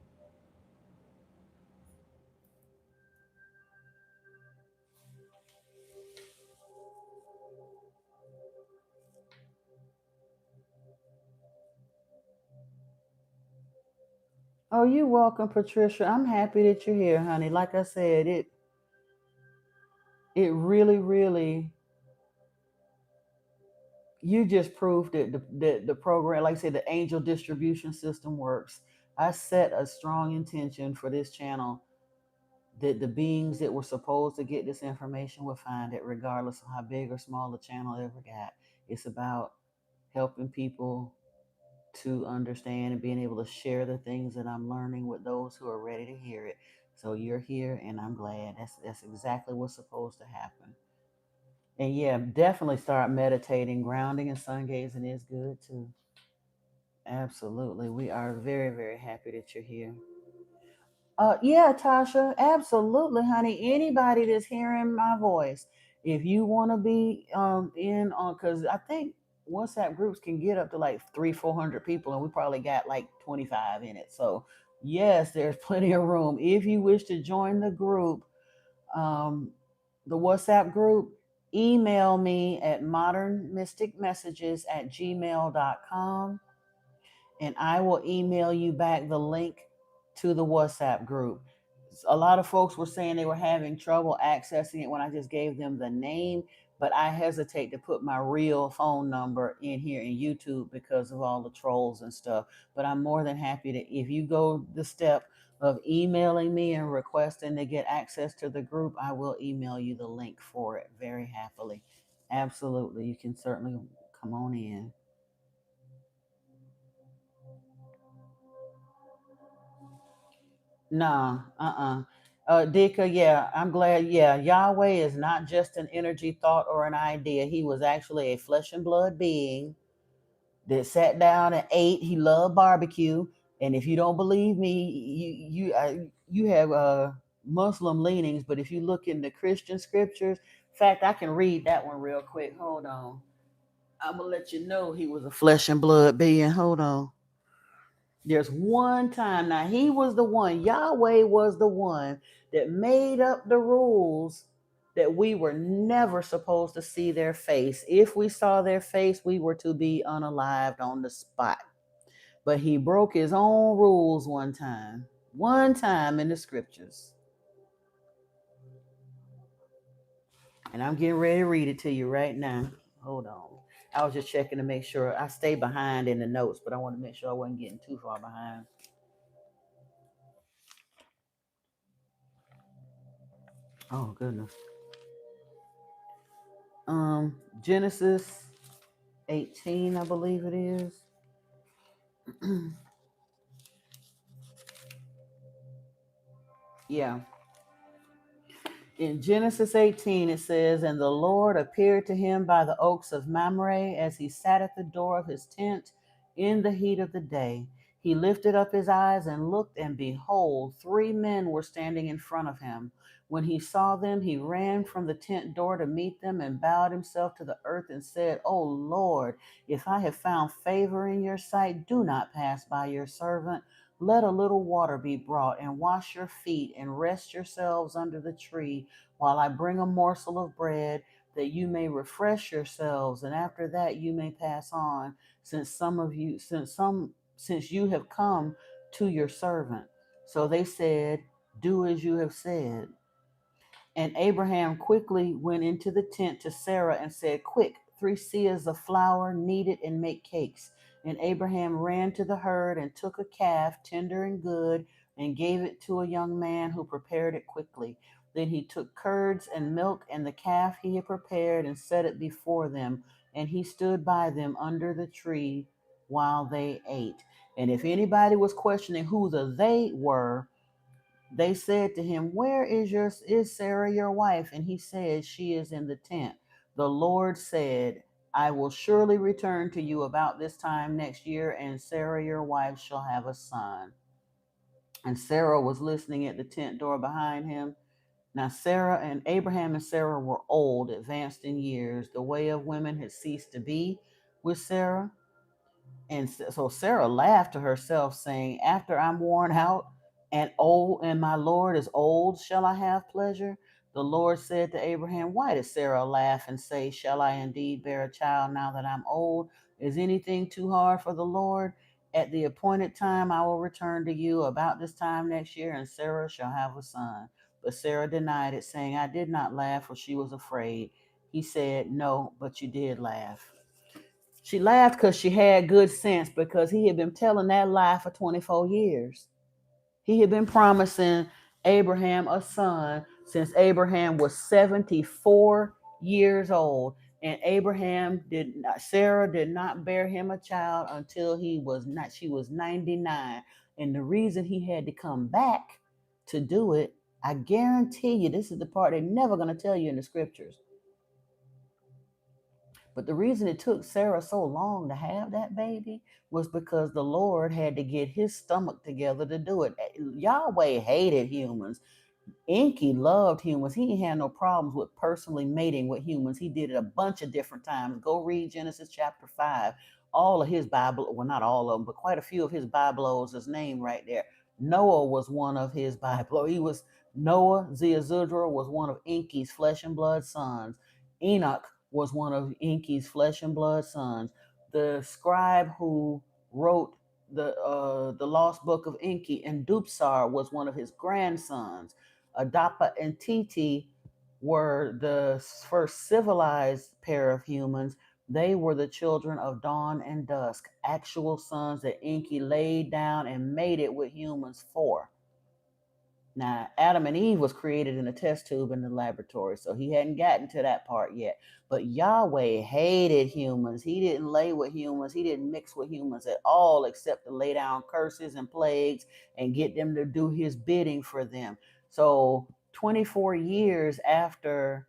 Oh, you're welcome, Patricia. I'm happy that you're here, honey. Like I said, it really, really, you just proved that the program, like I said, the angel distribution system works. I set a strong intention for this channel that the beings that were supposed to get this information would find it, regardless of how big or small the channel ever got. It's about helping people to understand and being able to share the things that I'm learning with those who are ready to hear it. So you're here, and I'm glad. That's exactly what's supposed to happen. And yeah, definitely start meditating. Grounding and sun gazing is good too. Absolutely. We are very, very happy that you're here. Yeah, Tasha, absolutely, honey. Anybody that's hearing my voice, if you want to be in on, because I think WhatsApp groups can get up to like 400 people, and we probably got like 25 in it. So yes, there's plenty of room. If you wish to join the group, um, the WhatsApp group, email me at modernmysticmessages@gmail.com, and I will email you back the link to the WhatsApp group. A lot of folks were saying they were having trouble accessing it when I just gave them the name, but I hesitate to put my real phone number in here in YouTube because of all the trolls and stuff. But I'm more than happy to, if you go the step of emailing me and requesting to get access to the group, I will email you the link for it very happily. Absolutely. You can certainly come on in. No, Dika, yeah, I'm glad. Yeah, Yahweh is not just an energy, thought, or an idea. He was actually a flesh and blood being that sat down and ate. He loved barbecue. And if you don't believe me, you have Muslim leanings, but if you look in the Christian scriptures, in fact, I can read that one real quick. Hold on. I'm gonna let you know he was a flesh and blood being. Hold on. There's one time, now he was the one, Yahweh was the one that made up the rules that we were never supposed to see their face. If we saw their face, we were to be unalived on the spot. But he broke his own rules one time in the scriptures. And I'm getting ready to read it to you right now. Hold on. I was just checking to make sure I stay behind in the notes, but I want to make sure I wasn't getting too far behind. Oh, goodness. Genesis 18, I believe it is. Yeah. In Genesis 18, it says, "And the Lord appeared to him by the oaks of Mamre as he sat at the door of his tent in the heat of the day. He lifted up his eyes and looked, and behold, 3 men were standing in front of him. When he saw them, he ran from the tent door to meet them and bowed himself to the earth and said, O Lord, if I have found favor in your sight, do not pass by your servant. Let a little water be brought, and wash your feet, and rest yourselves under the tree, while I bring a morsel of bread, that you may refresh yourselves, and after that you may pass on, since you have come to your servant. So they said, Do as you have said. And Abraham quickly went into the tent to Sarah and said, Quick, 3 seahs of flour, knead it and make cakes. And Abraham ran to the herd and took a calf, tender and good, and gave it to a young man who prepared it quickly. Then he took curds and milk and the calf he had prepared and set it before them. And he stood by them under the tree while they ate. And if anybody was questioning who the they were, they said to him, Where is Sarah your wife? And he said, She is in the tent. The Lord said, I will surely return to you about this time next year, and Sarah your wife shall have a son. And Sarah was listening at the tent door behind him. Now Sarah and Abraham and Sarah were old, advanced in years. The way of women had ceased to be with Sarah. And so Sarah laughed to herself, saying, After I'm worn out and old, and my Lord is old, shall I have pleasure? The Lord said to Abraham, Why did Sarah laugh and say, Shall I indeed bear a child now that I'm old? Is anything too hard for the Lord? At the appointed time, I will return to you about this time next year, and Sarah shall have a son. But Sarah denied it, saying, I did not laugh, for she was afraid. He said, No, but you did laugh. She laughed because she had good sense, because he had been telling that lie for 24 years. He had been promising Abraham a son since Abraham was 74 years old. And Sarah did not bear him a child until she was 99. And the reason he had to come back to do it, I guarantee you, this is the part they're never going to tell you in the scriptures. But the reason it took Sarah so long to have that baby was because the Lord had to get his stomach together to do it. Yahweh hated humans. Enki loved humans. He ain't had no problems with personally mating with humans. He did it a bunch of different times. Go read Genesis chapter 5. All of his Bible, well, not all of them, but quite a few of his Biblos is named right there. Noah was one of his Bible. He was Noah. Zeazudra was one of Enki's flesh and blood sons. Enoch was one of Enki's flesh and blood sons. The scribe who wrote the lost book of Enki, and Dupsar was one of his grandsons. Adapa and Titi were the first civilized pair of humans. They were the children of dawn and dusk, actual sons that Enki laid down and mated with humans for. Now, Adam and Eve was created in a test tube in the laboratory, so he hadn't gotten to that part yet. But Yahweh hated humans. He didn't lay with humans. He didn't mix with humans at all, except to lay down curses and plagues and get them to do his bidding for them. So 24 years after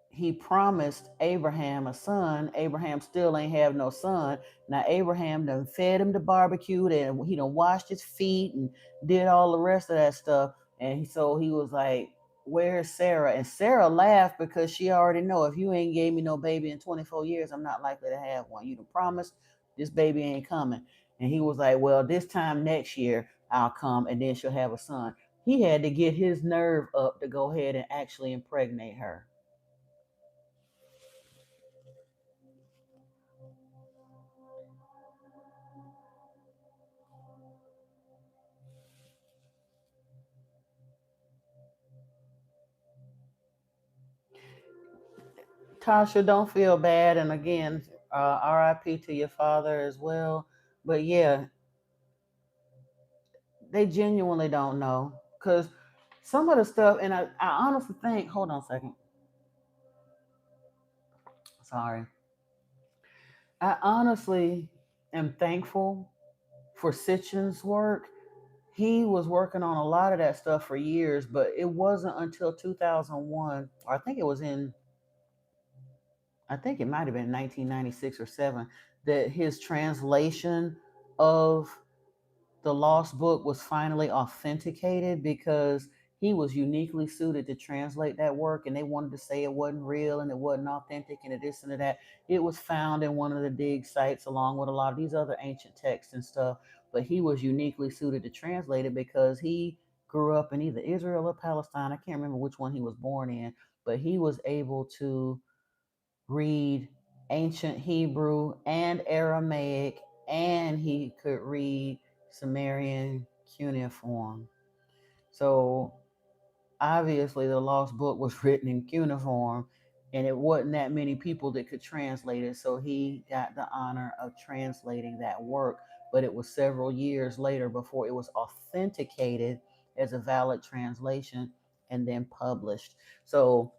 he promised Abraham a son, Abraham still ain't have no son. Now Abraham done fed him the barbecue, and he done washed his feet and did all the rest of that stuff. And so he was like, Where's Sarah? And Sarah laughed because she already know, if you ain't gave me no baby in 24 years, I'm not likely to have one. You done promised this baby ain't coming. And he was like, Well, this time next year I'll come, and then she'll have a son. He had to get his nerve up to go ahead and actually impregnate her. Tasha, don't feel bad. And again, RIP to your father as well. But yeah, they genuinely don't know. Because some of the stuff, and I honestly think, hold on a second. Sorry. I honestly am thankful for Sitchin's work. he was working on a lot of that stuff for years, but it wasn't until 2001, or I think it might have been 1996 or 7, that his translation of the Lost Book was finally authenticated, because he was uniquely suited to translate that work, and they wanted to say it wasn't real and it wasn't authentic and this and that. It was found in one of the dig sites along with a lot of these other ancient texts and stuff, but he was uniquely suited to translate it because he grew up in either Israel or Palestine. I can't remember which one he was born in, but he was able to read ancient Hebrew and Aramaic, and he could read Sumerian cuneiform. So obviously, the Lost Book was written in cuneiform, and it wasn't that many people that could translate it. So he got the honor of translating that work. But it was several years later before it was authenticated as a valid translation and then published. So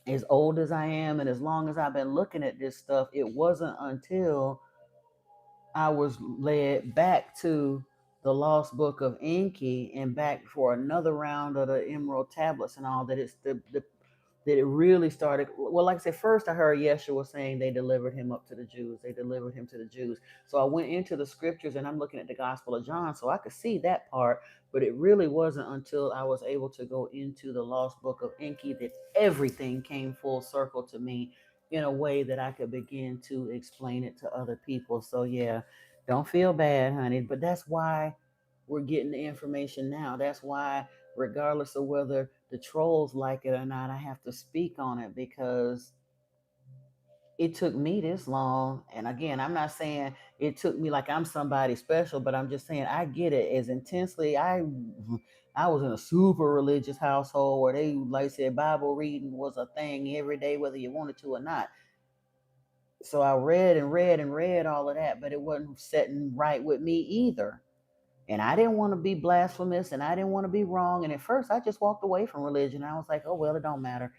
as old as I am and as long as I've been looking at this stuff, it wasn't until I was led back to the Lost Book of Enki and back for another round of the Emerald Tablets and all that it's the that it really started. Well, like I said, first I heard Yeshua saying they delivered him up to the Jews. They delivered him to the Jews. So I went into the scriptures and I'm looking at the Gospel of John, so I could see that part. But it really wasn't until I was able to go into the Lost Book of Enki that everything came full circle to me in a way that I could begin to explain it to other people. So yeah, don't feel bad, honey. But that's why we're getting the information now. That's why, regardless of whether the trolls like it or not, I have to speak on it, because it took me this long. And again, I'm not saying it took me like I'm somebody special, but I'm just saying I get it as intensely. I was in a super religious household where they, like I said, Bible reading was a thing every day, whether you wanted to or not. So I read and read and read all of that, but it wasn't setting right with me either. And I didn't want to be blasphemous and I didn't want to be wrong. And at first I just walked away from religion. I was like, oh, well, it don't matter.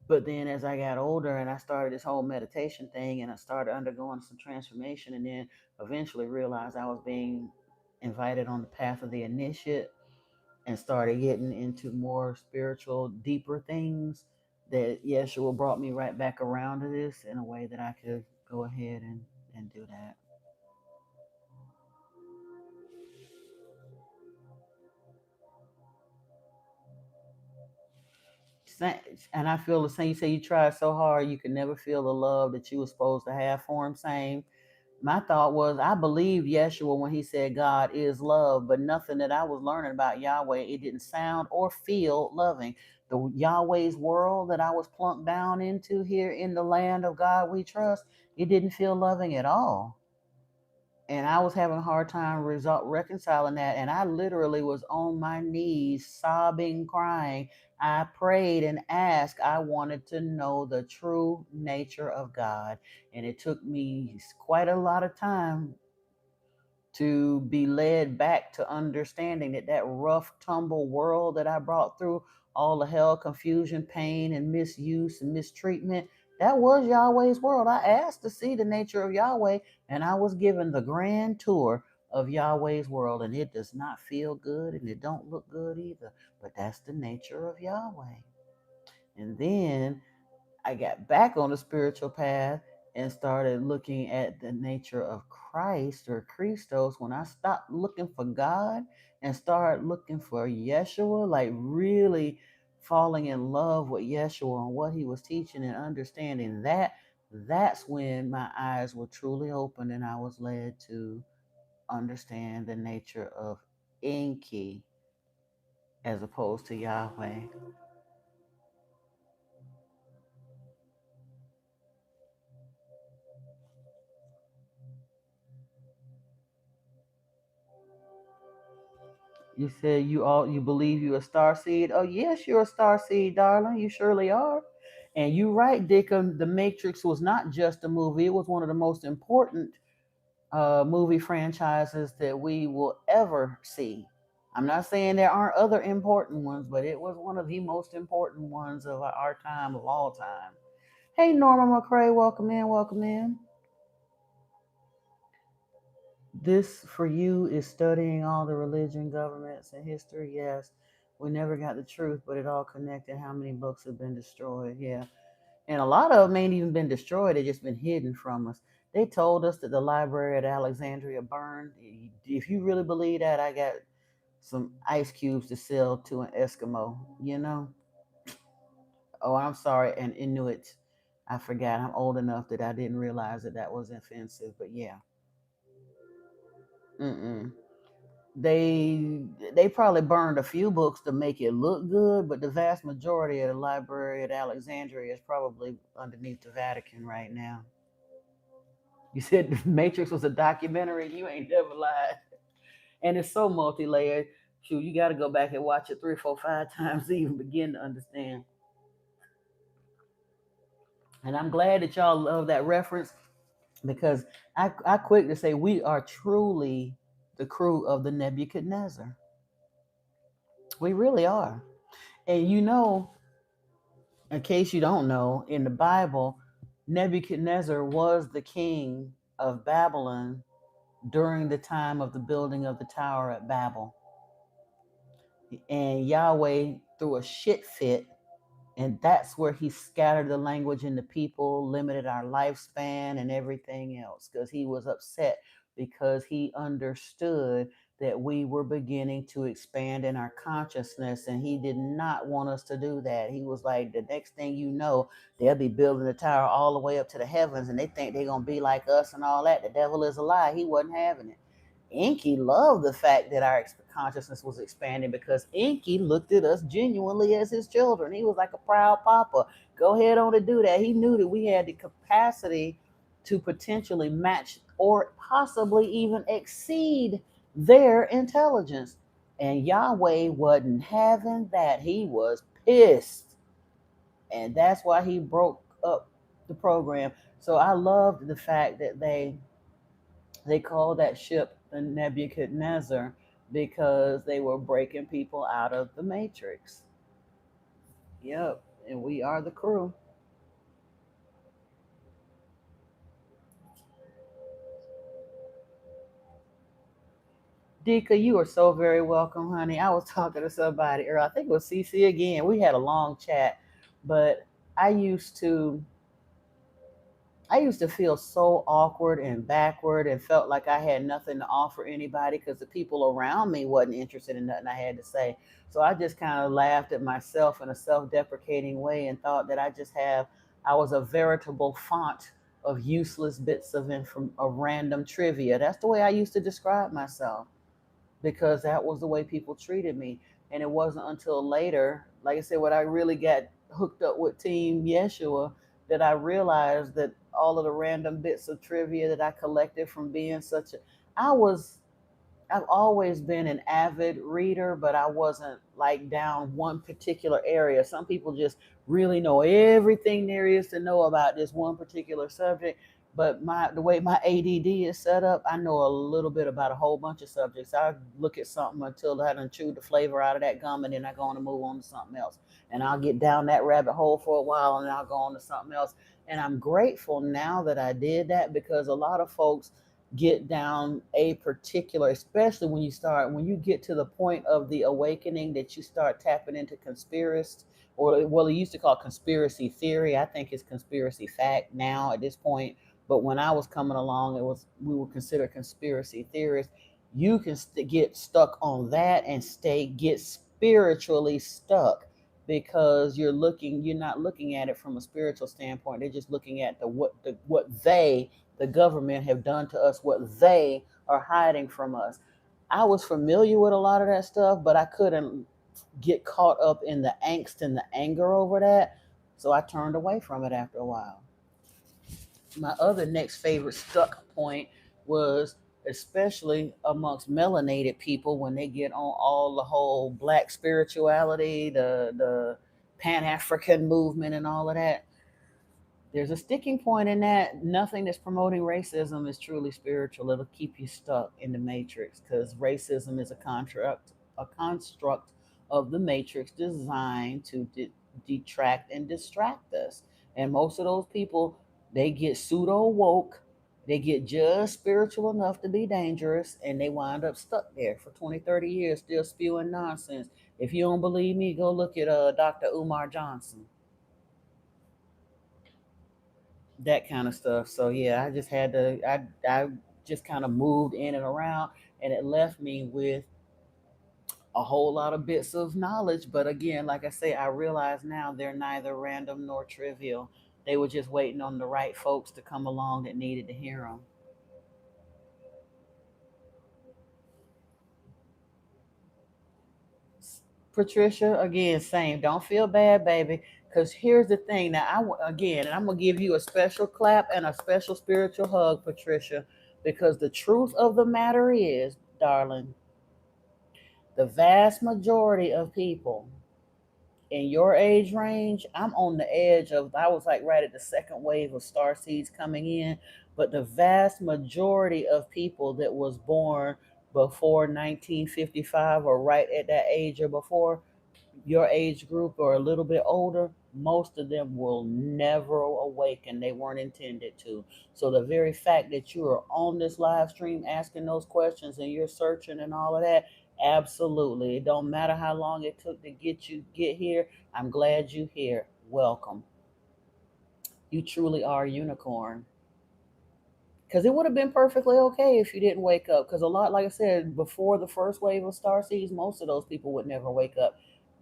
But then as I got older and I started this whole meditation thing and I started undergoing some transformation, and then eventually realized I was being invited on the path of the initiate and started getting into more spiritual, deeper things, that Yeshua brought me right back around to this in a way that I could go ahead and do that. And I feel the same. You say you tried so hard, you could never feel the love that you were supposed to have for him. Same. My thought was, I believed Yeshua when he said God is love, but nothing that I was learning about Yahweh, it didn't sound or feel loving. The Yahweh's world that I was plunked down into here in the land of God we trust, it didn't feel loving at all. And I was having a hard time reconciling that. And I literally was on my knees, sobbing, crying. I prayed and asked. I wanted to know the true nature of God. And it took me quite a lot of time to be led back to understanding that that rough tumble world that I brought through, all the hell, confusion, pain, and misuse and mistreatment, that was Yahweh's world. I asked to see the nature of Yahweh, and I was given the grand tour of Yahweh's world, and it does not feel good and it don't look good either, but that's the nature of Yahweh. And then I got back on the spiritual path and started looking at the nature of Christ or Christos, when I stopped looking for God and started looking for Yeshua, like really falling in love with Yeshua and what he was teaching and understanding that, that's when my eyes were truly opened and I was led to understand the nature of Enki as opposed to Yahweh. You said you believe you a star seed. Oh yes, you're a star seed, darling. You surely are. And you right, Dickum. The Matrix was not just a movie. It was one of the most important movie franchises that we will ever see. I'm not saying there aren't other important ones, but it was one of the most important ones of our time, of all time. Hey, Norma McCrae, welcome in, welcome in. This for you is studying all the religion, governments, and history. Yes, we never got the truth, but it all connected. How many books have been destroyed? Yeah, and a lot of them ain't even been destroyed. They just been hidden from us. They told us that the library at Alexandria burned. If you really believe that, I got some ice cubes to sell to an Eskimo. You know? Oh, I'm sorry, an Inuit. I forgot. I'm old enough that I didn't realize that that was offensive. But yeah, mm-mm. They probably burned a few books to make it look good, but the vast majority of the library at Alexandria is probably underneath the Vatican right now. You said the Matrix was a documentary. You ain't never lied, and it's so multi-layered. Shoot, you got to go back and watch it three, four, five times to even begin to understand. And I'm glad that y'all love that reference because I quick to say we are truly the crew of the Nebuchadnezzar. We really are. And you know, in case you don't know, in the Bible, Nebuchadnezzar was the king of Babylon during the time of the building of the Tower at Babel. And Yahweh threw a shit fit, and that's where he scattered the language in the people, limited our lifespan and everything else, because he was upset because he understood that we were beginning to expand in our consciousness, and he did not want us to do that. He was like, the next thing you know, they'll be building a tower all the way up to the heavens, and they think they're gonna be like us and all that. The devil is a lie. He wasn't having it. Inky loved the fact that our consciousness was expanding because Inky looked at us genuinely as his children. He was like a proud papa. Go ahead on to do that. He knew that we had the capacity to potentially match or possibly even exceed their intelligence. And Yahweh wasn't having that. He was pissed. And that's why he broke up the program. So I loved the fact that they called that ship the Nebuchadnezzar because they were breaking people out of the matrix. Yep, and we are the crew. Dika, you are so very welcome, honey. I was talking to somebody earlier. I think it was CC again. We had a long chat, but I used to I used to feel so awkward and backward and felt like I had nothing to offer anybody because the people around me wasn't interested in nothing I had to say. So I just kind of laughed at myself in a self-deprecating way and thought that I was a veritable font of useless bits of random trivia. That's the way I used to describe myself because that was the way people treated me. And it wasn't until later, like I said, when I really got hooked up with Team Yeshua, that I realized that all of the random bits of trivia that I collected from being such a, I was I've always been an avid reader, but I wasn't like down one particular area. Some people just really know everything there is to know about this one particular subject. But the way my ADD is set up, I know a little bit about a whole bunch of subjects. I look at something until I done chewed the flavor out of that gum, and then I go on to move on to something else. And I'll get down that rabbit hole for a while, and then I'll go on to something else. And I'm grateful now that I did that because a lot of folks get down a particular, especially when you get to the point of the awakening that you start tapping into conspiracy, or well, it used to call conspiracy theory. I think it's conspiracy fact now at this point. But when I was coming along, it was we were considered conspiracy theorists. You can get stuck on that and get spiritually stuck because you're not looking at it from a spiritual standpoint. They're just looking at what the government have done to us, what they are hiding from us. I was familiar with a lot of that stuff, but I couldn't get caught up in the angst and the anger over that. So I turned away from it after a while. My other next favorite stuck point was especially amongst melanated people when they get on all the whole black spirituality, the Pan African movement and all of that. There's a sticking point in that. Nothing that's promoting racism is truly spiritual. It'll keep you stuck in the matrix because racism is a construct of the matrix designed to detract and distract us. And most of those people, they get pseudo woke They get just spiritual enough to be dangerous, and they wind up stuck there for 20, 30 years, still spewing nonsense. If you don't believe me, go look at Dr. Umar Johnson, that kind of stuff. So yeah, I just had to, I just kind of moved in and around, and it left me with a whole lot of bits of knowledge. But again, like I say, I realize now they're neither random nor trivial. They were just waiting on the right folks to come along that needed to hear them. Patricia, again, same. Don't feel bad, baby. Because here's the thing. Now, again, and I'm gonna give you a special clap and a special spiritual hug, Patricia, because the truth of the matter is, darling, the vast majority of people in your age range, I'm on the edge of, I was like right at the second wave of star seeds coming in, but the vast majority of people that was born before 1955 or right at that age or before, your age group or a little bit older, most of them will never awaken. They weren't intended to. So the very fact that you are on this live stream asking those questions and you're searching and all of that, absolutely. It don't matter how long it took to get here. I'm glad you here. Welcome. You truly are a unicorn. Because it would have been perfectly okay if you didn't wake up. Because a lot, like I said, before the first wave of star seeds, most of those people would never wake up.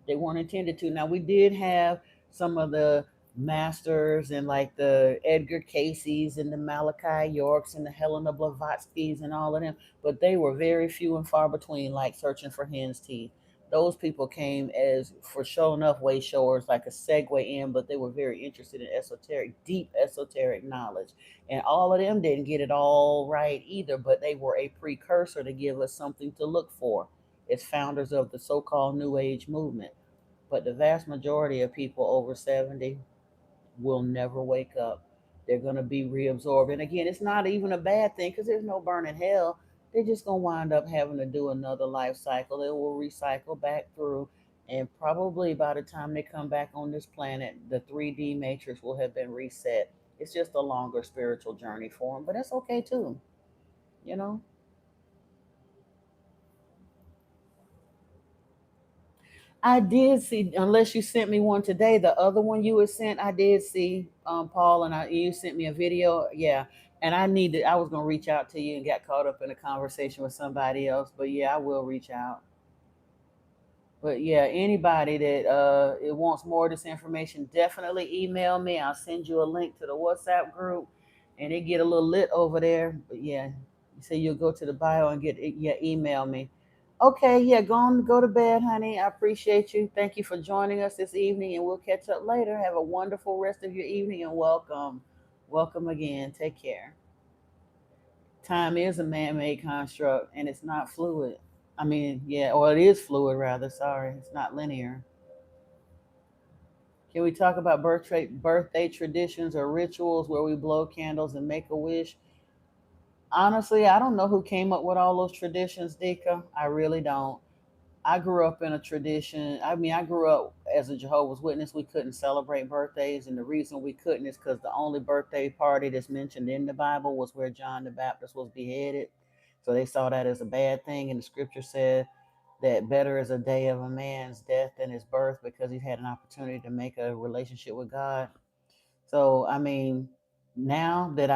They weren't intended to. Now, we did have some of the masters and like the Edgar Caseys and the Malachi Yorks and the Helena Blavatskys and all of them, but they were very few and far between, like searching for hen's teeth. Those people came as for show enough way showers, like a segue in, but they were very interested in esoteric, deep esoteric knowledge. And all of them didn't get it all right either, but they were a precursor to give us something to look for as founders of the so called New Age movement. But the vast majority of people over 70 will never wake up. They're going to be reabsorbed. And again, it's not even a bad thing because there's no burning hell. They're just going to wind up having to do another life cycle. It will recycle back through. And probably by the time they come back on this planet, the 3D matrix will have been reset. It's just a longer spiritual journey for them, but that's okay too, you know? I did see, unless you sent me one today, the other one you had sent, I did see, Paul, and you sent me a video. Yeah. And I was going to reach out to you and got caught up in a conversation with somebody else. But yeah, I will reach out. But yeah, anybody that it wants more of this information, definitely email me. I'll send you a link to the WhatsApp group, and it get a little lit over there. But yeah, you say you'll go to the bio and get it. Yeah, email me. Okay, yeah, go to bed, honey. I appreciate you. Thank you for joining us this evening, and we'll catch up later. Have a wonderful rest of your evening, and welcome again. Take care. Time is a man-made construct, and it's not fluid. I mean, yeah, or it is fluid rather. Sorry, it's not linear. Can we talk about birthday traditions or rituals where we blow candles and make a wish? Honestly, I don't know who came up with all those traditions, Dika. I really don't. I grew up in a tradition. I mean, I grew up as a Jehovah's Witness. We couldn't celebrate birthdays, and the reason we couldn't is because the only birthday party that's mentioned in the Bible was where John the Baptist was beheaded. So they saw that as a bad thing, and the scripture said that better is a day of a man's death than his birth because he had an opportunity to make a relationship with God. So, I mean, now that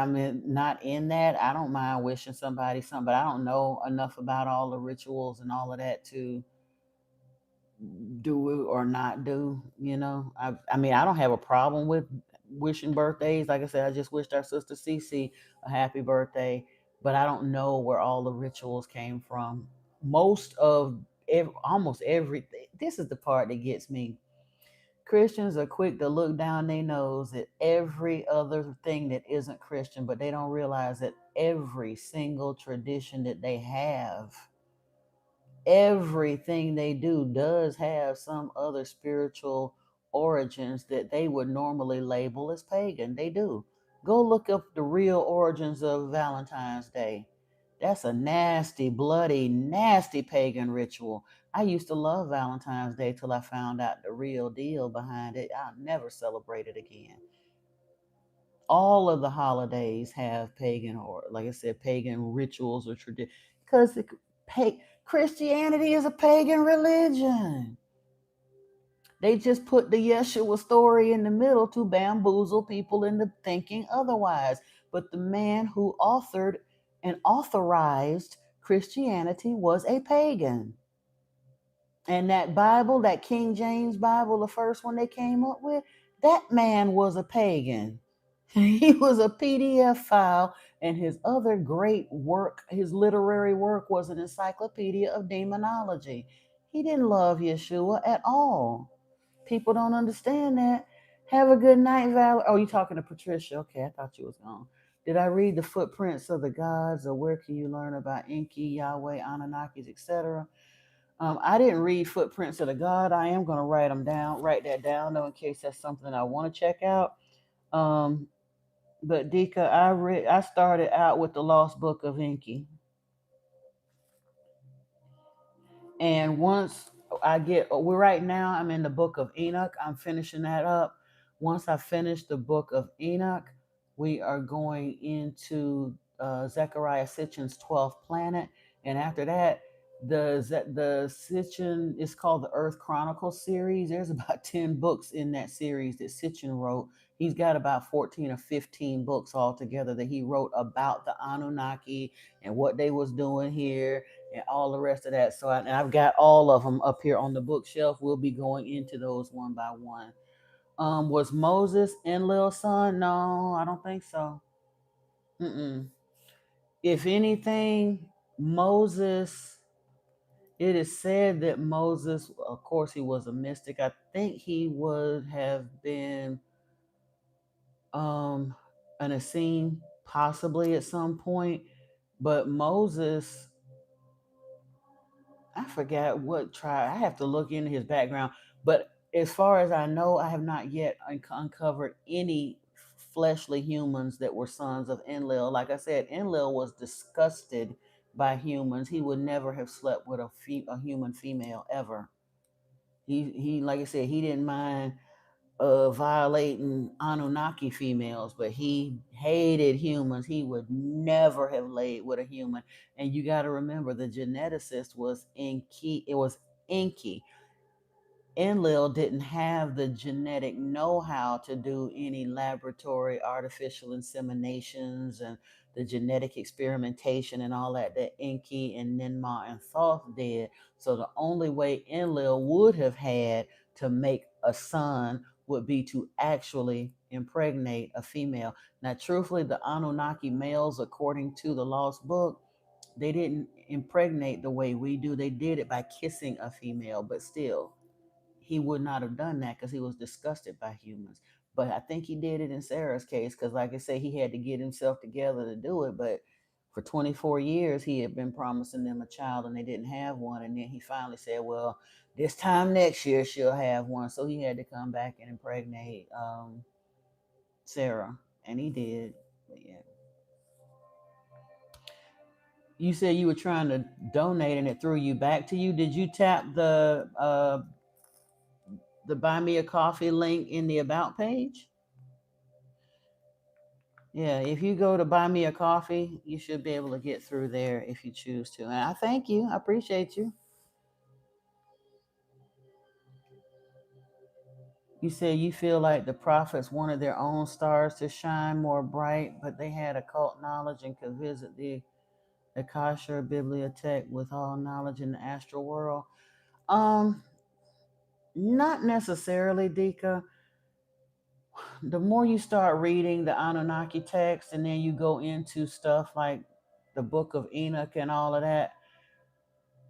not in that, I don't mind wishing somebody something, but I don't know enough about all the rituals and all of that to do it or not do. I mean, I don't have a problem with wishing birthdays. Like I said, I just wished our sister Cece a happy birthday, but I don't know where all the rituals came from. Almost everything. This is the part that gets me. Christians are quick to look down their nose at every other thing that isn't Christian, but they don't realize that every single tradition that they have, everything they do does have some other spiritual origins that they would normally label as pagan. They do. Go look up the real origins of Valentine's Day. That's a nasty, bloody, nasty pagan ritual. I used to love Valentine's Day till I found out the real deal behind it. I'll never celebrate it again. All of the holidays have pagan, or like I said, pagan rituals or tradition, because Christianity is a pagan religion. They just put the Yeshua story in the middle to bamboozle people into thinking otherwise. But the man who authored and authorized Christianity was a pagan. And that Bible, that King James Bible, the first one they came up with, that man was a pagan. He was a PDF file, and his other great work, his literary work, was an encyclopedia of demonology. He didn't love Yeshua at all. People don't understand that. Have a good night, Val. Oh, you talking to Patricia? Okay, I thought you was gone. Did I read the footprints of the gods, or where can you learn about Enki, Yahweh, Anunnakis, etc.? I didn't read Footprints of the God. I am going to write that down, though, in case that's something I want to check out. Um, but Dika, I started out with the Lost Book of Enki. And once we're right now, I'm in the book of Enoch. I'm finishing that up. Once I finish the book of Enoch, we are going into Zechariah Sitchin's 12th planet. And after that, the Sitchin is called the Earth Chronicles series. There's about 10 books in that series that Sitchin wrote. He's got about 14 or 15 books altogether that he wrote about the Anunnaki and what they was doing here and all the rest of that. So I've got all of them up here on the bookshelf. We'll be going into those one by one. Was Moses Enlil's son? No, I don't think so. Mm-mm. If anything, Moses. It is said that Moses, of course, he was a mystic. I think he would have been an Essene possibly at some point, but Moses, I forgot what tribe. I have to look into his background. But as far as I know, I have not yet uncovered any fleshly humans that were sons of Enlil. Like I said, Enlil was disgusted by humans. He would never have slept with a human female ever. He like I said, he didn't mind violating Anunnaki females, but he hated humans. He would never have laid with a human. And you got to remember, the geneticist was Enki. It was Enki. Enlil didn't have the genetic know-how to do any laboratory artificial inseminations and the genetic experimentation and all that Enki and Ninmah and Thoth did. So the only way Enlil would have had to make a son would be to actually impregnate a female. Now, truthfully, the Anunnaki males, according to the Lost Book, they didn't impregnate the way we do. They did it by kissing a female, but still he would not have done that because he was disgusted by humans. But I think he did it in Sarah's case because, like I say, he had to get himself together to do it. But for 24 years, he had been promising them a child and they didn't have one. And then he finally said, well, this time next year, she'll have one. So he had to come back and impregnate Sarah. And he did. But yeah. You said you were trying to donate and it threw you back to you. Did you tap the buy me a coffee link in the about page? Yeah, if you go to buy me a coffee, you should be able to get through there if you choose to. And I thank you. I appreciate you. You say you feel like the prophets wanted their own stars to shine more bright, but they had occult knowledge and could visit the Akasha Bibliothèque with all knowledge in the astral world. Um, Not necessarily, Dika. The more you start reading the Anunnaki text and then you go into stuff like the Book of Enoch and all of that,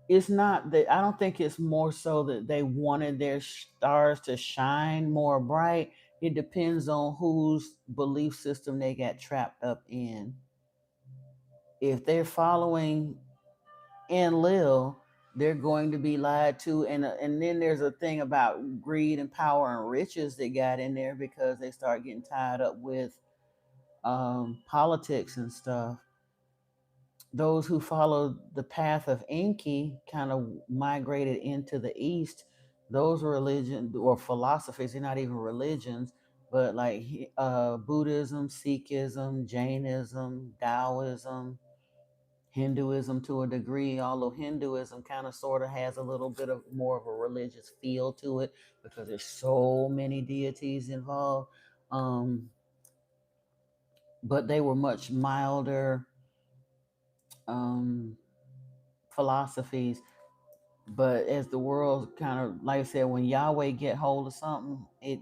it's not that, I don't think it's more so that they wanted their stars to shine more bright. It depends on whose belief system they got trapped up in. If they're following Enlil, they're going to be lied to. And then there's a thing about greed and power and riches that got in there because they start getting tied up with politics and stuff. Those who followed the path of Enki kind of migrated into the East. Those religions or philosophies, they're not even religions, but like Buddhism, Sikhism, Jainism, Taoism, Hinduism to a degree, although Hinduism kind of sort of has a little bit of more of a religious feel to it because there's so many deities involved. Um, but they were much milder um, philosophies. But as the world kind of, like I said, when Yahweh get hold of something, it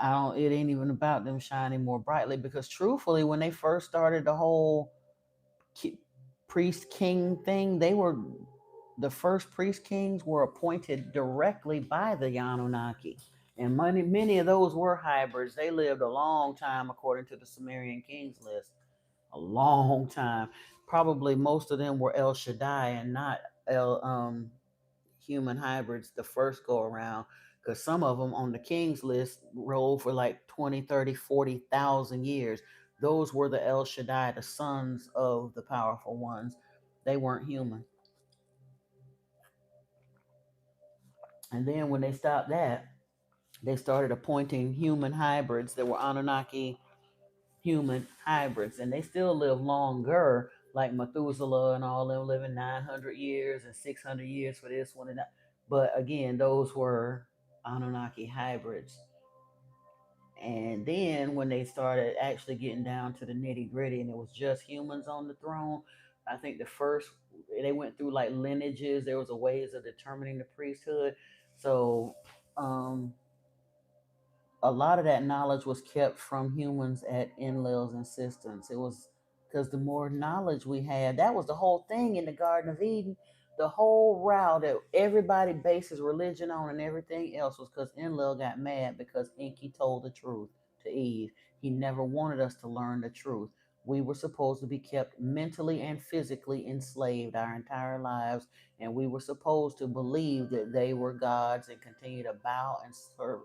ain't even about them shining more brightly because truthfully, when they first started the whole priest king thing, they were the first priest kings were appointed directly by the Anunnaki. And many of those were hybrids. They lived a long time according to the Sumerian kings list. A long time. Probably most of them were El Shaddai and not human hybrids the first go around, because some of them on the king's list rolled for like 20, 30, 40,000 years. Those were the El Shaddai, the sons of the powerful ones. They weren't human. And then when they stopped that, they started appointing human hybrids that were Anunnaki human hybrids, and they still live longer, like Methuselah and all them living 900 years and 600 years for this one and that. But again, those were Anunnaki hybrids. And then when they started actually getting down to the nitty gritty and it was just humans on the throne, I think the first, they went through like lineages. There was a ways of determining the priesthood. So um, a lot of that knowledge was kept from humans at Enlil's insistence. It was because the more knowledge we had, that was the whole thing in the Garden of Eden. The whole route that everybody bases religion on and everything else was because Enlil got mad because Enki told the truth to Eve. He never wanted us to learn the truth. We were supposed to be kept mentally and physically enslaved our entire lives, and we were supposed to believe that they were gods and continue to bow and serve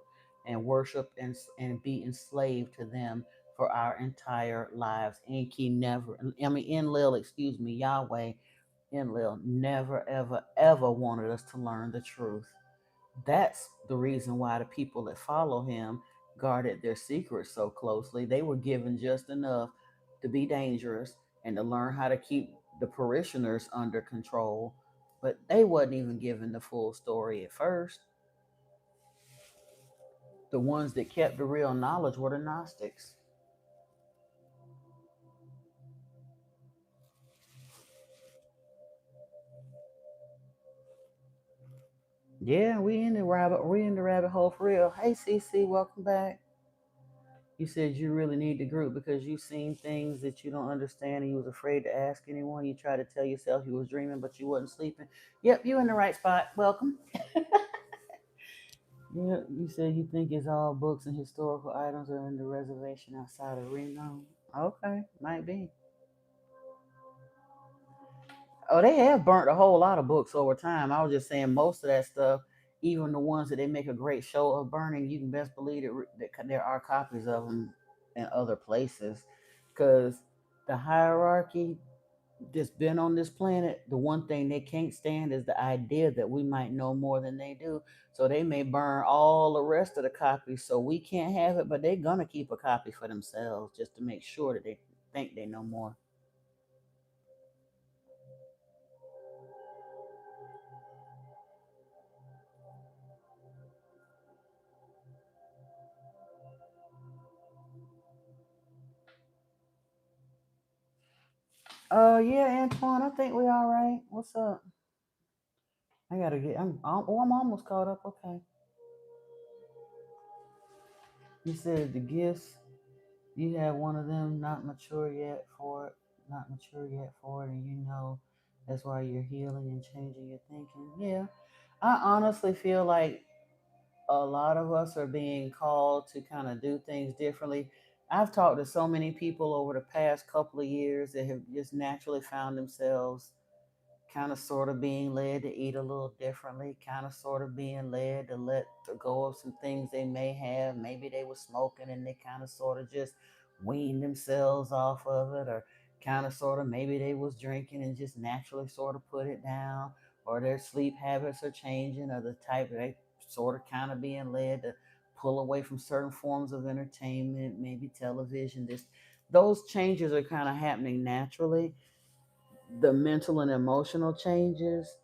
and worship and be enslaved to them for our entire lives. Enki never, I mean, Enlil, excuse me, Yahweh, Enlil never, ever, ever wanted us to learn the truth. That's the reason why the people that follow him guarded their secrets so closely. They were given just enough to be dangerous and to learn how to keep the parishioners under control, but they wasn't even given the full story at first. The ones that kept the real knowledge were the Gnostics. Yeah, we in the rabbit hole for real. Hey CC, welcome back. You said you really need the group because you seen things that you don't understand and you was afraid to ask anyone. You tried to tell yourself you was dreaming, but you wasn't sleeping. Yep, you in the right spot. Welcome. Yeah, you said you think it's all books and historical items are in the reservation outside of Reno. Okay, might be. Oh, they have burnt a whole lot of books over time. I was just saying most of that stuff, even the ones that they make a great show of burning, you can best believe that there are copies of them in other places. Because the hierarchy that's been on this planet, the one thing they can't stand is the idea that we might know more than they do. So they may burn all the rest of the copies so we can't have it, but they're going to keep a copy for themselves just to make sure that they think they know more. Yeah, Antoine, I think we all right. What's up? I gotta get. I'm almost caught up. Okay. You said the gifts. You have one of them not mature yet for it. Not mature yet for it, and you know that's why you're healing and changing your thinking. Yeah, I honestly feel like a lot of us are being called to kind of do things differently. I've talked to so many people over the past couple of years that have just naturally found themselves kind of sort of being led to eat a little differently, kind of sort of being led to let go of some things they may have. Maybe they were smoking and they kind of sort of just weaned themselves off of it, or kind of sort of maybe they was drinking and just naturally sort of put it down, or their sleep habits are changing, or the type they sort of kind of being led to pull away from certain forms of entertainment, maybe television. Those changes are kind of happening naturally. The mental and emotional changes,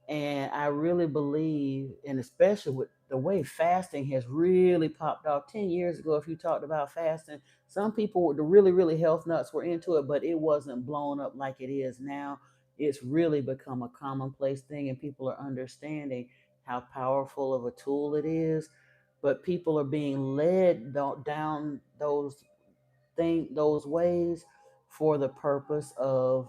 and I really believe, and especially with the way fasting has really popped off 10 years ago, if you talked about fasting, some people with the really, really health nuts were into it, but it wasn't blown up like it is now. It's really become a commonplace thing, and people are understanding how powerful of a tool it is. But people are being led down those ways for the purpose of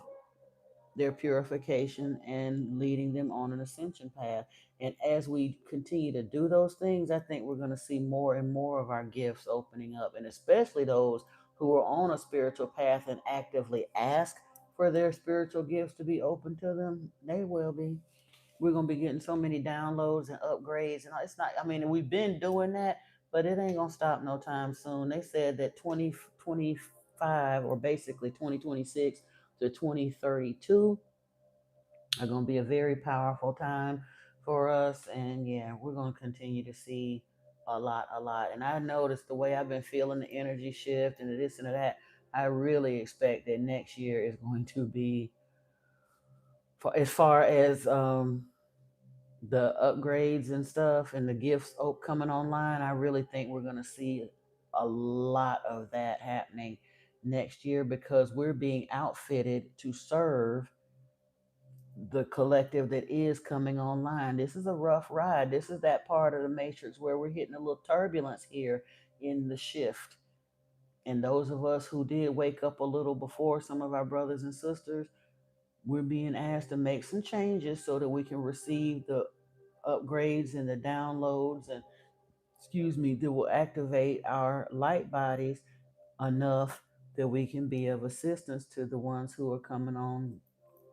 their purification and leading them on an ascension path. And as we continue to do those things, I think we're going to see more and more of our gifts opening up, and especially those who are on a spiritual path and actively ask for their spiritual gifts to be open to them, they will be. We're going to be getting so many downloads and upgrades. And it's not, I mean, we've been doing that, but it ain't going to stop no time soon. They said that 2025, or basically 2026 to 2032, are going to be a very powerful time for us. And yeah, we're going to continue to see a lot. And I noticed the way I've been feeling the energy shift and the this and the that. I really expect that next year is going to be, as far as the upgrades and stuff and the gifts coming online, I really think we're going to see a lot of that happening next year, because we're being outfitted to serve the collective that is coming online. This is a rough ride. This is that part of the matrix where we're hitting a little turbulence here in the shift. And those of us who did wake up a little before some of our brothers and sisters, we're being asked to make some changes so that we can receive the upgrades and the downloads, and excuse me, that will activate our light bodies enough that we can be of assistance to the ones who are coming on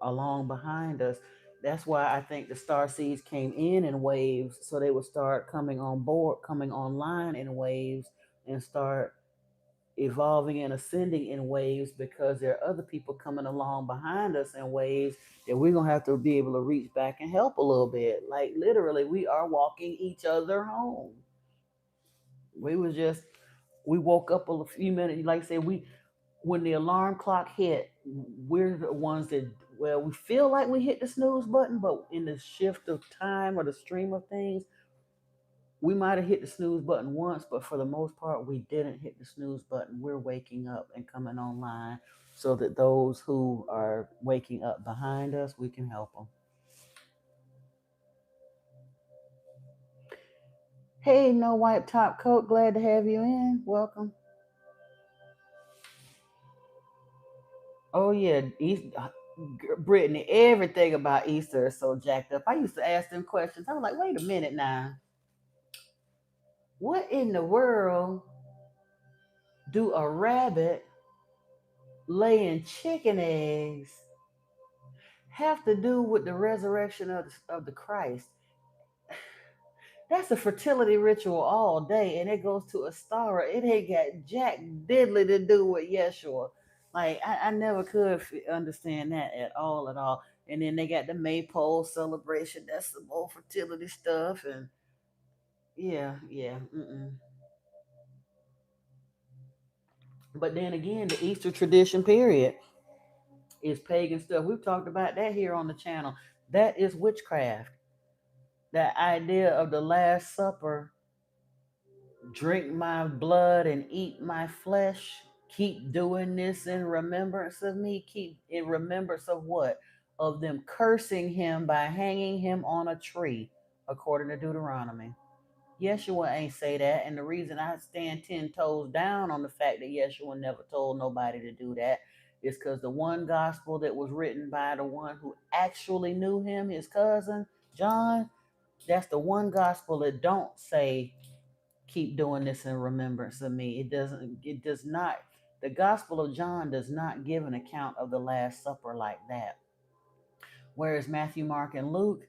along behind us. That's why I think the star seeds came in waves, so they would start coming on board, coming online in waves, and start evolving and ascending in waves, because there are other people coming along behind us in waves that we're gonna have to be able to reach back and help a little bit. Like literally, we are walking each other home. We was just we woke up a few minutes, like I said, we when the alarm clock hit, we're the ones that, well, we feel like we hit the snooze button, but in the shift of time or the stream of things, we might have hit the snooze button once, but for the most part, we didn't hit the snooze button. We're waking up and coming online so that those who are waking up behind us, we can help them. Hey, no white top coat, glad to have you in. Welcome. Oh yeah, Brittany, everything about Easter is so jacked up. I used to ask them questions. I was like, wait a minute now, what in the world do a rabbit laying chicken eggs have to do with the resurrection of the Christ? That's a fertility ritual all day, and it goes to a star. It ain't got jack diddly to do with Yeshua. Like I never could understand that at all, at all. And then they got the maypole celebration. That's some old fertility stuff, and yeah, yeah. Mm-mm. But then again, the Easter tradition period is pagan stuff. We've talked about that here on the channel. That is witchcraft. That idea of the Last Supper, drink my blood and eat my flesh, keep doing this in remembrance of me. Keep in remembrance of what? Of them cursing him by hanging him on a tree, according to Deuteronomy. Yeshua ain't say that, and the reason I stand 10 toes down on the fact that Yeshua never told nobody to do that is because the one gospel that was written by the one who actually knew him, his cousin John, that's the one gospel that don't say keep doing this in remembrance of me. It does not. The gospel of John does not give an account of the Last Supper like that. Whereas Matthew, Mark, and Luke,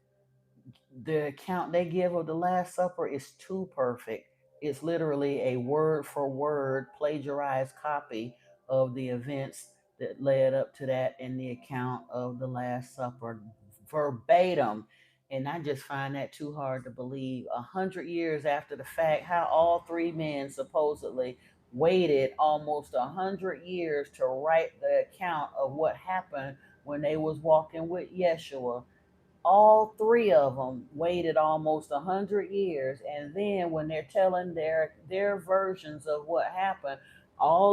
the account they give of the Last Supper is too perfect. It's literally a word for word plagiarized copy of the events that led up to that in the account of the Last Supper, verbatim. And I just find that too hard to believe. 100 years after the fact, how all three men supposedly waited almost 100 years to write the account of what happened when they was walking with Yeshua. All three of them waited almost 100 years, and then when they're telling their versions of what happened,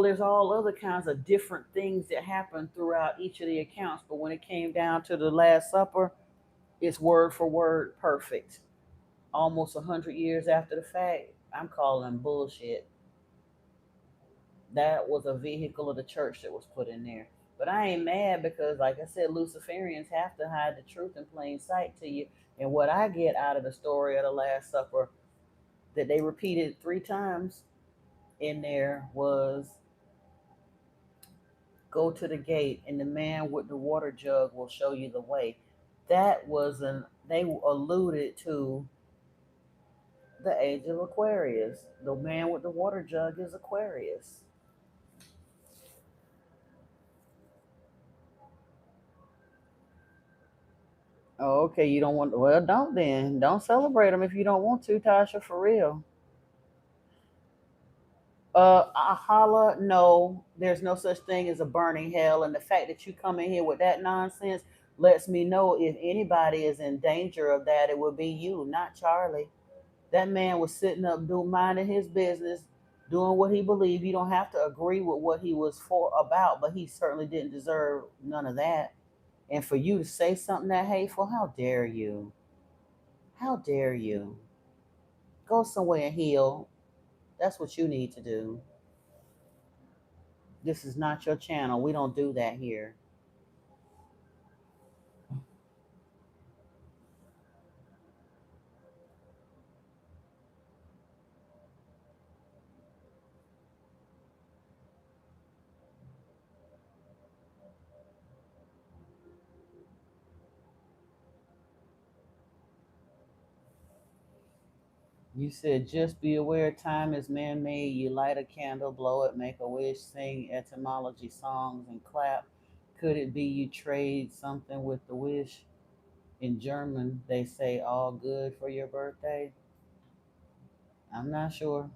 there's all other kinds of different things that happened throughout each of the accounts. But when it came down to the Last Supper, it's word for word perfect. Almost 100 years after the fact, I'm calling bullshit. That was a vehicle of the church that was put in there. But I ain't mad because, like I said, Luciferians have to hide the truth in plain sight to you. And what I get out of the story of the Last Supper that they repeated 3 times in there was, go to the gate and the man with the water jug will show you the way. That was they alluded to the age of Aquarius. The man with the water jug is Aquarius. Oh, okay. You don't want, well, don't then. Don't celebrate them if you don't want to, Tasha, for real. Holla, no, there's no such thing as a burning hell. And the fact that you come in here with that nonsense lets me know if anybody is in danger of that, it would be you, not Charlie. That man was sitting up, doing minding his business, doing what he believed. You don't have to agree with what he was for about, but he certainly didn't deserve none of that. And for you to say something that hateful, how dare you? How dare you? Go somewhere and heal. That's what you need to do. This is not your channel. We don't do that here. You said just be aware time is man made. You light a candle, blow it, make a wish, sing etymology songs, and clap. Could it be you trade something with the wish? In German, they say all good for your birthday. I'm not sure.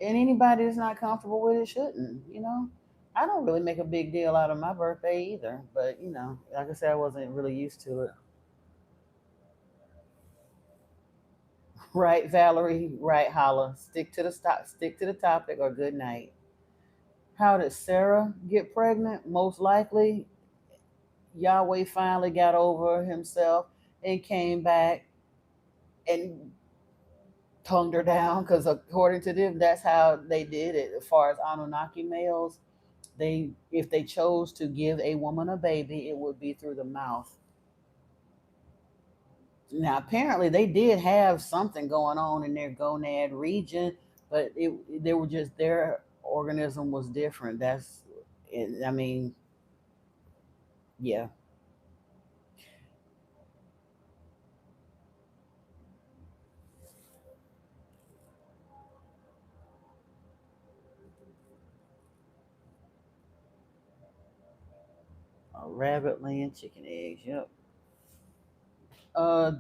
And anybody that's not comfortable with it shouldn't. I don't really make a big deal out of my birthday either. But, like I said, I wasn't really used to it. Right, Valerie? Right, Holla. Stick to the topic, or good night. How did Sarah get pregnant? Most likely, Yahweh finally got over himself and came back and tongued her down, because according to them, that's how they did it. As far as Anunnaki males, if they chose to give a woman a baby, it would be through the mouth. Now, apparently, they did have something going on in their gonad region, but they were just, their organism was different. I mean, yeah, rabbit laying chicken eggs. Yep.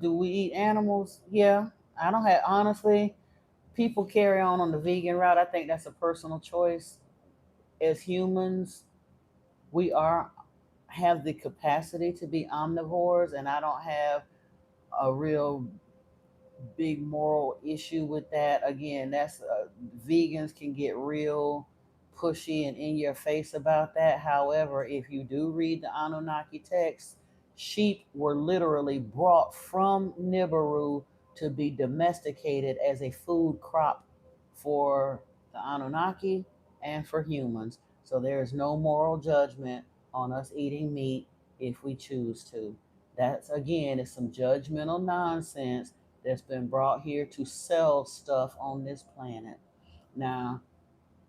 Do we eat animals? Yeah. I don't have, honestly, people carry on the vegan route. I think that's a personal choice. As humans, we are have the capacity to be omnivores, and I don't have a real big moral issue with that. Again, that's vegans can get real pushy and in your face about that. However, if you do read the Anunnaki text, sheep were literally brought from Nibiru to be domesticated as a food crop for the Anunnaki and for humans. So there is no moral judgment on us eating meat if we choose to. That's, again, is some judgmental nonsense that's been brought here to sell stuff on this planet. Now,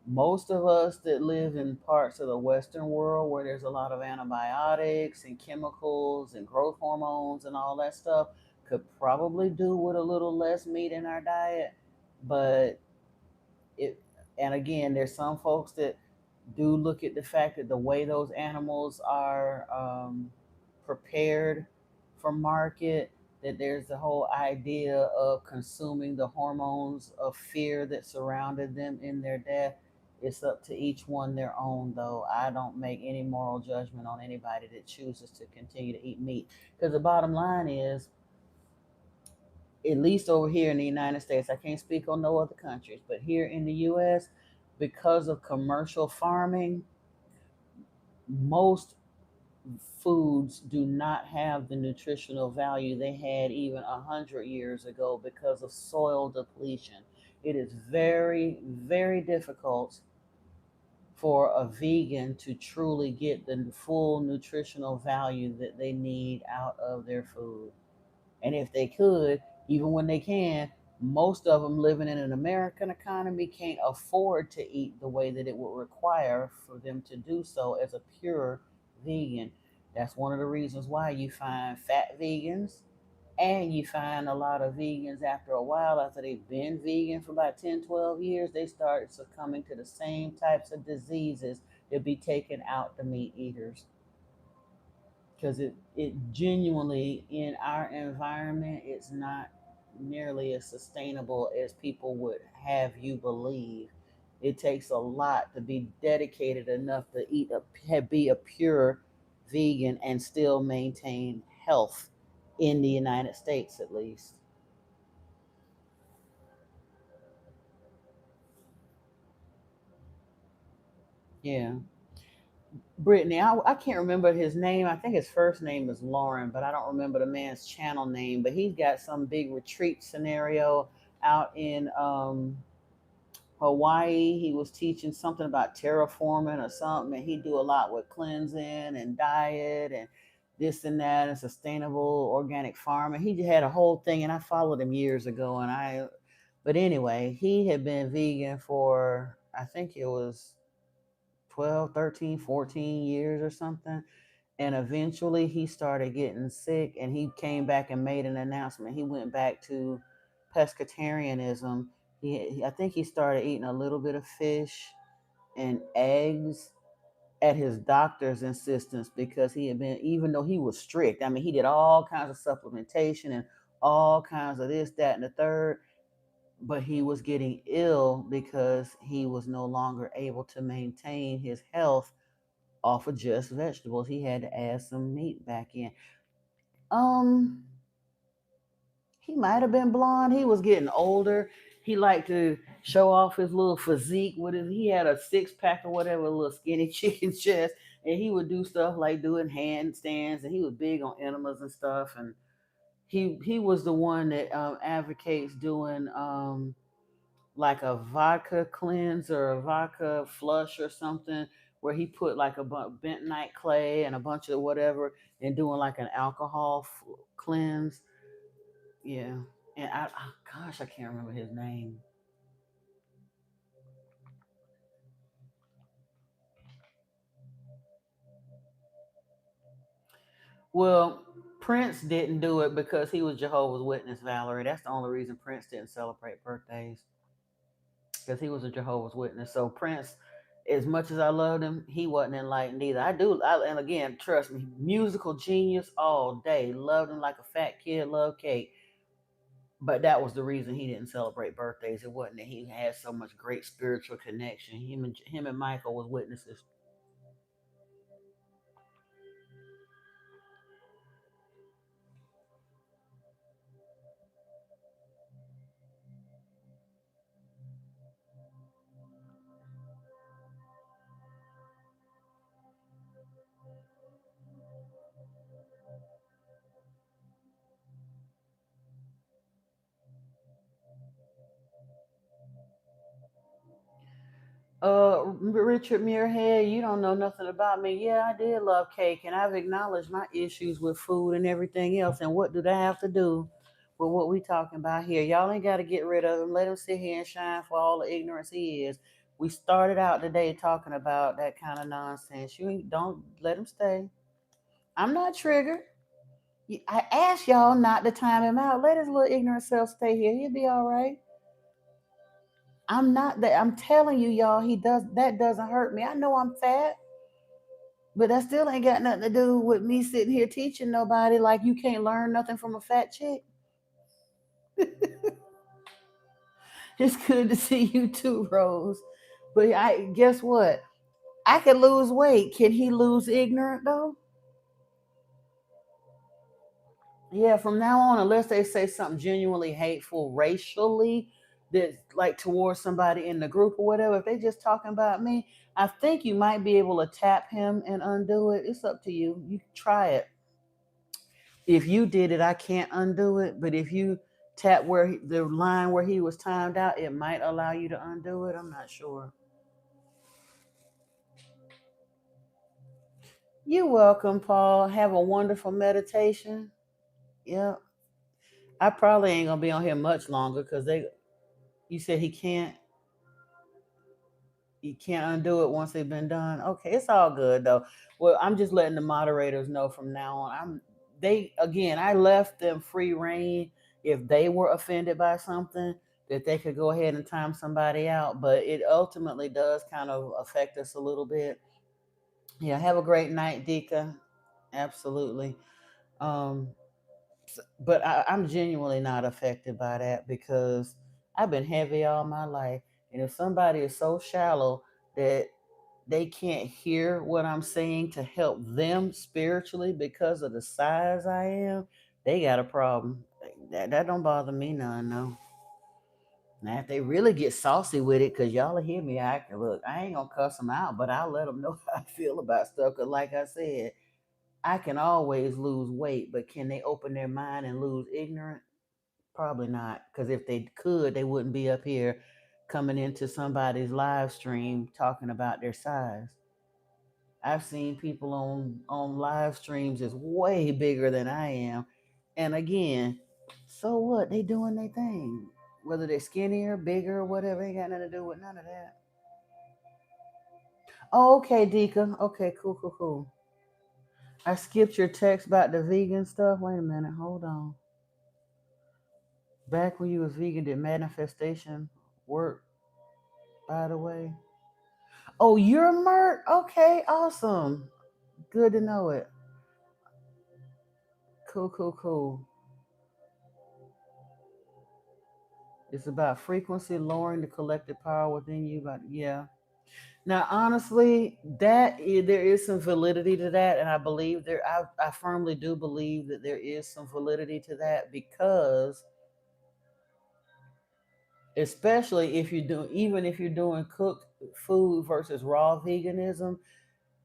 most of us that live in parts of the Western world where there's a lot of antibiotics and chemicals and growth hormones and all that stuff could probably do with a little less meat in our diet. But it, and again, there's some folks that do look at the fact that the way those animals are prepared for market, that there's the whole idea of consuming the hormones of fear that surrounded them in their death. It's up to each one their own, though. I don't make any moral judgment on anybody that chooses to continue to eat meat. Because the bottom line is, at least over here in the United States, I can't speak on no other countries, but here in the US, because of commercial farming, most foods do not have the nutritional value they had even 100 years ago because of soil depletion. It is very, very difficult for a vegan to truly get the full nutritional value that they need out of their food. And if they could, even when they can, most of them living in an American economy can't afford to eat the way that it would require for them to do so as a pure vegan. That's one of the reasons why you find fat vegans, and you find a lot of vegans after a while, after they've been vegan for about 10, 12 years, they start succumbing to the same types of diseases that be taking out the meat eaters, because it genuinely in our environment it's not nearly as sustainable as people would have you believe. It takes a lot to be dedicated enough to be a pure vegan and still maintain health in the United States, at least. Yeah. Brittany, I can't remember his name. I think his first name is Lauren, but I don't remember the man's channel name. But he's got some big retreat scenario out in Hawaii. He was teaching something about terraforming or something, and he do a lot with cleansing and diet and this and that and sustainable organic farming. He had a whole thing, and I followed him years ago. But anyway, he had been vegan for, I think it was 12, 13, 14 years or something. And eventually he started getting sick, and he came back and made an announcement. He went back to pescatarianism. I think he started eating a little bit of fish and eggs at his doctor's insistence, because he had been, even though he was strict, I mean, he did all kinds of supplementation and all kinds of this, that, and the third, but he was getting ill because he was no longer able to maintain his health off of just vegetables. He had to add some meat back in. Um, he might have been blonde. He was getting older. He liked to show off his little physique with his. He had a 6 pack or whatever, a little skinny chicken chest, and he would do stuff like doing handstands. And he was big on enemas and stuff. And he was the one that advocates doing like a vodka cleanse or a vodka flush or something, where he put like a bentonite clay and a bunch of whatever, and doing like an alcohol cleanse. Yeah. And gosh, I can't remember his name. Well, Prince didn't do it because he was Jehovah's Witness, Valerie. That's the only reason Prince didn't celebrate birthdays, because he was a Jehovah's Witness. So Prince, as much as I loved him, he wasn't enlightened either. And again, trust me, musical genius all day. Loved him like a fat kid loved cake. But that was the reason he didn't celebrate birthdays. It wasn't that he had so much great spiritual connection. Him and Michael was witnesses. Richard Muirhead, you don't know nothing about me. Yeah, I did love cake, and I've acknowledged my issues with food and everything else. And what do they have to do with what we talking about here? Y'all ain't got to get rid of him. Let him sit here and shine for all the ignorance he is. We started out today talking about that kind of nonsense. You ain't, don't let him stay. I'm not triggered. I asked y'all not to time him out. Let his little ignorant self stay here. He'll be all right. I'm not that. I'm telling you, y'all. He does that doesn't hurt me. I know I'm fat. But that still ain't got nothing to do with me sitting here teaching nobody like you can't learn nothing from a fat chick. It's good to see you too, Rose. But I guess what? I can lose weight. Can he lose ignorant though? Yeah, from now on, unless they say something genuinely hateful racially, that like towards somebody in the group or whatever, if they just talking about me, I think you might be able to tap him and undo it. It's up to you. You try it. If you did it, I can't undo it. But if you tap the line where he was timed out, it might allow you to undo it. I'm not sure. You're welcome, Paul. Have a wonderful meditation. Yeah, I probably ain't gonna be on here much longer because they. You said he can't. You can't undo it once they've been done. Okay, it's all good though. Well, I'm just letting the moderators know from now on. They again, I left them free reign if they were offended by something that they could go ahead and time somebody out, but it ultimately does kind of affect us a little bit. Yeah, have a great night, Dika. Absolutely. Um but I'm genuinely not affected by that because I've been heavy all my life. And if somebody is so shallow that they can't hear what I'm saying to help them spiritually because of the size I am, they got a problem. That don't bother me none, no. Now, if they really get saucy with it, because y'all will hear me, I can look, I ain't gonna cuss them out, but I'll let them know how I feel about stuff. Because, like I said, I can always lose weight, but can they open their mind and lose ignorance? Probably not. Because if they could, they wouldn't be up here coming into somebody's live stream talking about their size. I've seen people on live streams is way bigger than I am. And again, so what? They doing their thing. Whether they're skinnier, bigger, whatever, ain't got nothing to do with none of that. Oh, okay, Dika. Okay, cool, cool, cool. I skipped your text about the vegan stuff. Wait a minute, hold on. Back when you was vegan, did manifestation work, by the way? Oh, you're Mert? Okay, awesome. Good to know it. Cool, cool, cool. It's about frequency, lowering the collective power within you. But yeah. Now, honestly, there is some validity to that, and I believe there. I firmly do believe that there is some validity to that because, especially if you're doing, even if you're doing cooked food versus raw veganism,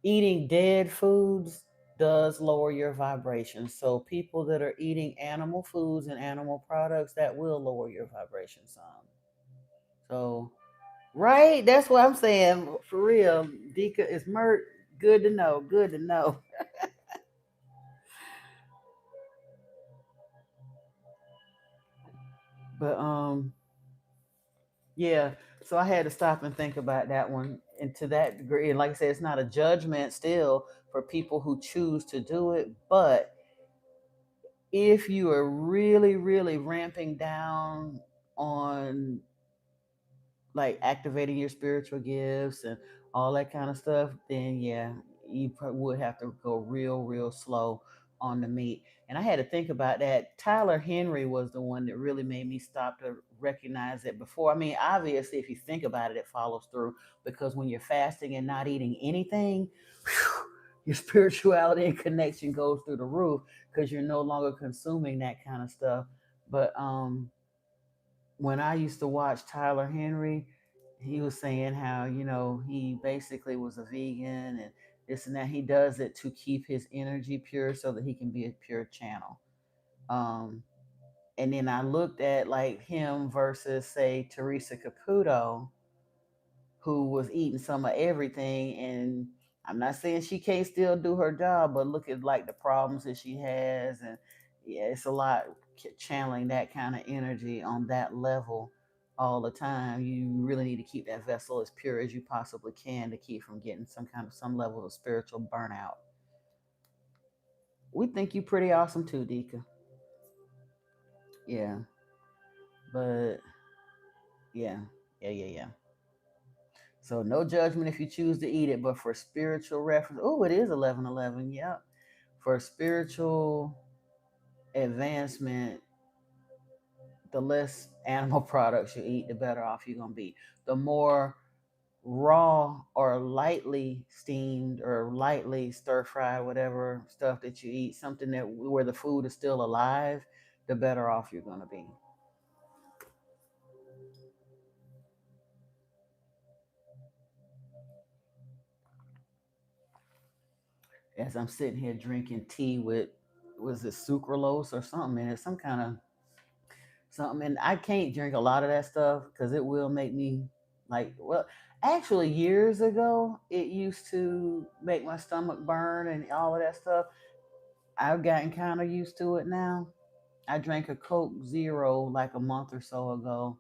eating dead foods does lower your vibration. So people that are eating animal foods and animal products, that will lower your vibration some. So right, that's what I'm saying. For real, Dika is Mert. Good to know. Good to know. But yeah. So I had to stop and think about that one. And to that degree, and like I said, it's not a judgment still for people who choose to do it. But if you are really, really ramping down on like activating your spiritual gifts and all that kind of stuff, then yeah, you would have to go real, real slow on the meat. And I had to think about that. Tyler Henry was the one that really made me stop to recognize it before. I mean, obviously, if you think about it, it follows through because when you're fasting and not eating anything, whew, your spirituality and connection goes through the roof because you're no longer consuming that kind of stuff. But when I used to watch Tyler Henry, he was saying how, he basically was a vegan and this and that. He does it to keep his energy pure so that he can be a pure channel. Um, and then I looked at like him versus, say, Teresa Caputo, who was eating some of everything. And I'm not saying she can't still do her job, but look at like the problems that she has. And yeah, it's a lot channeling that kind of energy on that level all the time. You really need to keep that vessel as pure as you possibly can to keep from getting some level of spiritual burnout. We think you pretty awesome too, Dika. Yeah. But yeah, yeah, yeah, yeah. So no judgment if you choose to eat it, but for spiritual reference, oh, it is 11:11. Yep. For spiritual advancement, the less animal products you eat, the better off you're gonna be. The more raw or lightly steamed or lightly stir fried, whatever stuff that you eat, something that where the food is still alive, the better off you're gonna be. As I'm sitting here drinking tea with, was it sucralose or something in it, some kind of something, and I can't drink a lot of that stuff because it will make me like, well, actually years ago it used to make my stomach burn and all of that stuff. I've gotten kind of used to it now. I drank a Coke Zero like a month or so ago,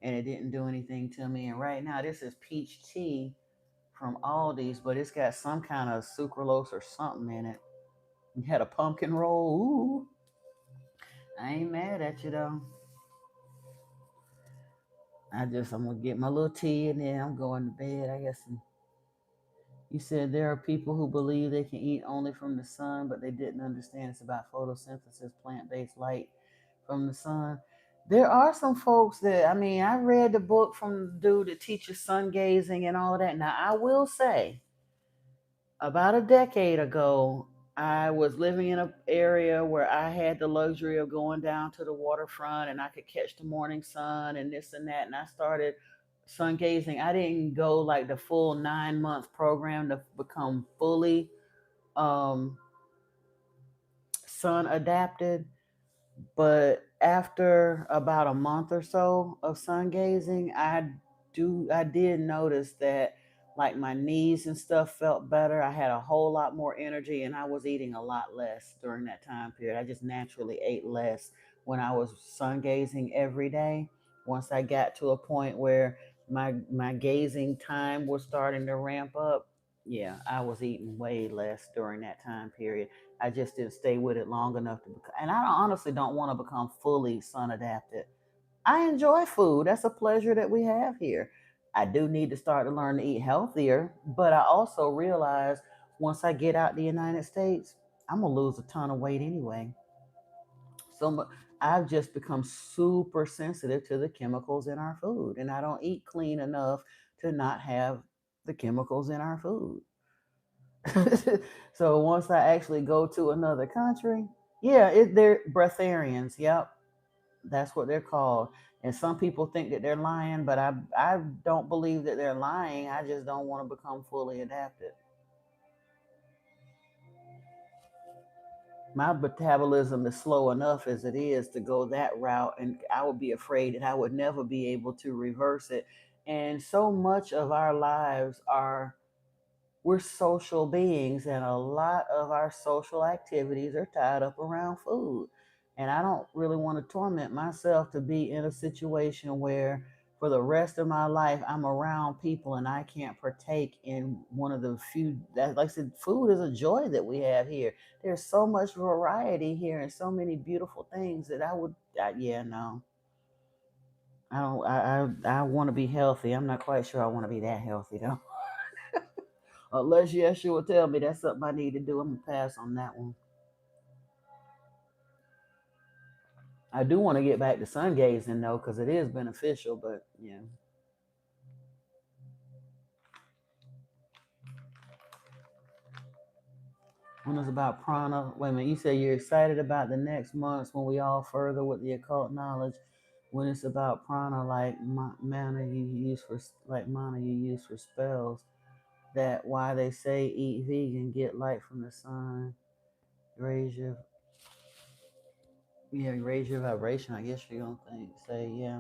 and it didn't do anything to me. And right now, this is peach tea from Aldi's, but it's got some kind of sucralose or something in it. You had a pumpkin roll. Ooh, I ain't mad at you though. I'm gonna get my little tea and then I'm going to bed. I guess. You said there are people who believe they can eat only from the sun, but they didn't understand it's about photosynthesis, plant-based light from the sun. There are some folks that, I mean, I read the book from the dude that teaches sun gazing and all of that. Now, I will say, about a decade ago, I was living in an area where I had the luxury of going down to the waterfront and I could catch the morning sun and this and that. And I started sun gazing. I didn't go like the full 9 month program to become fully um, sun adapted. But after about a month or so of sun gazing, I did notice that like my knees and stuff felt better. I had a whole lot more energy and I was eating a lot less during that time period. I just naturally ate less when I was sun gazing every day. Once I got to a point where my gazing time was starting to ramp up, yeah, I was eating way less during that time period. I just didn't stay with it long enough to become, and I honestly don't want to become fully sun adapted. I enjoy food. That's a pleasure that we have here. I do need to start to learn to eat healthier, but I also realize once I get out the United States, I'm gonna lose a ton of weight anyway. So I've just become super sensitive to the chemicals in our food, and I don't eat clean enough to not have the chemicals in our food. So once I actually go to another country, yeah, they're breatharians. Yep, that's what they're called. And some people think that they're lying, but I don't believe that they're lying. I just don't want to become fully adapted. My metabolism is slow enough as it is to go that route, and I would be afraid that I would never be able to reverse it. And so much of our lives are, we're social beings, and a lot of our social activities are tied up around food. And I don't really want to torment myself to be in a situation where for the rest of my life I'm around people and I can't partake in one of the few that, like I said, food is a joy that we have here. There's so much variety here and so many beautiful things that yeah, no. I don't I want to be healthy. I'm not quite sure I want to be that healthy though. Unless Yeshua will tell me that's something I need to do, I'm gonna pass on that one. I do want to get back to sun gazing though, because it is beneficial. But yeah, when it's about prana, wait a minute. You say you're excited about the next months when we all further with the occult knowledge. When it's about prana, like mana you use for mana you use for spells. That why they say eat vegan, get light from the sun, raise your raise your vibration. I guess you're gonna say yeah.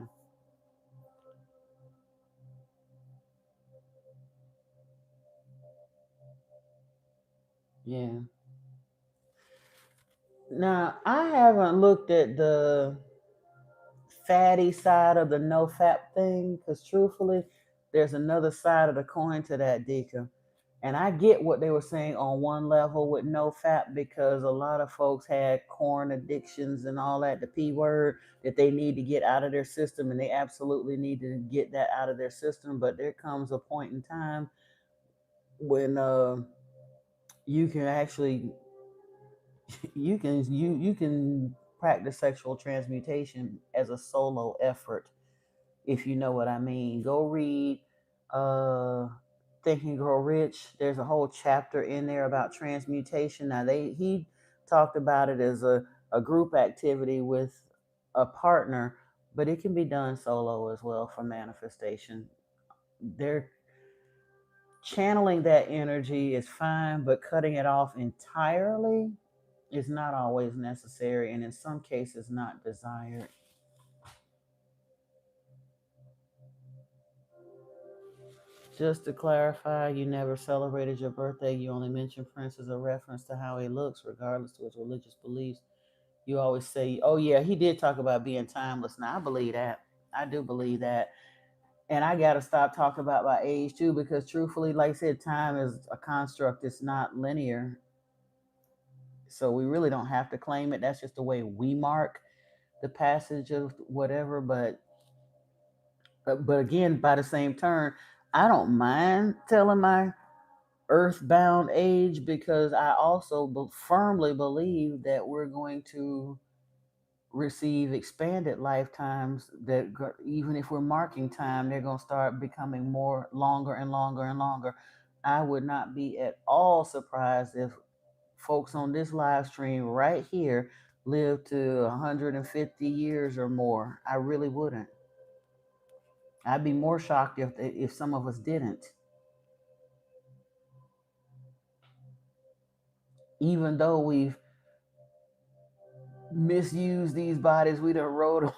Yeah. Now, I haven't looked at the fatty side of the no fat thing because truthfully, there's another side of the coin to that, Deacon. And I get what they were saying on one level with no fap, because a lot of folks had corn addictions and all that, the P word, that they need to get out of their system, and they absolutely need to get that out of their system. But there comes a point in time when you can actually you can practice sexual transmutation as a solo effort, if you know what I mean. Go read uh Think and Grow Rich. There's a whole chapter in there about transmutation. Now he talked about it as a group activity with a partner, but it can be done solo as well for manifestation. They're channeling that energy is fine, but cutting it off entirely is not always necessary, and in some cases not desired. Just to clarify, you never celebrated your birthday. You only mentioned Prince as a reference to how he looks, regardless to his religious beliefs. You always say, "Oh yeah, he did talk about being timeless." Now I believe that. I do believe that, and I got to stop talking about my age too, because truthfully, like I said, time is a construct. It's not linear, so we really don't have to claim it. That's just the way we mark the passage of whatever. But again, by the same turn, I don't mind telling my earthbound age, because I also firmly believe that we're going to receive expanded lifetimes, that even if we're marking time, they're going to start becoming more longer and longer and longer. I would not be at all surprised if folks on this live stream right here live to 150 years or more. I really wouldn't. I'd be more shocked if some of us didn't. Even though we've misused these bodies, we done rode them.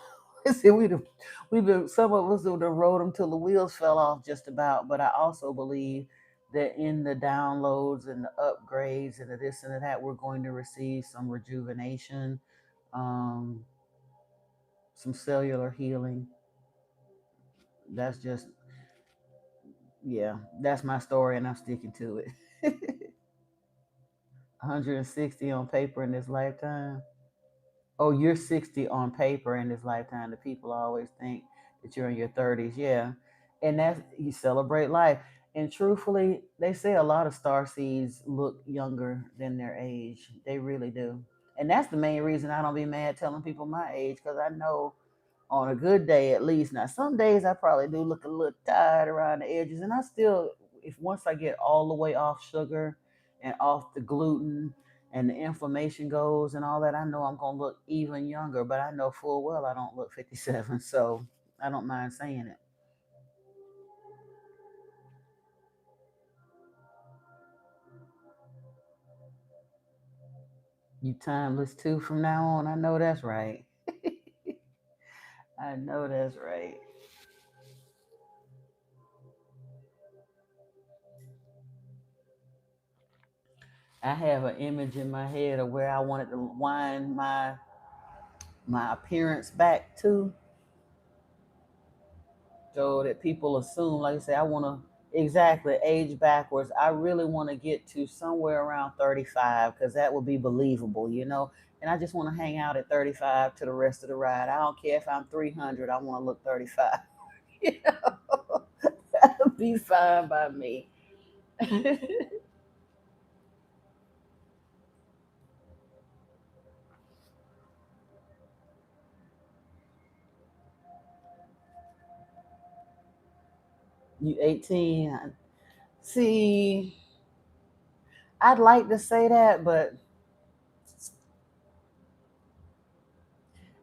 See, we've been, some of us have done rode them till the wheels fell off just about. But I also believe that in the downloads and the upgrades and the this and the that, we're going to receive some rejuvenation, um, some cellular healing. That's just, yeah, that's my story, and I'm sticking to it. 160 on paper in this lifetime. Oh, you're 60 on paper in this lifetime. The people always think that you're in your 30s. Yeah. And that's, you celebrate life. And truthfully, they say a lot of star seeds look younger than their age. They really do. And that's the main reason I don't be mad telling people my age, because I know on a good day at least. Now, some days I probably do look a little tired around the edges, and I still, if once I get all the way off sugar and off the gluten and the inflammation goes and all that, I know I'm gonna look even younger. But I know full well I don't look 57, so I don't mind saying it. You timeless too from now on. I know that's right. I know that's right. I have an image in my head of where I wanted to wind my appearance back to, so that people assume, like I say, I want to exactly age backwards. I really want to get to somewhere around 35, because that would be believable, you know. And I just want to hang out at 35 to the rest of the ride. I don't care if I'm 300. I want to look 35. You know, that'll be fine by me. You 18? See, I'd like to say that, but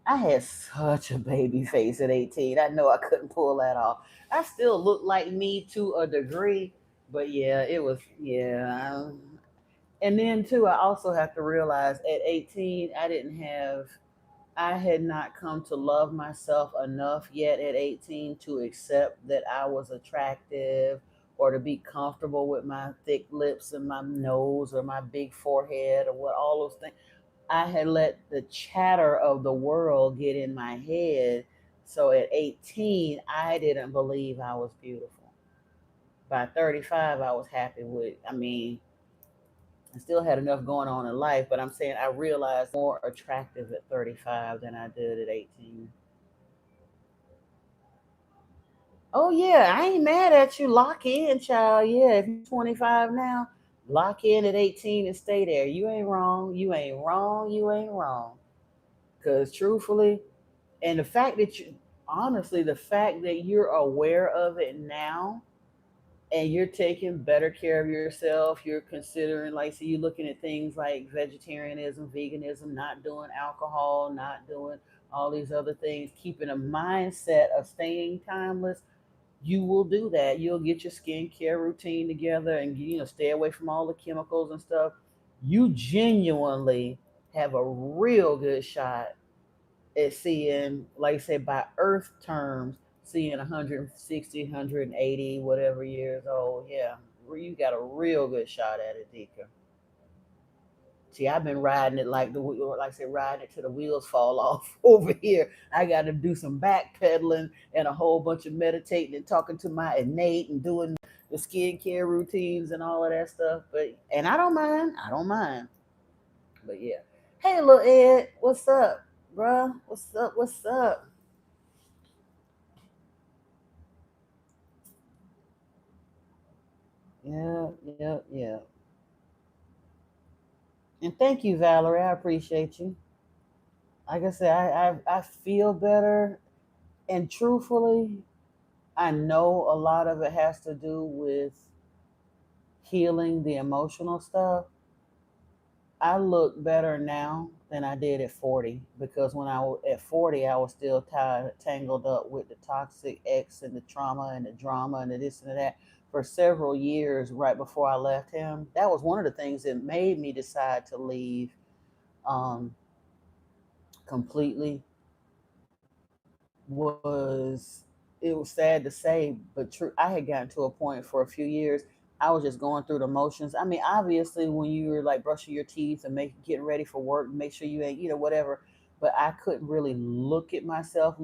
I had such a baby face at 18. I know I couldn't pull that off. I still look like me to a degree, but yeah, it was, yeah. And then, too, I also have to realize at 18, I had not come to love myself enough yet at 18 to accept that I was attractive, or to be comfortable with my thick lips and my nose or my big forehead or what all those things. I had let the chatter of the world get in my head. So at 18, I didn't believe I was beautiful. By 35, I was happy with. I mean, I still had enough going on in life, but I'm saying I realized more attractive at 35 than I did at 18. Oh yeah, I ain't mad at you. Lock in, child. Yeah, if you're 25 now, lock in at 18 and stay there. You ain't wrong. You ain't wrong. You ain't wrong. Cause truthfully, and the fact that you, honestly, the fact that you're aware of it now and you're taking better care of yourself, you're considering, like, so you're looking at things like vegetarianism, veganism, not doing alcohol, not doing all these other things, keeping a mindset of staying timeless. You will do that. You'll get your skincare routine together and stay away from all the chemicals and stuff. You genuinely have a real good shot at seeing, like I said, by Earth terms, seeing 160, 180, whatever years old. Yeah, you got a real good shot at it, Dika. See, I've been riding it like I said, riding it till the wheels fall off over here. I got to do some backpedaling and a whole bunch of meditating and talking to my innate and doing the skincare routines and all of that stuff. But and I don't mind. I don't mind. But yeah. Hey, little Ed, what's up, bruh? What's up? What's up? Yeah, yeah, yeah. And thank you, Valerie. I appreciate you. Like I said, I feel better. And truthfully, I know a lot of it has to do with healing the emotional stuff. I look better now than I did at 40 because when I was at 40, I was still tied, tangled up with the toxic ex and the trauma and the drama and the this and the that for several years right before I left him. That was one of the things that made me decide to leave um, completely. Was It was sad to say, but true. I had gotten to a point for a few years. I was just going through the motions. I mean, obviously, when you were like brushing your teeth and getting ready for work, make sure you ain't whatever. But I couldn't really look at myself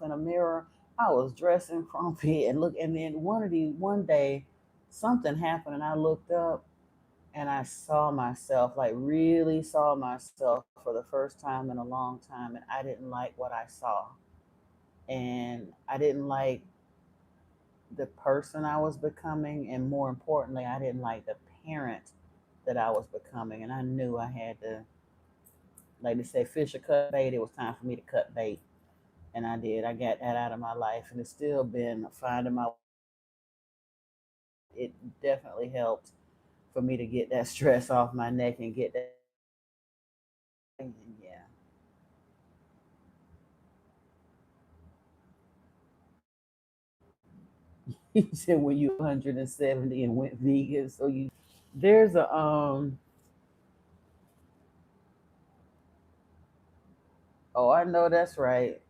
in a mirror. I was dressing frumpy and look, and then one day, something happened, and I looked up and I saw myself, like really saw myself for the first time in a long time, and I didn't like what I saw, and I didn't like the person I was becoming, and more importantly, I didn't like the parent that I was becoming, and I knew I had to, like they say, fish or cut bait. It was time for me to cut bait, and I did. I got that out of my life, and it's still been finding my. It definitely helped for me to get that stress off my neck and get that. Yeah. He said when you 170 and went vegan, so you there's a oh, I know that's right.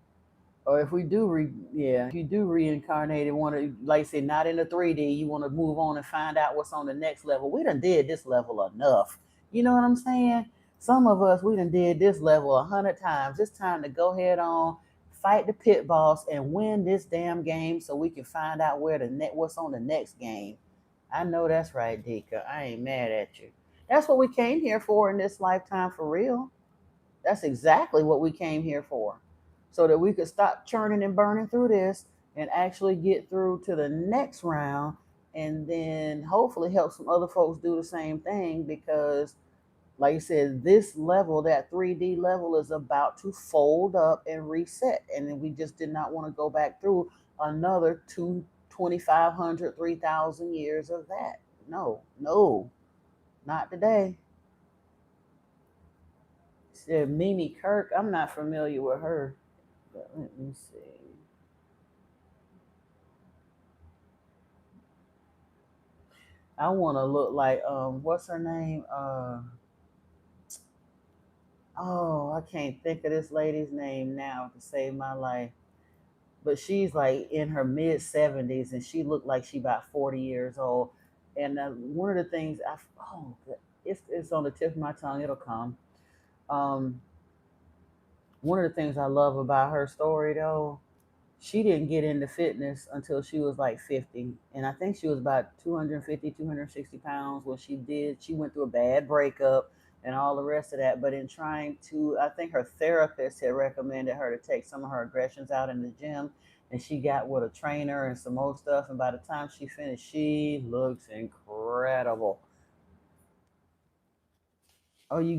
Or if we do yeah, if you do reincarnate and want to, like say, not in the 3D, you want to move on and find out what's on the next level. We done did this level enough. You know what I'm saying? Some of us, we done did this level 100 times. It's time to go head on, fight the pit boss, and win this damn game so we can find out what's on the next game. I know that's right, Dika. I ain't mad at you. That's what we came here for in this lifetime, for real. That's exactly what we came here for. So that we could stop churning and burning through this and actually get through to the next round, and then hopefully help some other folks do the same thing, because like you said, this level, that 3D level, is about to fold up and reset. And then we just did not want to go back through another 2,500, 3,000 years of that. No, no, not today. Said Mimi Kirk. I'm not familiar with her. But let me see. I want to look like what's her name? Oh, I can't think of this lady's name now to save my life. But she's like in her mid 70s, and she looked like she about 40 years old. And one of the things it's on the tip of my tongue. It'll come. Um, One of the things I love about her story though She didn't get into fitness until she was like 50. And I think she was about 250, 260 pounds. What she did, she went through a bad breakup and all the rest of that. But in trying to, I think her therapist had recommended her to take some of her aggressions out in the gym. And she got with a trainer and some more stuff. And by the time she finished, she looks incredible. Oh, you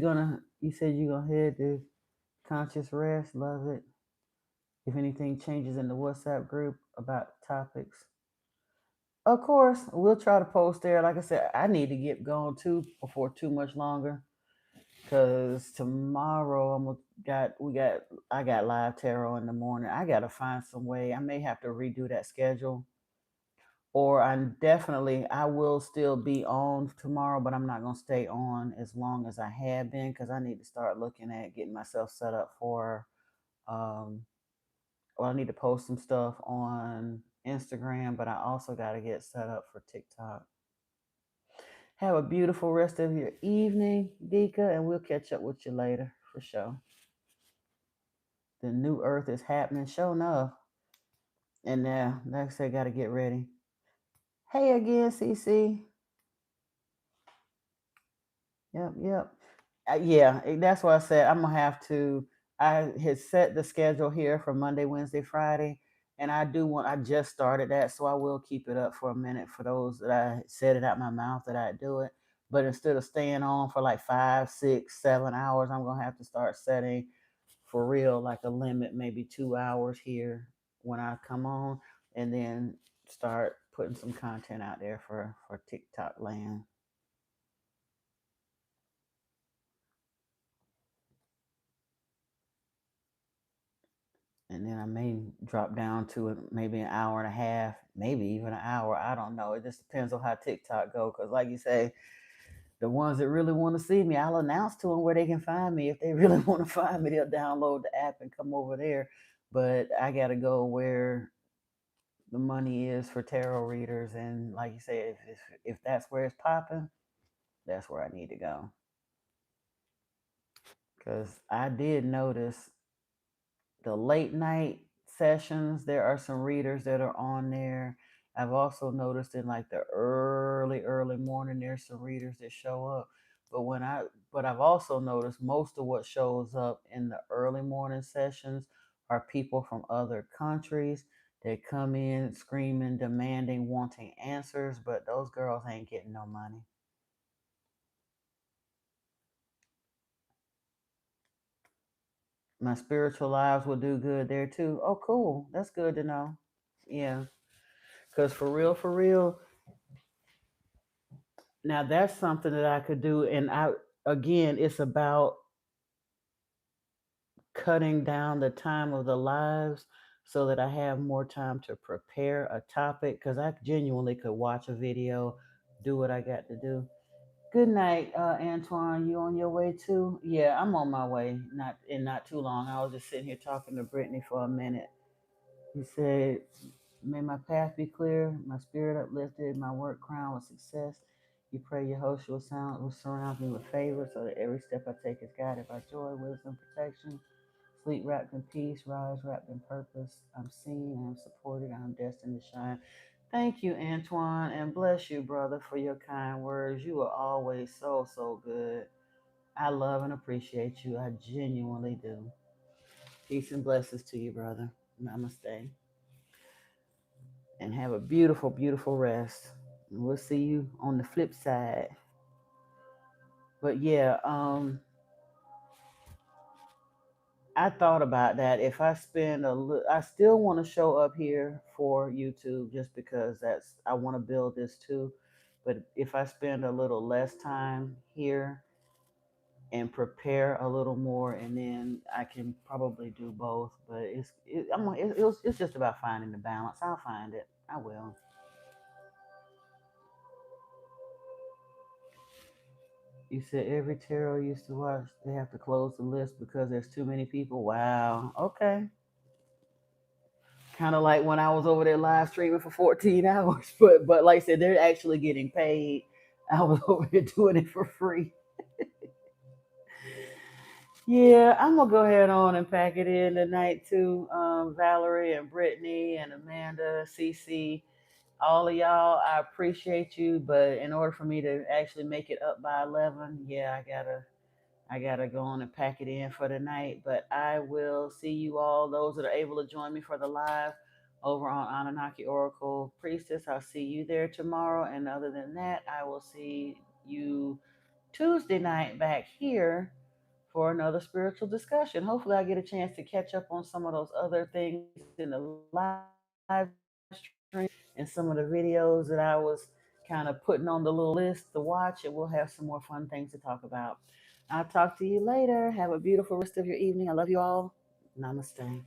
said you're going to head to conscious rest. Love it. If anything changes in the WhatsApp group about topics, of course, we'll try to post there. Like I said, I need to get going too before too much longer. Cause tomorrow I got live tarot in the morning. I gotta find some way. I may have to redo that schedule. Or I will still be on tomorrow, but I'm not gonna stay on as long as I have been because I need to start looking at getting myself set up for um well, I need to post some stuff on Instagram, but I also gotta get set up for TikTok. Have a beautiful rest of your evening, Dika, and we'll catch up with you later for sure. The new earth is happening, sure enough. And now, like I said, got to get ready. Hey again, CC. Yep, yep. Yeah, that's why I said I'm gonna have to. I had set the schedule here for Monday, Wednesday, Friday, and I do want. I just started that, so I will keep it up for a minute for those that I said it out my mouth that I do it. But instead of staying on for like 5, 6, 7 hours, I'm gonna have to start setting for real like a limit, maybe 2 hours here when I come on, and then start putting some content out there for TikTok land. And then I may drop down to maybe an hour and a half, maybe even an hour. I don't know. It just depends on how TikTok go. Cause like you say, the ones that really want to see me, I'll announce to them where they can find me. If they really want to find me, they'll download the app and come over there. But I gotta go where the money is for tarot readers, and like you say, if that's where it's popping, that's where I need to go. Cause I did notice the late night sessions, there are some readers that are on there. I've also noticed in like the early morning, there's some readers that show up. But I've also noticed most of what shows up in the early morning sessions are people from other countries. They come in screaming, demanding, wanting answers, but those girls ain't getting no money. My spiritual lives will do good there too. Oh, cool. That's good to know. Yeah. Because for real, now that's something that I could do. And again, it's about cutting down the time of the lives so that I have more time to prepare a topic. Because I genuinely could watch a video, do what I got to do. Good night, Antoine. You on your way too? Yeah, I'm on my way. Not too long. I was just sitting here talking to Brittany for a minute. He said, may my path be clear, my spirit uplifted, my work crowned with success. You pray your host will surround me with favor so that every step I take is guided by joy, wisdom, protection. Sleep wrapped in peace, rise wrapped in purpose. I'm seen, I'm supported, I'm destined to shine. Thank you, Antoine, and bless you, brother, for your kind words. You are always so, so good. I love and appreciate you. I genuinely do. Peace and blessings to you, brother. Namaste. And have a beautiful, beautiful rest. And we'll see you on the flip side. But yeah, I thought about that. If I spend I still want to show up here for YouTube just because I want to build this too. But if I spend a little less time here and prepare a little more, and then I can probably do both. But it's just about finding the balance. I'll find it. I will. You said every tarot you used to watch, they have to close the list because there's too many people. Wow. Okay. Kind of like when I was over there live streaming for 14 hours, but like I said, they're actually getting paid. I was over here doing it for free. Yeah, I'm gonna go ahead on and pack it in tonight too. Valerie and Brittany and Amanda, Cece, all of y'all. I appreciate you, but in order for me to actually make it up by 11, yeah, I gotta go on and pack it in for the night. But I will see you all, those that are able to join me for the live over on Anunnaki Oracle Priestess. I'll see you there tomorrow. And other than that, I will see you Tuesday night back here for another spiritual discussion. Hopefully, I get a chance to catch up on some of those other things in the live stream and some of the videos that I was kind of putting on the little list to watch, and we'll have some more fun things to talk about. I'll talk to you later. Have a beautiful rest of your evening. I love you all. Namaste.